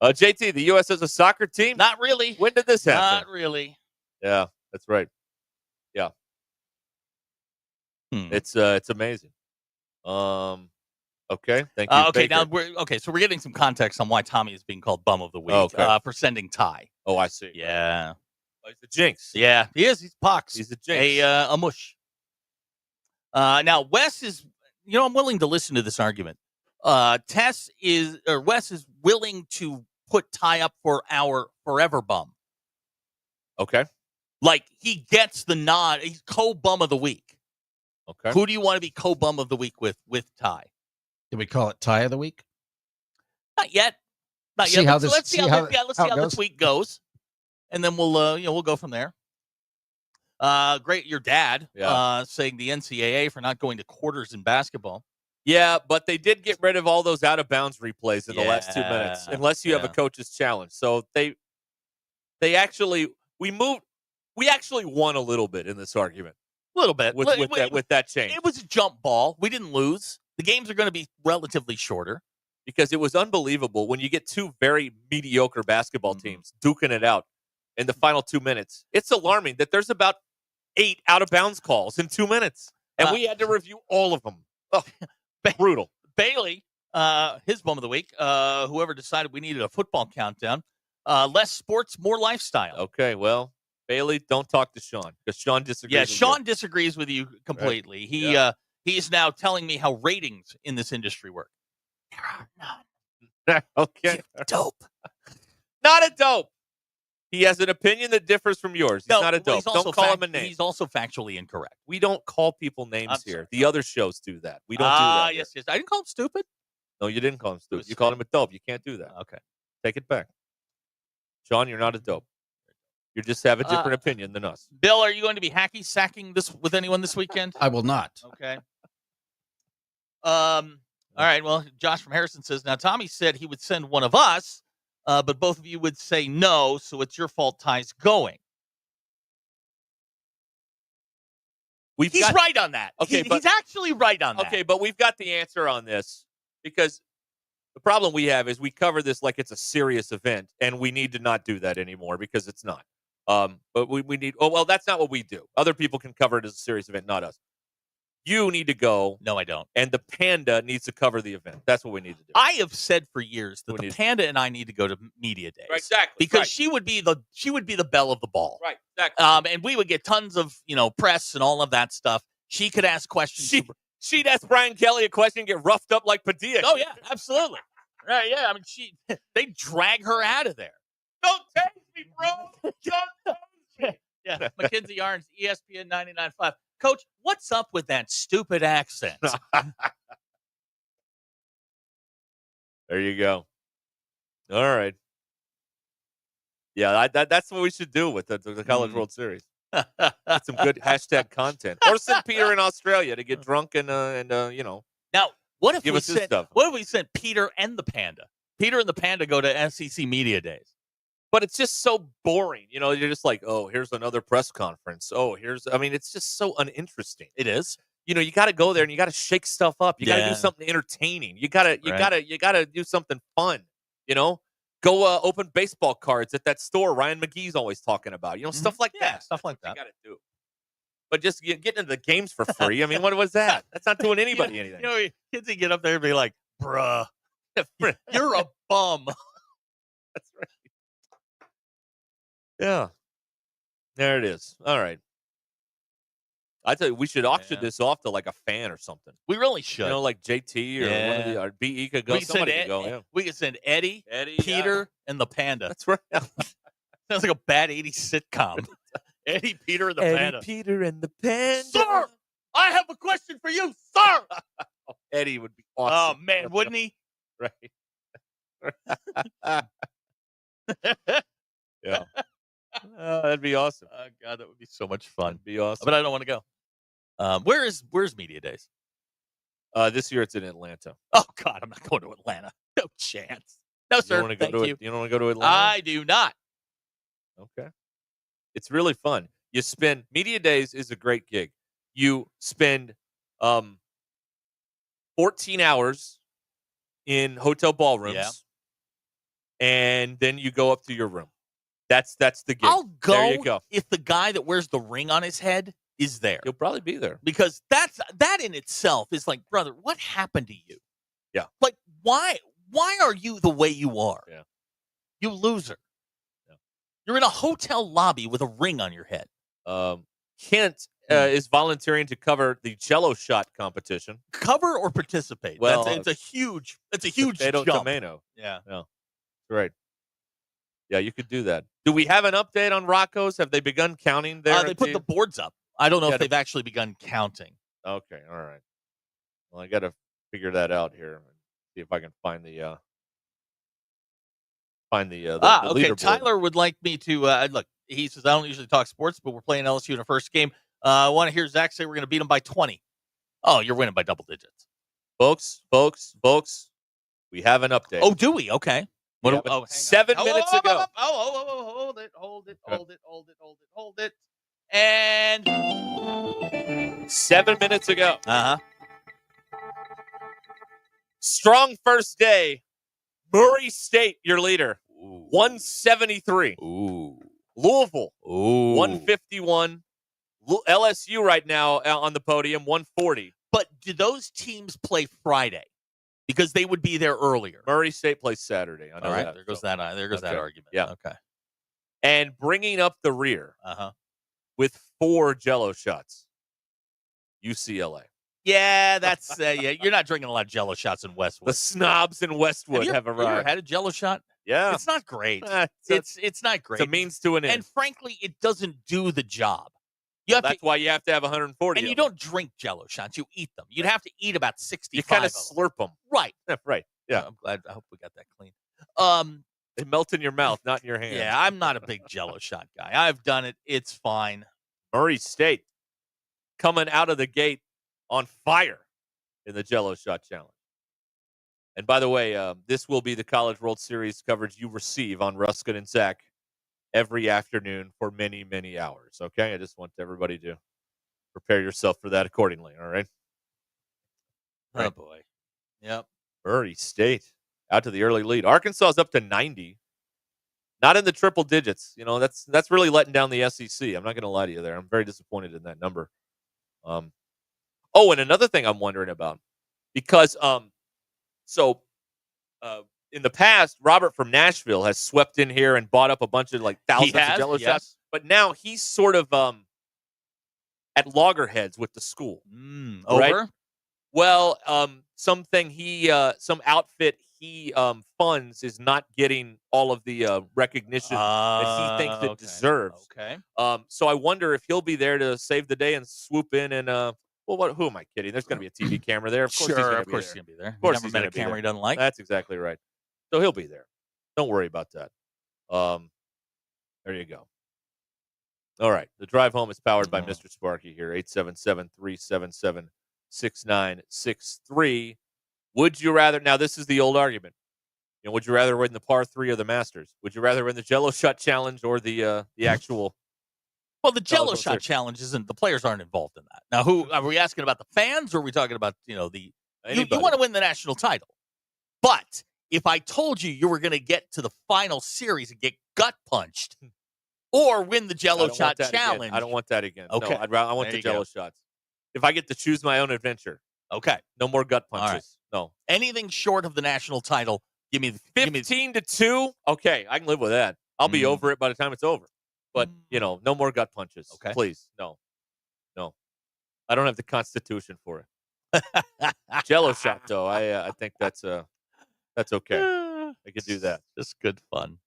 JT, the U.S. has a soccer team? Not really. When did this happen? Not really. Yeah, that's right. Yeah. It's amazing. Okay. Thank you. Okay, Baker. now so we're getting some context on why Tommy is being called bum of the week for sending Ty. Oh, I see. Yeah. Oh, he's a jinx. Yeah, he is. He's pox. He's a jinx. A mush. Now Wes is, I'm willing to listen to this argument. Wes is willing to put Ty up for our forever bum. Okay. Like he gets the nod. He's co-bum of the week. Okay. Who do you want to be co-bum of the week with Ty? Did we call it tie of the week? Not yet. Let's see how this week goes, and then we'll go from there. Great, your dad saying the NCAA for not going to quarters in basketball. Yeah, but they did get rid of all those out of bounds replays in the last 2 minutes, unless you have a coach's challenge. So we actually won a little bit in this argument. A little bit with that change. It was a jump ball. We didn't lose. The games are going to be relatively shorter because it was unbelievable when you get 2 very mediocre basketball teams duking it out in the final 2 minutes. It's alarming that there's about 8 out of bounds calls in 2 minutes, and we had to review all of them. Oh, brutal. Bailey, his bum of the week. Whoever decided we needed a football countdown. Less sports, more lifestyle. Okay, well, Bailey, don't talk to Sean because Sean disagrees. Yeah, with Sean you. disagrees with you completely. Right. He's now telling me how ratings in this industry work. There are none. Okay. Dope. Not a dope. He has an opinion that differs from yours. He's not a well, dope. Don't call him a name. He's also factually incorrect. We don't call people names here. The other shows do that. We don't do that. Yes. I didn't call him stupid. No, you didn't call him stupid. You called him a dope. You can't do that. Okay. Take it back. Sean, you're not a dope. You just have a different opinion than us. Bill, are you going to be hacky sacking this with anyone this weekend? I will not. Okay. All right. Well, Josh from Harrison says, now Tommy said he would send one of us, but both of you would say no, so it's your fault Ty's going. He's right on that. Okay, he's actually right on that. Okay, but we've got the answer on this because the problem we have is we cover this like it's a serious event, and we need to not do that anymore because it's not. But we need. Oh well, that's not what we do. Other people can cover it as a serious event, not us. You need to go. No, I don't. And the Panda needs to cover the event. That's what we need to do. I have said for years that the Panda and I need to go to media days. Right, exactly. Because she would be the belle of the ball. Right, exactly. And we would get tons of, press and all of that stuff. She could ask questions. She'd ask Brian Kelly a question and get roughed up like Padilla. Oh yeah, absolutely. Right, yeah. I mean, they'd drag her out of there. Don't tase me, bro. Don't tase me. Yeah, Mackenzie Yarns, ESPN 99.5. Coach, what's up with that stupid accent? There you go. All right. Yeah, that's what we should do with the College World Series. Get some good hashtag content. Or send Peter in Australia to get drunk and Now, what if give we us his sent, stuff. What if we sent Peter and the Panda? Peter and the Panda go to SEC Media Days. But it's just so boring. You're just like, oh, here's another press conference. Oh, it's just so uninteresting. It is. You got to go there and you got to shake stuff up. You got to do something entertaining. You got to do something fun. Go open baseball cards at that store Ryan McGee's always talking about. Stuff like that. Stuff like that. You got to do. But just getting into the games for free. I mean, what was that? That's not doing anybody anything. Kids would get up there and be like, bruh, you're a bum. That's right. Yeah. There it is. All right. I tell you, we should auction this off to like a fan or something. We really should. Like JT or one of the or BE could go. Somebody could go. Yeah. We could send Eddie, Peter, and the Panda. That's right. Sounds like a bad 80s sitcom. Eddie, Peter, and the Panda. Peter, and the Panda. Sir, I have a question for you, sir. Eddie would be awesome. Oh, man, wouldn't he? Right. Yeah. That'd be awesome. Oh, God, that would be so much fun. Be awesome. But I don't want to go. Where's Media Days? This year it's in Atlanta. Oh, God, I'm not going to Atlanta. No chance. No, sir. You don't Thank you. You don't want to go to Atlanta? I do not. Okay. It's really fun. You spend Media Days is a great gig. You spend 14 hours in hotel ballrooms, and then you go up to your room. That's the gig. I'll go, there you go if the guy that wears the ring on his head is there. You'll probably be there. Because that in itself is like, brother, what happened to you? Yeah. Like, why are you the way you are? Yeah. You loser. Yeah. You're in a hotel lobby with a ring on your head. Kent is volunteering to cover the cello shot competition. Cover or participate? Well, it's a huge jump. Tomato. Yeah. Right. Yeah, you could do that. Do we have an update on Rocco's? Have they begun counting there? They put the boards up. I don't know if they've actually begun counting. Okay, all right. Well, I got to figure that out here. See if I can find the okay. leaderboard. Tyler would like me to look. He says I don't usually talk sports, but we're playing LSU in the first game. I want to hear Zach say we're going to beat them by 20. Oh, you're winning by double digits, folks. We have an update. Oh, do we? Okay. 7 minutes ago. Hold it. And 7 minutes ago. Strong first day. Murray State, your leader. 173. Louisville. 151. LSU right now on the podium, 140. But do those teams play Friday? Because they would be there earlier. Murray State plays Saturday. I know All right, that. there goes that argument. Yeah. Okay. And bringing up the rear Uh-huh. with 4 Jello shots, UCLA. Yeah, that's you're not drinking a lot of Jello shots in Westwood. The snobs in Westwood have Have you arrived. ever had a Jello shot? Yeah. It's not great. It's not great. It's a means to an end. And frankly, it doesn't do the job. That's why you have to have 140. And you don't drink Jello shots; you eat them. You'd have to eat about 65. You kind of slurp them. Right? Right. Yeah. I'm glad. I hope we got that clean. They melt in your mouth, not in your hand. Yeah, I'm not a big Jello shot guy. I've done it. It's fine. Murray State coming out of the gate on fire in the Jello Shot Challenge. And by the way, this will be the College World Series coverage you receive on Ruscin and Zach every afternoon for many, many hours. Okay? I just want everybody to prepare yourself for that accordingly. All right? Oh, boy. Yep. Murray State out to the early lead. Arkansas is up to 90. Not in the triple digits. You know, that's really letting down the SEC. I'm not going to lie to you there. I'm very disappointed in that number. And another thing I'm wondering about, because in the past, Robert from Nashville has swept in here and bought up a bunch of thousands of Jello shots. But now he's sort of at loggerheads with the school. Over? Right? Well, some outfit he funds is not getting all of the recognition that he thinks it deserves. Okay. So I wonder if he'll be there to save the day and swoop in and who am I kidding? There's going to be a TV camera there. Of course, Of course he's going to be there. Of course, Never met a camera he doesn't like. That's exactly right. So he'll be there. Don't worry about that. There you go. All right. The drive home is powered by Mr. Sparky here. 877-377-6963. Would you rather? Now, this is the old argument. You know, would you rather win the par 3 or the Masters? Would you rather win the Jello Shot Challenge or the actual? Well, the Jello Shot Challenge isn't. The players aren't involved in that. Now, who are we asking about? The fans, or are we talking about you want to win the national title? But if I told you were going to get to the final series and get gut punched, or win the Jello Shot Challenge, again. I don't want that again. Okay, no, I want the Jello shots. If I get to choose my own adventure, okay, no more gut punches. Right. No, anything short of the national title. Give me 15-2. Okay, I can live with that. I'll be over it by the time it's over. But no more gut punches. Okay, please, no. I don't have the constitution for it. Jello shot, though. I think that's okay. I could do that. Just good fun.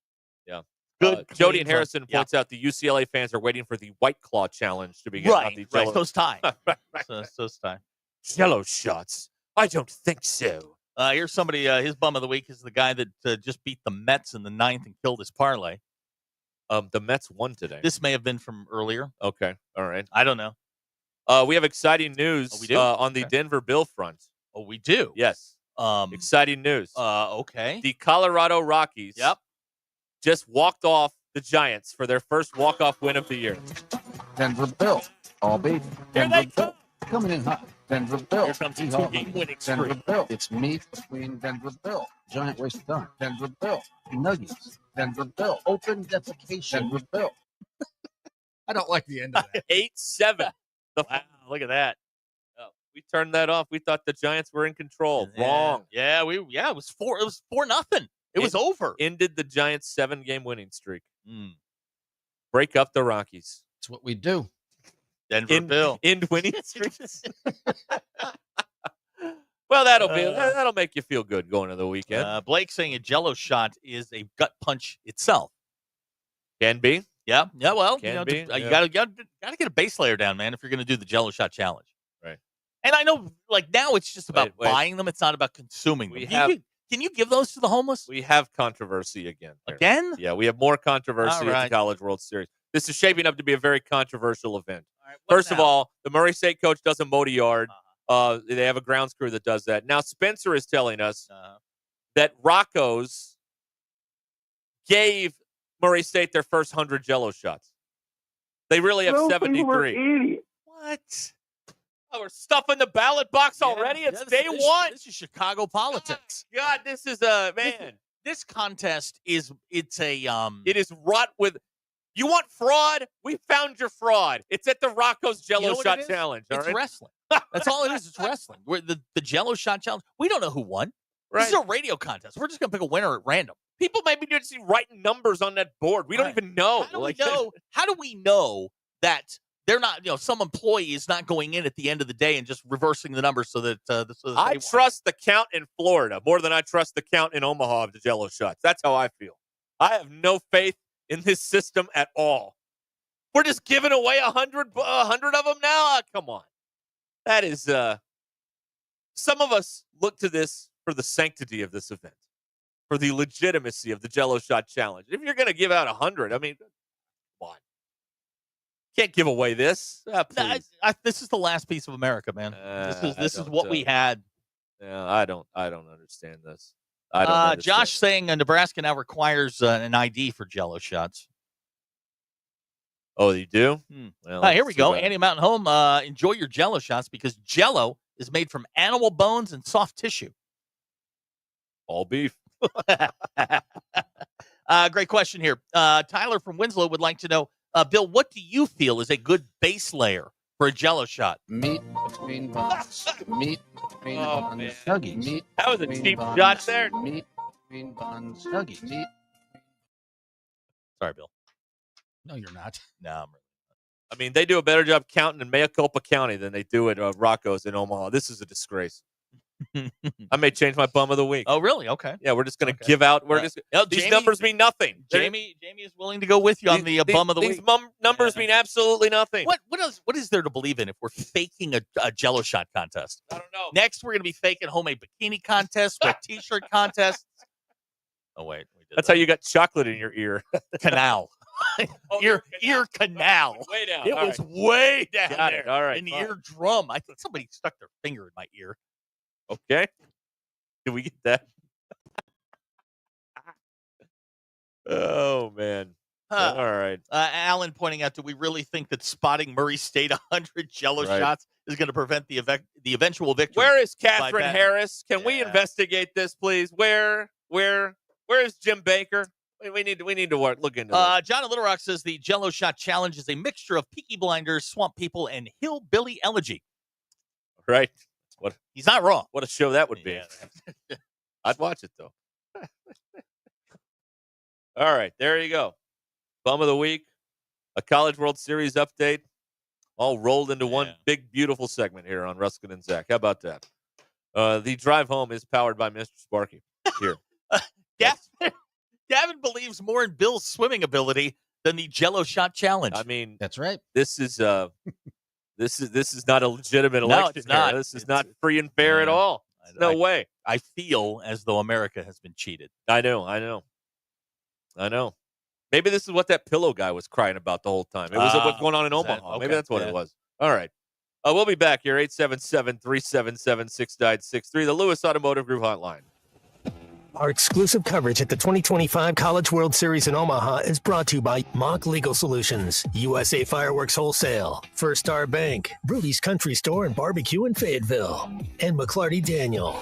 Yeah. Good. Jody and Harrison points out the UCLA fans are waiting for the White Claw challenge to begin. Right. So it's time. right. So it's time. Jello shots. I don't think so. Here's somebody. His bum of the week is the guy that just beat the Mets in the 9th and killed his parlay. The Mets won today. This may have been from earlier. Okay. All right. I don't know. We have exciting news on the Denver Bill front. Oh, we do? Yes. Exciting news. Okay. The Colorado Rockies just walked off the Giants for their first walk-off win of the year. Denver Bill. All beat. Denver Bill. Coming in hot. Denver Bill. Here comes the 2-game winning streak. Denver Bill. It's me between Denver Bill. Giant waste of time. Denver Bill. Nuggets. Denver Bill. Open defecation. Denver Bill. I don't like the end of that. 8-7. Wow, look at that. We turned that off. We thought the Giants were in control. Yeah. Wrong. Yeah, it was 4-0. It was over. Ended the Giants' 7-game winning streak. Break up the Rockies. That's what we do. Denver Bill. End winning streaks. Well, that'll make you feel good going to the weekend. Blake saying a Jello shot is a gut punch itself. Can be. Yeah. Well, Can be. You gotta get a base layer down, man, if you're gonna do the Jello shot challenge. Right. And I know, now it's just about buying them. It's not about consuming them. Can you give those to the homeless? We have controversy again. Again? Yeah, we have more controversy at the College World Series. This is shaping up to be a very controversial event. First of all, the Murray State coach doesn't mow the yard. They have a grounds crew that does that. Now, Spencer is telling us that Rocco's gave Murray State their first 100 Jello shots. They really have 73. What? Oh, we're stuffing the ballot box already? It's day one. This is Chicago politics. Oh, God, this is man. This contest it is wrought with. You want fraud? We found your fraud. It's at the Rocco's Jello Shot Challenge. It's wrestling. That's all it is. It's wrestling. The Jello Shot Challenge. We don't know who won. This is a radio contest. We're just going to pick a winner at random. People may be just writing numbers on that board. We don't even know. How do we know that they're not, some employee is not going in at the end of the day and just reversing the numbers so that I trust the count in Florida more than I trust the count in Omaha of the Jell-O shots. That's how I feel. I have no faith in this system at all. We're just giving away 100 of them now? Come on. That is, some of us look to this for the sanctity of this event, for the legitimacy of the Jell-O shot challenge. If you're going to give out 100, I mean, come on. Can't give away this. This is the last piece of America, man. This is what we had. Yeah, I don't understand this. I don't understand. Josh saying Nebraska now requires an ID for Jell-O shots. Oh, you do? Well, here we go. Andy Mountain Home. Enjoy your Jell-O shots because Jell-O is made from animal bones and soft tissue. All beef. Great question here. Tyler from Winslow would like to know, Bill, what do you feel is a good base layer for a Jell-O shot? Meat between buns. Meat between buns. Nuggies. Meat. That was a cheap shot there. Meat between buns. Nuggies. Meat. Sorry, Bill. No, you're not. No, I'm really not. I mean, they do a better job counting in Maricopa County than they do at Rocco's in Omaha. This is a disgrace. I may change my bum of the week. Oh, really? Okay. Yeah, we're just going to give out. These numbers mean nothing. Jamie is willing to go with you on the bum of the week. These numbers mean absolutely nothing. What is there to believe in if we're faking a Jell-O shot contest? I don't know. Next, we're going to be faking homemade bikini contests, with T-shirt contests. Oh wait, that's how you got chocolate in your ear. Canal. Ear canal. Way down. It was way down there. All right. In the eardrum. I think somebody stuck their finger in my ear. Okay. Did we get that? Oh, man. All right. Alan pointing out, do we really think that spotting Murray State 100 Jell-O shots is going to prevent the eventual victory? Where is Catherine Harris? Can we investigate this, please? Where is Jim Baker? We need to look into this. John in Little Rock says the Jell-O shot challenge is a mixture of Peaky Blinders, Swamp People, and Hillbilly Elegy. Right. He's not wrong. What a show that would be. I'd watch it, though. All right. There you go. Bum of the week, a College World Series update, all rolled into one big, beautiful segment here on Ruscin and Zach. How about that? The drive home is powered by Mr. Sparky here. Gavin believes more in Bill's swimming ability than the Jell-O shot challenge. I mean, that's right. This is this is not a legitimate election. It's not. This is not free and fair at all. No way. I feel as though America has been cheated. I know. Maybe this is what that pillow guy was crying about the whole time. It was what's going on in Omaha. Okay. Maybe that's what it was. All right. We'll be back here, 877-377-6963, the Lewis Automotive Group hotline. Our exclusive coverage at the 2025 College World Series in Omaha is brought to you by Mock Legal Solutions, USA Fireworks Wholesale, First Star Bank, Rudy's Country Store and Barbecue in Fayetteville, and McClarty Daniel.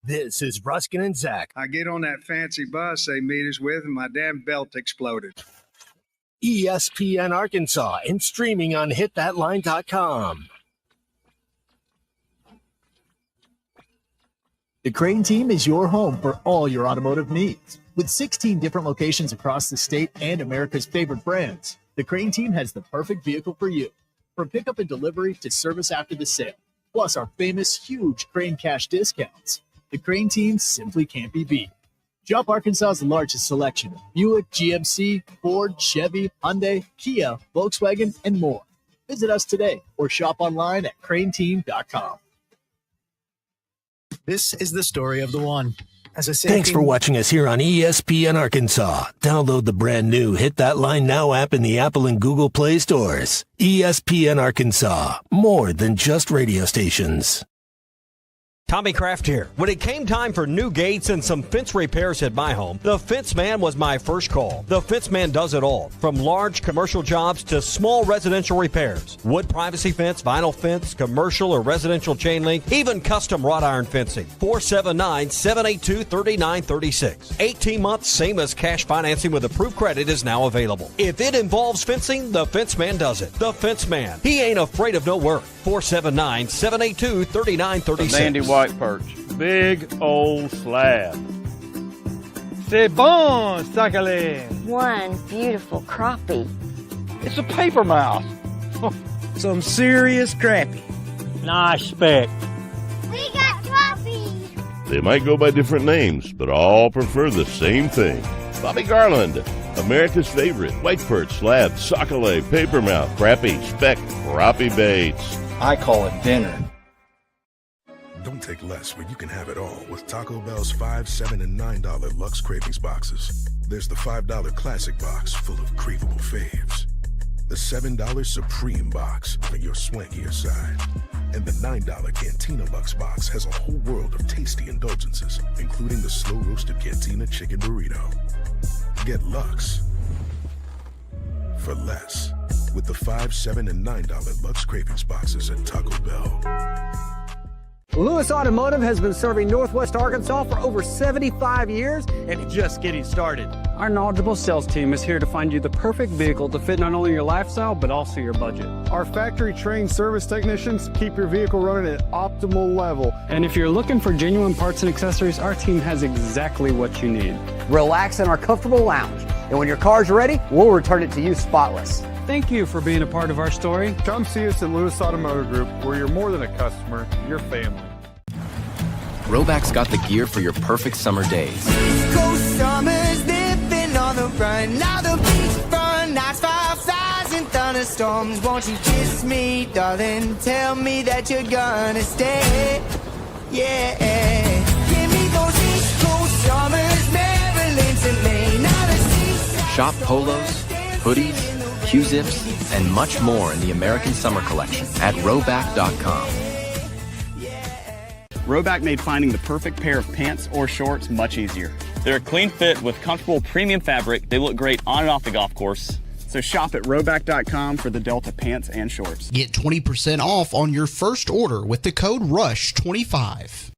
This is Ruscin and Zach. I get on that fancy bus they meet us with, and my damn belt exploded. ESPN Arkansas and streaming on hitthatline.com. The Crane Team is your home for all your automotive needs. With 16 different locations across the state and America's favorite brands, the Crane Team has the perfect vehicle for you. From pickup and delivery to service after the sale, plus our famous huge Crane Cash discounts. The Crane Team simply can't be beat. Shop Arkansas's largest selection of Buick, GMC, Ford, Chevy, Hyundai, Kia, Volkswagen, and more. Visit us today or shop online at craneteam.com. This is the story of the one. Thanks for watching us here on ESPN Arkansas. Download the brand new Hit That Line Now app in the Apple and Google Play stores. ESPN Arkansas, more than just radio stations. Tommy Kraft here. When it came time for new gates and some fence repairs at my home, the Fence Man was my first call. The Fence Man does it all, from large commercial jobs to small residential repairs. Wood privacy fence, vinyl fence, commercial or residential chain link, even custom wrought iron fencing. 479-782-3936. 18 months, same as cash financing with approved credit is now available. If it involves fencing, the Fence Man does it. The Fence Man. He ain't afraid of no work. 479-782-3936. Sandy white perch. Big old slab. C'est bon, sacalé. One beautiful crappie. It's a paper mouth. Some serious crappie. Nice speck. We got crappie. They might go by different names, but all prefer the same thing. Bobby Garland, America's favorite white perch, slab, sockeye, papermouth, crappie, speck, crappie baits. I call it dinner. Don't take less when you can have it all with Taco Bell's $5, $7, and $9 Lux Cravings boxes. There's the $5 Classic box full of craveable faves. The $7 Supreme box for your swankier side. And the $9 Cantina Lux box has a whole world of tasty indulgences, including the slow-roasted Cantina Chicken Burrito. Get Lux for less with the $5, $7, and $9 Lux Cravings boxes at Taco Bell. Lewis Automotive has been serving Northwest Arkansas for over 75 years and just getting started. Our knowledgeable sales team is here to find you the perfect vehicle to fit not only your lifestyle, but also your budget. Our factory-trained service technicians keep your vehicle running at optimal level. And if you're looking for genuine parts and accessories, our team has exactly what you need. Relax in our comfortable lounge, and when your car's ready, we'll return it to you spotless. Thank you for being a part of our story. Come see us at Lewis Automotive Group, where you're more than a customer, you're family. Roback's got the gear for your perfect summer days. Coast summers living on the run. Now the beachfront nights, 5,000 thunderstorms. Won't you kiss me, darling? Tell me that you're gonna stay. Yeah. Give me those East Coast summers, Maryland to Maine. Now the seaside. Shop polos, hoodies, Q-zips, and much more in the American Summer Collection at Roback.com. Roback made finding the perfect pair of pants or shorts much easier. They're a clean fit with comfortable premium fabric. They look great on and off the golf course. So shop at Roback.com for the Delta pants and shorts. Get 20% off on your first order with the code RUSH25.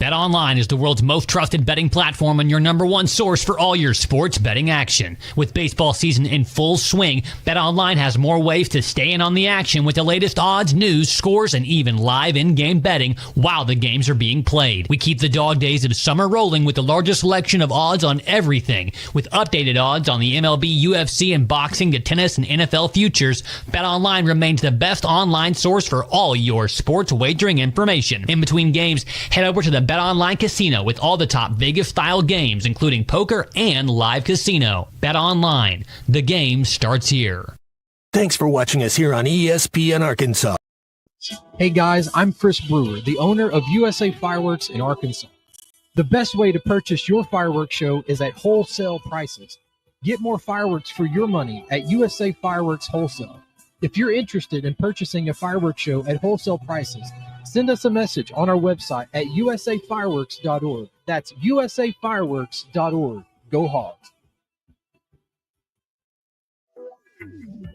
BetOnline is the world's most trusted betting platform and your number one source for all your sports betting action. With baseball season in full swing, BetOnline has more ways to stay in on the action with the latest odds, news, scores, and even live in-game betting while the games are being played. We keep the dog days of summer rolling with the largest selection of odds on everything. With updated odds on the MLB, UFC, and boxing to tennis and NFL futures, BetOnline remains the best online source for all your sports wagering information. In between games, head over to the BetOnline Casino with all the top Vegas-style games, including poker and live casino. BetOnline. The game starts here. Thanks for watching us here on ESPN Arkansas. Hey guys, I'm Chris Brewer, the owner of USA Fireworks in Arkansas. The best way to purchase your fireworks show is at wholesale prices. Get more fireworks for your money at USA Fireworks Wholesale. If you're interested in purchasing a fireworks show at wholesale prices, send us a message on our website at usafireworks.org. That's usafireworks.org. Go Hogs.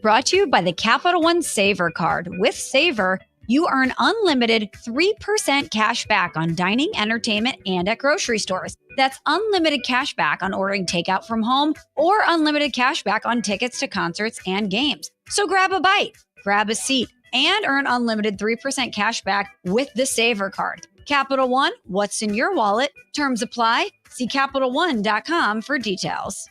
Brought to you by the Capital One Savor Card. With Savor, you earn unlimited 3% cash back on dining, entertainment, and at grocery stores. That's unlimited cash back on ordering takeout from home or unlimited cash back on tickets to concerts and games. So grab a bite, grab a seat, and earn unlimited 3% cash back with the Savor Card. Capital One, what's in your wallet? Terms apply. See CapitalOne.com for details.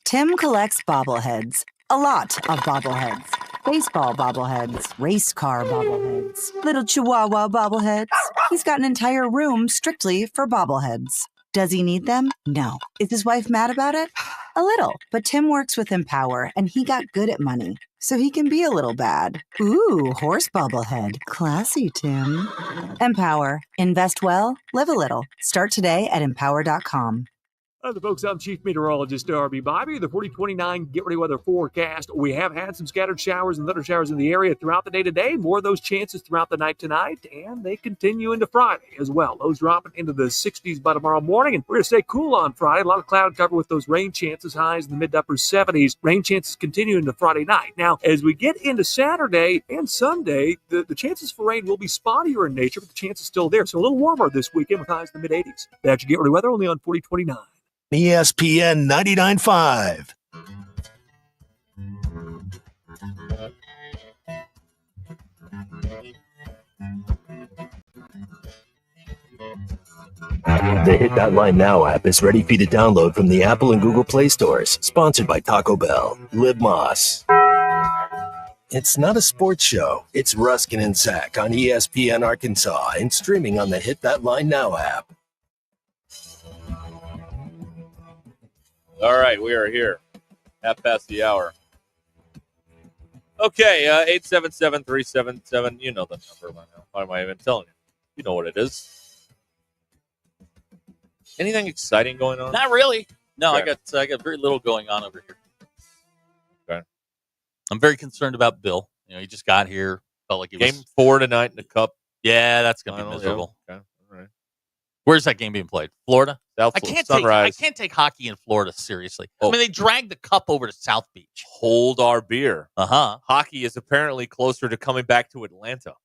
Tim collects bobbleheads. A lot of bobbleheads. Baseball bobbleheads, race car bobbleheads, little chihuahua bobbleheads. He's got an entire room strictly for bobbleheads. Does he need them? No. Is his wife mad about it? A little. But Tim works with Empower, and he got good at money, so he can be a little bad. Ooh, horse bobblehead. Classy, Tim. Empower. Invest well, live a little. Start today at Empower.com. The folks, I'm Chief Meteorologist RB Bobby. The 4029 Get Ready Weather forecast. We have had some scattered showers and thunder showers in the area throughout the day today. More of those chances throughout the night tonight, and they continue into Friday as well. Those dropping into the 60s by tomorrow morning, and we're going to stay cool on Friday. A lot of cloud cover with those rain chances, highs in the mid to upper 70s. Rain chances continue into Friday night. Now, as we get into Saturday and Sunday, the chances for rain will be spottier in nature, but the chance is still there. So a little warmer this weekend with highs in the mid 80s. That's your Get Ready Weather only on 4029. ESPN 99.5. The Hit That Line Now app is ready for you to download from the Apple and Google Play stores. Sponsored by Taco Bell. Live Moss. It's not a sports show. It's Ruscin and Zach on ESPN Arkansas and streaming on the Hit That Line Now app. All right, we are here. Half past the hour. Okay, 877-377. You know the number by now. Why am I even telling you? You know what it is. Anything exciting going on? Not really. No, Okay. I got very little going on over here. Okay. I'm very concerned about Bill. You know, he just got here. Felt like he Game was 4 tonight in the Cup. Yeah, that's gonna be Final, miserable. Yeah. Okay. All right. Where's that game being played? Florida? South I can't Sunrise. take hockey in Florida seriously. Oh. I mean, they dragged the cup over to South Beach. Hold our beer. Uh-huh. Hockey is apparently closer to coming back to Atlanta.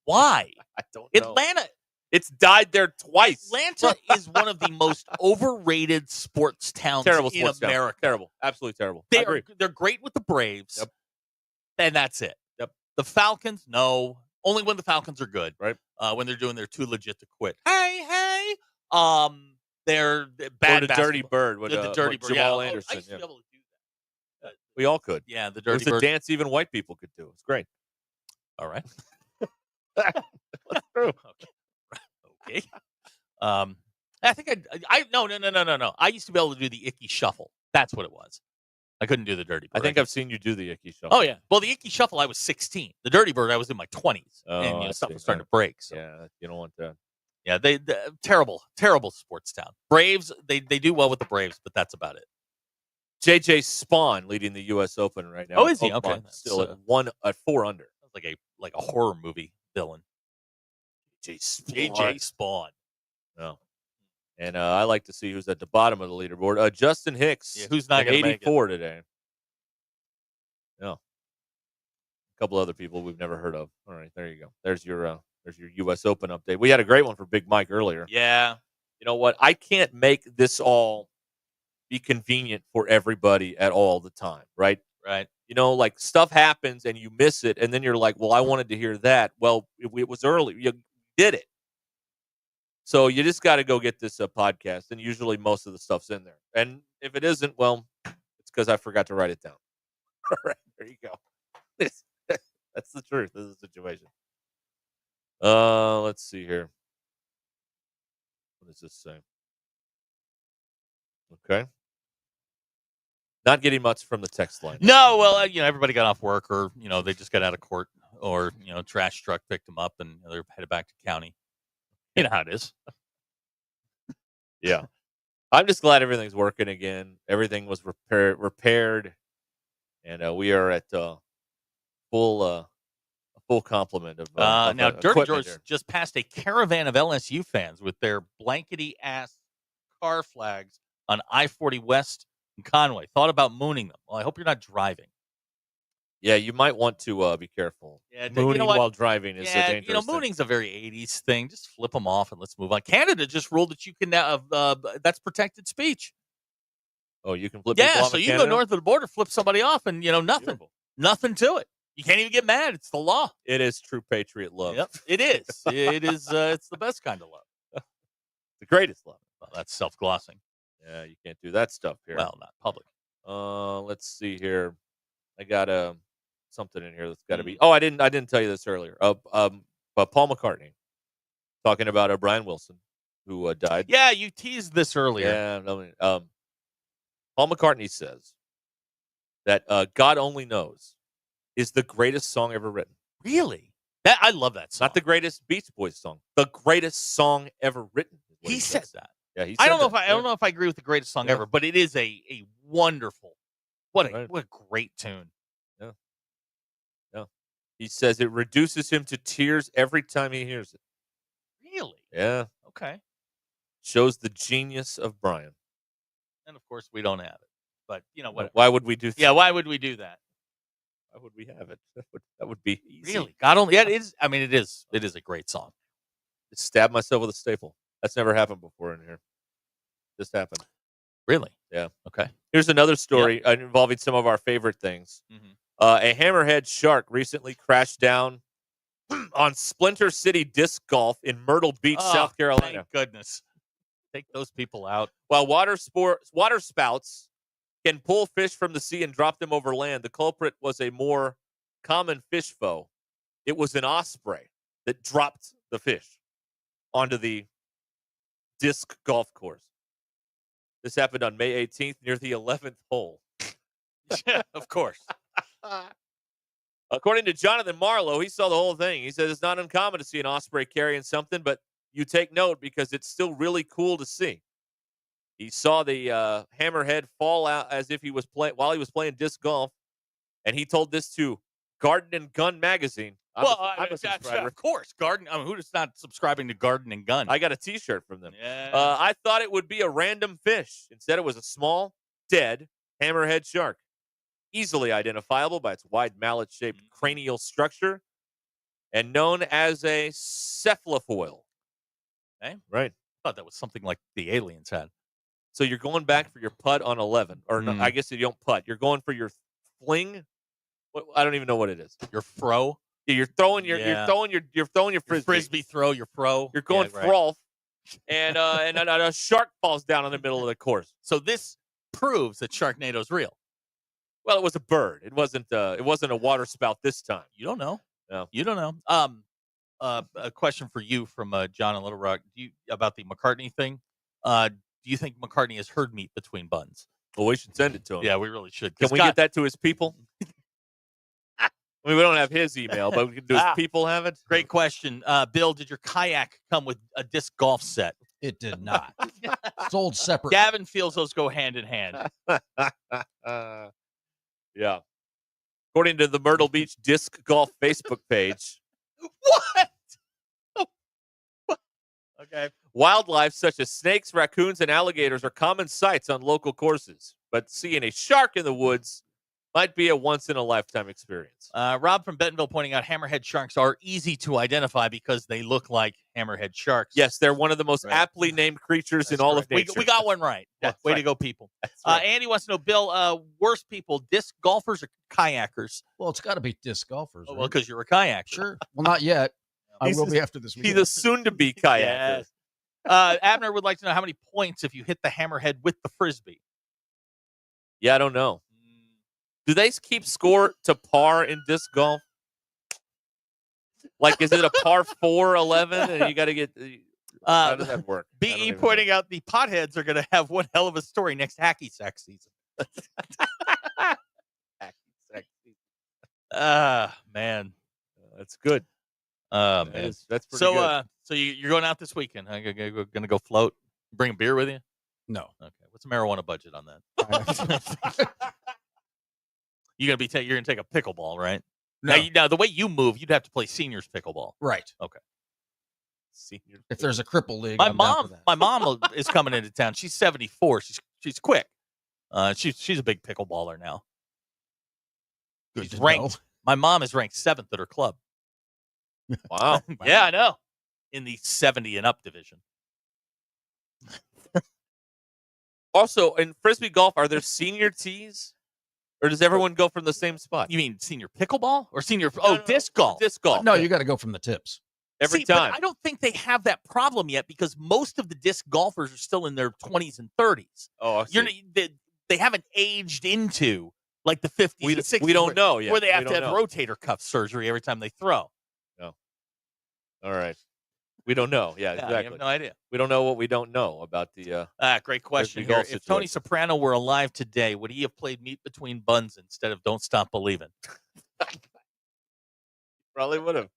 Why? I don't know. Atlanta. It's died there twice. Atlanta is one of the most overrated sports towns Terrible in sports town. America. Terrible. Absolutely terrible. I agree. They're great with the Braves. Yep. And that's it. Yep. The Falcons, no. Only when the Falcons are good. Right. When they're doing their too legit to quit. Hey. They're bad. Or the Dirty Bird with the Dirty Bird. Jamal I Anderson. used to be able to do that. We all could. Yeah, the It Dirty was a Bird. dance even white people could do. It's great. All right. That's true. Okay. I think no. I used to be able to do the icky shuffle. That's what it was. I couldn't do the Dirty Bird. I think I've seen you do the icky shuffle. Oh yeah. Well, the icky shuffle, I was 16. The Dirty Bird, I was in my 20s, and I stuff see. was starting to break. So. Yeah, you don't want that. Yeah, they terrible sports town. Braves, they do well with the Braves, but that's about it. JJ Spawn leading the U.S. Open right now. Oh, is he? Oakmont, Okay. Still at 4 under. Like a horror movie villain. JJ Spawn. No. And I like to see who's at the bottom of the leaderboard. Justin Hicks. Yeah, who's not at going to make it? 84 today. No. A couple other people we've never heard of. All right, there you go. There's your U.S. Open update. We had a great one for Big Mike earlier. Yeah. You know what? I can't make this all be convenient for everybody at all the time, right? Right. You know, like stuff happens and you miss it, and then you're like, well, I wanted to hear that. Well, it was early. You did it. So you just got to go get this podcast, and usually most of the stuff's in there. And if it isn't, well, it's because I forgot to write it down. All right, there you go. That's the truth of the situation. Let's see here. What does this say? Okay. Not getting much from the text line. No, well, everybody got off work, or they just got out of court, or trash truck picked them up, and they're headed back to county. You know how it is. Yeah. I'm just glad everything's working again. Everything was repaired, and we are at full complement of now, Dirty George there. just passed a caravan of LSU fans with their blankety-ass car flags on I-40 West in Conway. Thought about mooning them. Well, I hope you're not driving. Yeah, you might want to be careful. Yeah, mooning while driving is a dangerous thing. mooning's a very 80s thing. Just flip them off and let's move on. Canada just ruled that you can now, that's protected speech. Oh, you can flip people Yeah, off so in you can Canada? go north of the border, flip somebody off, and, nothing. Beautiful. Nothing to it. You can't even get mad. It's the law. It is true patriot love. Yep, it is. It is. It's the best kind of love. The greatest love. Well, that's self-glossing. Yeah, you can't do that stuff here. Well, not public. Let's see here. I got something in here that's got to be. Oh, I didn't tell you this earlier. But Paul McCartney talking about Brian Wilson, who died. Yeah, you teased this earlier. Yeah. Paul McCartney says that "God Only Knows" is the greatest song ever written. Really? I love that song. Not the greatest Beach Boys song. The greatest song ever written. He says that. Yeah, he I said don't know that. if I don't know if I agree with the greatest song ever, but it is a wonderful, what a great tune. Yeah. Yeah. He says it reduces him to tears every time he hears it. Really? Yeah. Okay. Shows the genius of Brian. And of course, we don't have it. But what? Why would we do that? Yeah, why would we do that? Why would we have it? That would be easy. Really? God only. Yeah, it is. I mean, it is. It is a great song. Just stab myself with a staple. That's never happened before in here. Just happened. Really? Yeah. Okay. Here's another story involving some of our favorite things. Mm-hmm. A hammerhead shark recently crashed down on Splinter City Disc Golf in Myrtle Beach, South Carolina. Thank goodness. Take those people out. While water spouts can pull fish from the sea and drop them over land, the culprit was a more common fish foe. It was an osprey that dropped the fish onto the disc golf course. This happened on May 18th near the 11th hole. Yeah, of course. According to Jonathan Marlowe, he saw the whole thing. He says it's not uncommon to see an osprey carrying something, but you take note because it's still really cool to see. He saw the hammerhead fall out as if he was while he was playing disc golf, and he told this to Garden and Gun magazine. I'm a subscriber. Of course, Garden. I mean, who's not subscribing to Garden and Gun? I got a T-shirt from them. Yeah. I thought it would be a random fish. Instead, it was a small, dead hammerhead shark, easily identifiable by its wide mallet-shaped cranial structure, and known as a cephalofoil. Okay. Right. I thought that was something like the aliens had. So you're going back for your putt on 11, or no, I guess you don't putt. You're going for your fling. I don't even know what it is. Your throw. Yeah, you're throwing your frisbee throw. Your throw. You're going frolf, and a shark falls down in the middle of the course. So this proves that Sharknado's real. Well, it was a bird. It wasn't a water spout this time. You don't know. No, you don't know. A question for you from John in Little Rock. About the McCartney thing? Do you think McCartney has heard meat between buns? Well, we should send it to him. Yeah, we really should. Can we get that to his people? I mean, we don't have his email, but do his people have it? Great question. Bill, did your kayak come with a disc golf set? It did not. Sold separate. Gavin feels those go hand in hand. Yeah. According to the Myrtle Beach Disc Golf Facebook page. What? Okay. Wildlife such as snakes, raccoons, and alligators are common sights on local courses, but seeing a shark in the woods might be a once-in-a-lifetime experience. Rob from Bentonville pointing out hammerhead sharks are easy to identify because they look like hammerhead sharks. Yes, they're one of the most aptly named creatures in all of nature. We got one right. Way to go, people. Right. Andy wants to know, Bill, worst people, disc golfers or kayakers? Well, it's got to be disc golfers. Well, because you're a kayaker. Sure. Well, not yet. I will be after this week. He's a soon-to-be kayaker. Abner would like to know how many points if you hit the hammerhead with the frisbee. Yeah, I don't know. Do they keep score to par in disc golf? Like, is it a par 4, 11, and you got to get? How does that work? BE pointing out the potheads are going to have one hell of a story next hacky sack season. Hacky sack season. Man, that's good. Man, that's pretty good. So you're going out this weekend? Going to go float? Bring a beer with you? No. Okay. What's the marijuana budget on that? You're gonna take a pickleball, right? No. Now, the way you move, you'd have to play seniors pickleball. Right. Okay. Seniors. If there's a cripple league, my I'm down for that. my mom is coming into town. She's 74. She's quick. She's a big pickleballer now. Good She's to ranked. know. My mom is ranked 7th at her club. Wow. Yeah, I know. In the 70 and up division. Also, in frisbee golf, are there senior tees? Or does everyone go from the same spot? You mean senior pickleball or senior? Disc golf. Disc golf. No, you got to go from the tips. Every time. But I don't think they have that problem yet because most of the disc golfers are still in their 20s and 30s. Oh, I see. They haven't aged into like the 50s and 60s. We don't know yet. Where they have We to don't have know. rotator cuff surgery every time they throw. No. All right. We don't know. Yeah, I exactly. have no idea. We don't know what we don't know about the. Great question. frisbee golf If Tony situation. Soprano were alive today, would he have played Meat Between Buns instead of Don't Stop Believin'? Probably would have.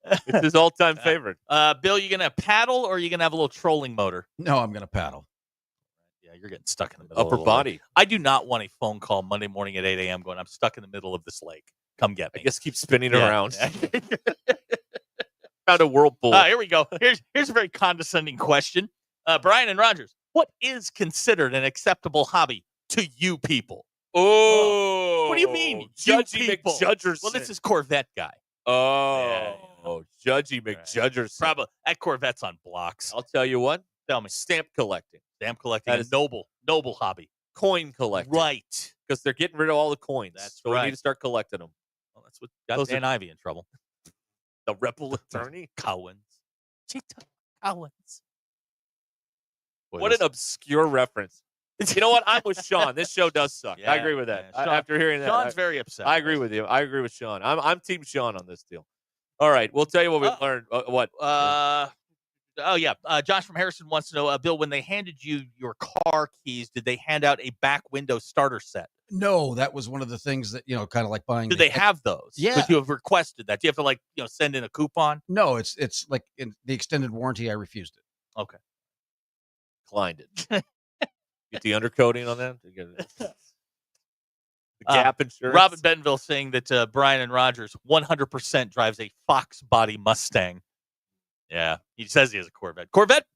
It's his all-time favorite. Bill, you gonna paddle or are you gonna have a little trolling motor? No, I'm gonna paddle. Yeah, you're getting stuck in the middle. Upper of the body. lake. I do not want a phone call Monday morning at 8 a.m. going, I'm stuck in the middle of this lake. Come get me. I guess keep spinning Yeah. around. Found a whirlpool. Here we go. Here's a very condescending question. Brian and Rogers, what is considered an acceptable hobby to you people? Oh. What do you mean? Judgy you people? McJudgerson. Well, this is Corvette guy. Oh, Judgy McJudgerson. Probably that Corvette's on blocks. I'll tell you what. Tell me. Stamp collecting. Stamp collecting That is is noble hobby. Coin collecting. Right. Because they're getting rid of all the coins. That's so right. we need to start collecting them. Well, that's what got Those Dan are- Ivey in trouble. The rebel attorney. Cowens. Cowens. Boy, What this- an obscure reference. You know what? I'm with Sean. This show does suck. Yeah, I agree with that. yeah. Sean- After hearing that, Sean's very upset. I agree with you. I agree with Sean. I'm Team Sean on this deal. All right, we'll tell you what we learned. What? Josh from Harrison wants to know, Bill, when they handed you your car keys, did they hand out a back window starter set? No, that was one of the things that, kind of like buying. Did they have those? Yeah. But you have requested that. Do you have to send in a coupon? No, it's like in the extended warranty. I refused it. Okay. Declined it. Get the undercoating on that. The Gap insurance. Robin Bentonville saying that Brian and Rogers 100% drives a Fox body Mustang. Yeah, he says he has a Corvette. Corvette,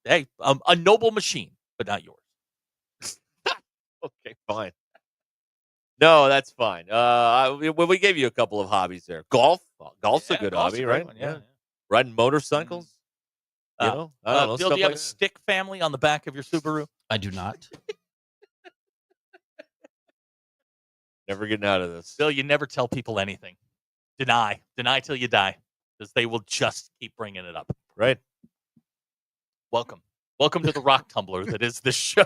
hey, a noble machine, but not yours. Okay, fine. No, that's fine. We gave you a couple of hobbies there. Golf. Golf's a good golf's hobby, a great right? one, yeah. Riding motorcycles. I don't know. Bill, stuff do you have like a stick family on the back of your Subaru? I do not. Never getting out of this. Bill, you never tell people anything. Deny till you die, because they will just keep bringing it up. Right. Welcome to the rock tumbler that is this show.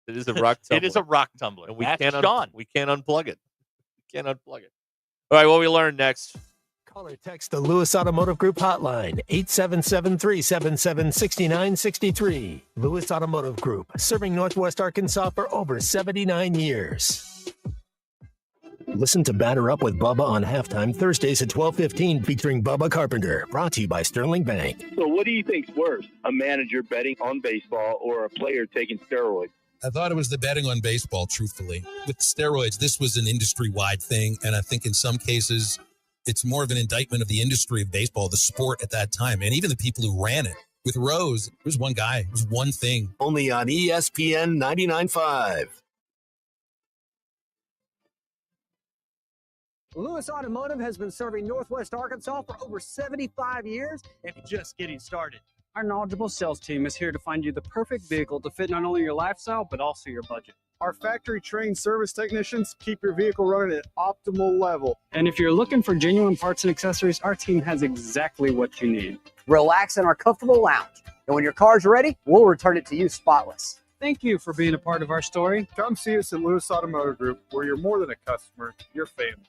It is a rock tumbler. It is a rock tumbler. And we That's can't Sean. we can't unplug it. We can't unplug it. All right, what we learned next. Call or text the Lewis Automotive Group hotline, 877-377-6963. Lewis Automotive Group, serving Northwest Arkansas for over 79 years. Listen to Batter Up with Bubba on halftime Thursdays at 12:15, featuring Bubba Carpenter. Brought to you by Sterling Bank. So what do you think's worse, a manager betting on baseball or a player taking steroids? I thought it was the betting on baseball, truthfully. With steroids, this was an industry-wide thing, and I think in some cases it's more of an indictment of the industry of baseball, the sport at that time, and even the people who ran it. With Rose, it was one guy. It was one thing. Only on ESPN 99.5. Lewis Automotive has been serving Northwest Arkansas for over 75 years and just getting started. Our knowledgeable sales team is here to find you the perfect vehicle to fit not only your lifestyle, but also your budget. Our factory-trained service technicians keep your vehicle running at optimal level. And if you're looking for genuine parts and accessories, our team has exactly what you need. Relax in our comfortable lounge. And when your car's ready, we'll return it to you spotless. Thank you for being a part of our story. Come see us at Lewis Automotive Group, where you're more than a customer, you're family.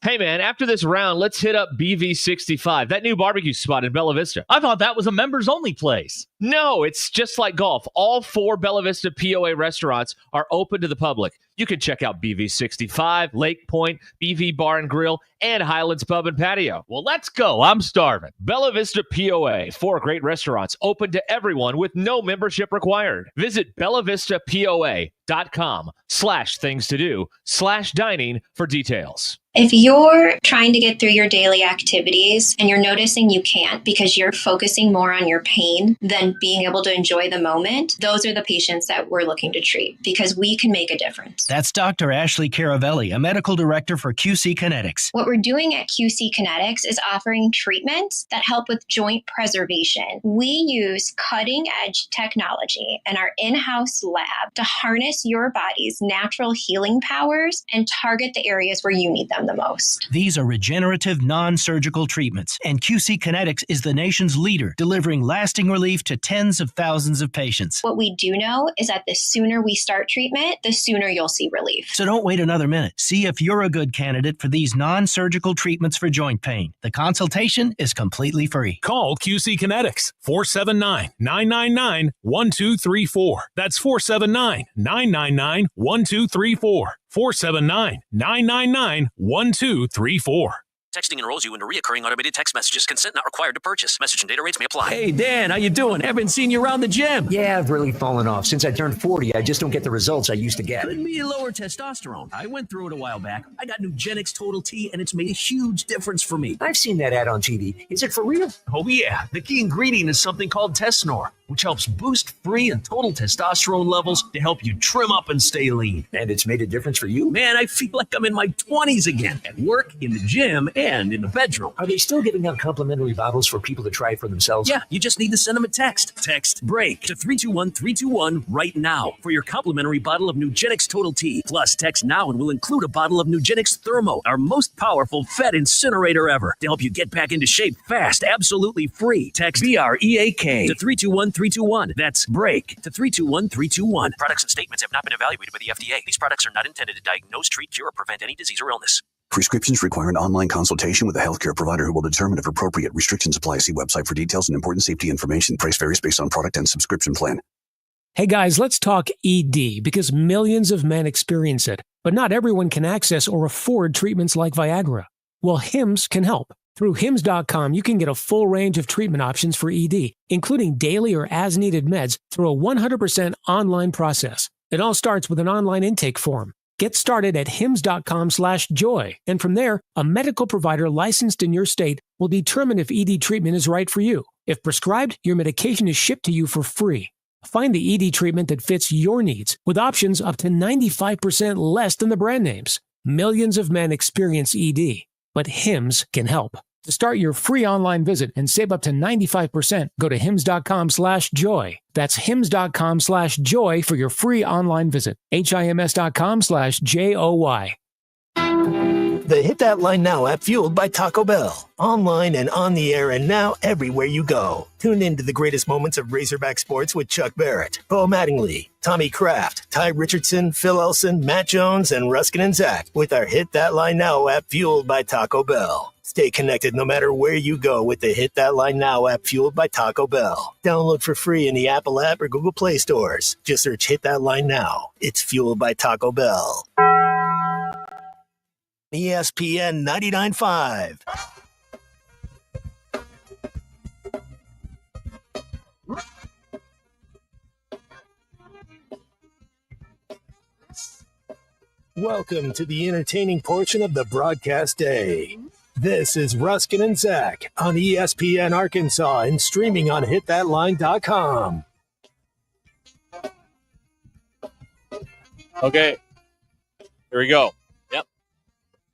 Hey, man, after this round, let's hit up BV65, that new barbecue spot in Bella Vista. I thought that was a members-only place. No, it's just like golf. All 4 Bella Vista POA restaurants are open to the public. You can check out BV65, Lake Point, BV Bar and Grill, and Highlands Pub and Patio. Well, let's go. I'm starving. Bella Vista POA, 4 great restaurants open to everyone with no membership required. Visit bellavistapoa.com/things-to-do/dining for details. If you're trying to get through your daily activities and you're noticing you can't because you're focusing more on your pain than being able to enjoy the moment, those are the patients that we're looking to treat because we can make a difference. That's Dr. Ashley Caravelli, a medical director for QC Kinetics. What we're doing at QC Kinetics is offering treatments that help with joint preservation. We use cutting-edge technology in our in-house lab to harness your body's natural healing powers and target the areas where you need them the most. These are regenerative, non-surgical treatments, and QC Kinetics is the nation's leader, delivering lasting relief to tens of thousands of patients. What we do know is that the sooner we start treatment, the sooner you'll see relief. So don't wait another minute. See if you're a good candidate for these non-surgical treatments for joint pain. The consultation is completely free. Call QC Kinetics, 479-999-1234. That's 479-999-1234. 479-999-1234. Texting enrolls you into recurring automated text messages. Consent not required to purchase. Message and data rates may apply. Hey, Dan, how you doing? Haven't seen you around the gym. Yeah, I've really fallen off. Since I turned 40, I just don't get the results I used to get. Could be lower testosterone. I went through it a while back. I got Nugenix Total T, and it's made a huge difference for me. I've seen that ad on TV. Is it for real? Oh, yeah. The key ingredient is something called Tesnor, which helps boost free and total testosterone levels to help you trim up and stay lean. And it's made a difference for you? Man, I feel like I'm in my 20s again, at work, in the gym, and in the bedroom. Are they still giving out complimentary bottles for people to try it for themselves? Yeah, you just need to send them a text. Text BREAK to 321-321 right now for your complimentary bottle of Nugenix Total T. Plus, text now and we'll include a bottle of Nugenix Thermo, our most powerful fat incinerator ever, to help you get back into shape fast, absolutely free. Text BREAK to 321-321. That's BREAK to 321-321. Products and statements have not been evaluated by the FDA. These products are not intended to diagnose, treat, cure, or prevent any disease or illness. Prescriptions require an online consultation with a healthcare provider who will determine if appropriate. Restrictions apply. See website for details and important safety information. Price varies based on product and subscription plan. Hey guys, let's talk ED because millions of men experience it, but not everyone can access or afford treatments like Viagra. Well, Hims can help. Through Hims.com, you can get a full range of treatment options for ED, including daily or as-needed meds through a 100% online process. It all starts with an online intake form. Get started at hims.com/joy, and from there, a medical provider licensed in your state will determine if ED treatment is right for you. If prescribed, your medication is shipped to you for free. Find the ED treatment that fits your needs with options up to 95% less than the brand names. Millions of men experience ED, but Hims can help. To start your free online visit and save up to 95%, go to hims.com/joy. That's hims.com/joy for your free online visit. HIMS.com/JOY. The Hit That Line Now app, fueled by Taco Bell. Online and on the air and now everywhere you go. Tune in to the greatest moments of Razorback sports with Chuck Barrett, Bo Mattingly, Tommy Kraft, Ty Richardson, Phil Elson, Matt Jones, and Ruscin and Zach with our Hit That Line Now app, fueled by Taco Bell. Stay connected no matter where you go with the Hit That Line Now app, fueled by Taco Bell. Download for free in the Apple app or Google Play stores. Just search Hit That Line Now. It's fueled by Taco Bell. ESPN 99.5. Welcome to the entertaining portion of the broadcast day. This is Ruscin and Zach on ESPN Arkansas and streaming on hitthatline.com. Okay. Here we go.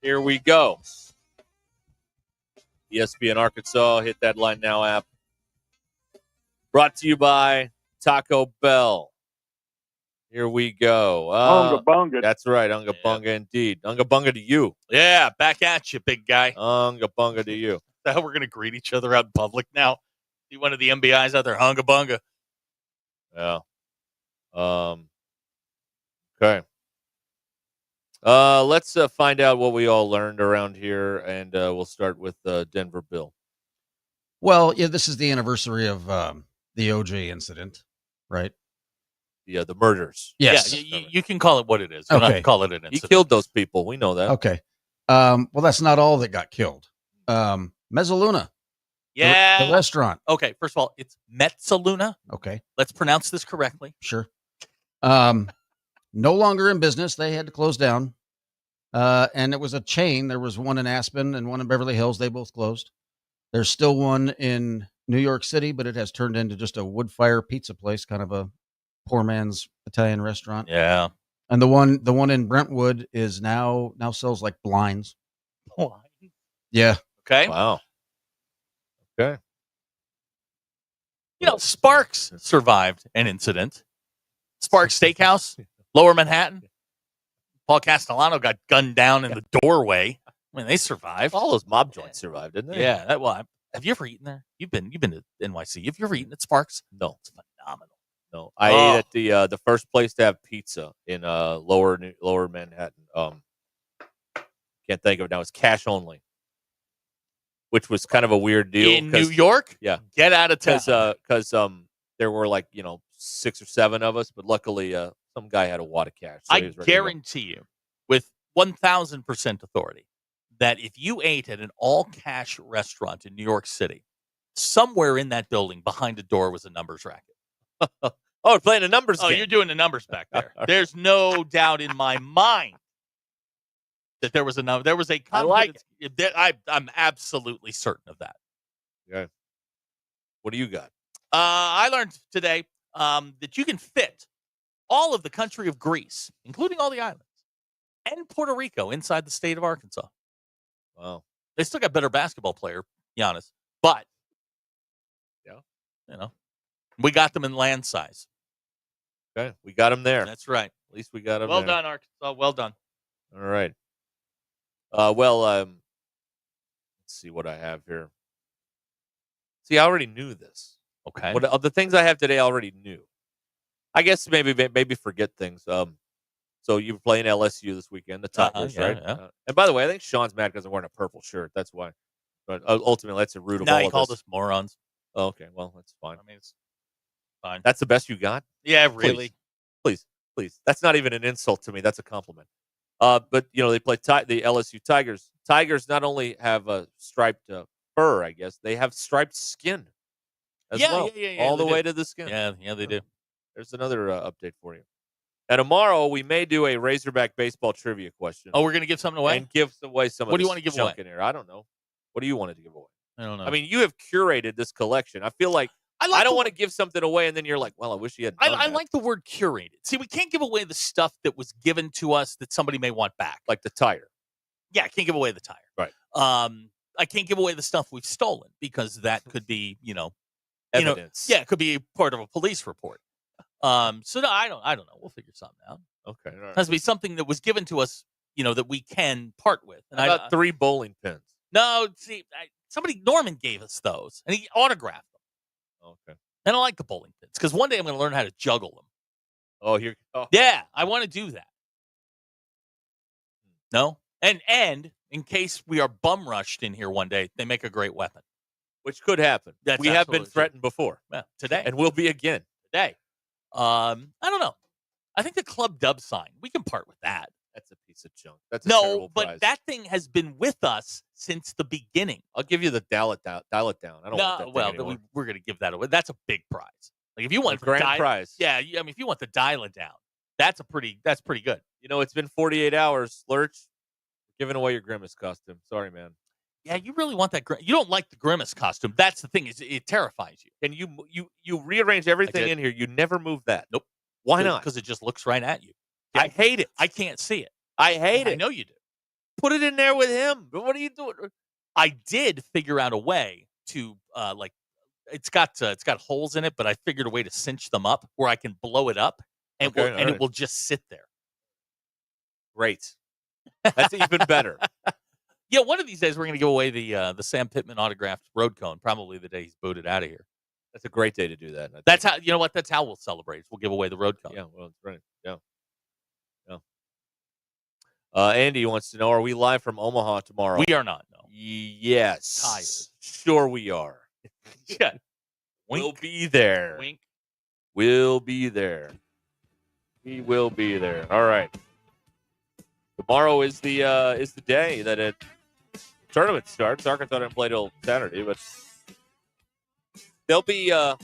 Here we go. ESPN Arkansas, Hit That Line Now app. Brought to you by Taco Bell. Here we go. Unga bunga. That's right, Unga bunga indeed. Unga bunga to you. Yeah, back at you, big guy. Unga bunga to you. We're going to greet each other out in public now. See one of the MBIs out there, Unga bunga. Yeah. Okay. Let's find out what we all learned around here, and we'll start with Denver Bill. Well, yeah, this is the anniversary of the OJ incident, right? Yeah, the murders. Yes. Yeah, you can call it what it is. You don't have to call it an incident. He killed those people. We know that. Okay. Well, that's not all that got killed. Mezzaluna. Yeah. The restaurant. Okay, first of all, it's Mezzaluna. Okay. Let's pronounce this correctly. Sure. No longer in business. They had to close down. And it was a chain. There was one in Aspen and one in Beverly Hills. They both closed. There's still one in New York City, but it has turned into just a wood fire pizza place, kind of a poor man's Italian restaurant. Yeah. And the one in Brentwood is now sells like blinds. Blinds? Yeah. Okay. Wow. Okay. You know, Sparks survived an incident. Sparks Steakhouse, Lower Manhattan. Paul Castellano got gunned down in the doorway. I mean, they survived. All those mob joints survived, didn't they? Yeah. Have you ever eaten there? You've been to NYC. Have you ever eaten at Sparks? No. It's phenomenal. No. I ate at the first place to have pizza in lower Manhattan. Can't think of it now. It's cash only, which was kind of a weird deal. In New York? Yeah. Get out of town. Because there were 6 or 7 of us, but luckily some guy had a wad of cash. So I guarantee you, with 1,000% authority, that if you ate at an all-cash restaurant in New York City, somewhere in that building behind a door was a numbers racket. Oh, playing a numbers game. Oh, you're doing the numbers back there. There's no doubt in my mind that there was a number. There was a confidence. I'm absolutely certain of that. Okay. What do you got? I learned today that you can fit all of the country of Greece, including all the islands, and Puerto Rico inside the state of Arkansas. Wow. They still got better basketball player, Giannis, but we got them in land size. Okay, we got him there. That's right. At least we got him Well there. done, Arkansas. Well done. All right. Let's see what I have here. See, I already knew this. Okay. What of the things I have today, I already knew. I guess maybe forget things. So you're playing LSU this weekend, the Tigers, right? Yeah. And by the way, I think Sean's mad because I'm wearing a purple shirt. That's why. But ultimately, that's the root of No, all he of called this. us morons. Oh, okay, well, that's fine. I mean, it's fine. That's the best you got? Yeah, really. Please. That's not even an insult to me. That's a compliment. But they play the LSU Tigers. Tigers not only have a striped fur, I guess they have striped skin as well, all the way to the skin. Yeah, they do. There's another update for you. And tomorrow we may do a Razorback baseball trivia question. Oh, we're gonna give something away and give away some. What of do you this want to give junk away? in here? I don't know. What do you want to give away? I don't know. I mean, you have curated this collection. I feel like I don't want to give something away, and then you're like, "Well, I wish you had." I like the word curated. See, we can't give away the stuff that was given to us that somebody may want back, like the tire. Yeah, I can't give away the tire. Right. I can't give away the stuff we've stolen because that could be, evidence. Yeah, it could be part of a police report. So no, I don't know. We'll figure something out. Okay. All right. It has to be something that was given to us, that we can part with. And How about 3 bowling pins? No, see, Norman gave us those, and he autographed them. Okay. I don't like the bowling pins because one day I'm going to learn how to juggle them. Oh, Yeah, I want to do that. No, and in case we are bum rushed in here one day, they make a great weapon, which could happen. We have been threatened before. Yeah, today, and will be again today. I don't know. I think the club dub sign, we can part with that. That's a piece of junk. That's a terrible but prize. that thing has been with us since the beginning. I'll give you the dial it down. I don't want that thing anymore. We're going to give that away. That's a big prize. Like if you want a grand prize, yeah. I mean, if you want the dial it down, that's pretty good. It's been 48 hours. Lurch, giving away your Grimace costume. Sorry, man. Yeah, you really want that. You don't like the Grimace costume. That's the thing. Is it terrifies you? And you rearrange everything in here. You never move that. Nope. Why not? Because it just looks right at you. I hate it. I can't see it. I hate it. I know you do. Put it in there with him. What are you doing? I did figure out a way to it's got holes in it, but I figured a way to cinch them up where I can blow it up and it will just sit there. Great. That's even better. Yeah, one of these days we're going to give away the Sam Pittman autographed road cone. Probably the day he's booted out of here. That's a great day to do that. That's how That's how we'll celebrate. We'll give away the road cone. Yeah, well, that's right. Yeah. Andy wants to know: are we live from Omaha tomorrow? We are not. No. Yes. Tired. Sure, we are. Yeah. We'll be there. Wink. We'll be there. We will be there. All right. Tomorrow is the day that the tournament starts. Arkansas didn't play till Saturday, but they'll be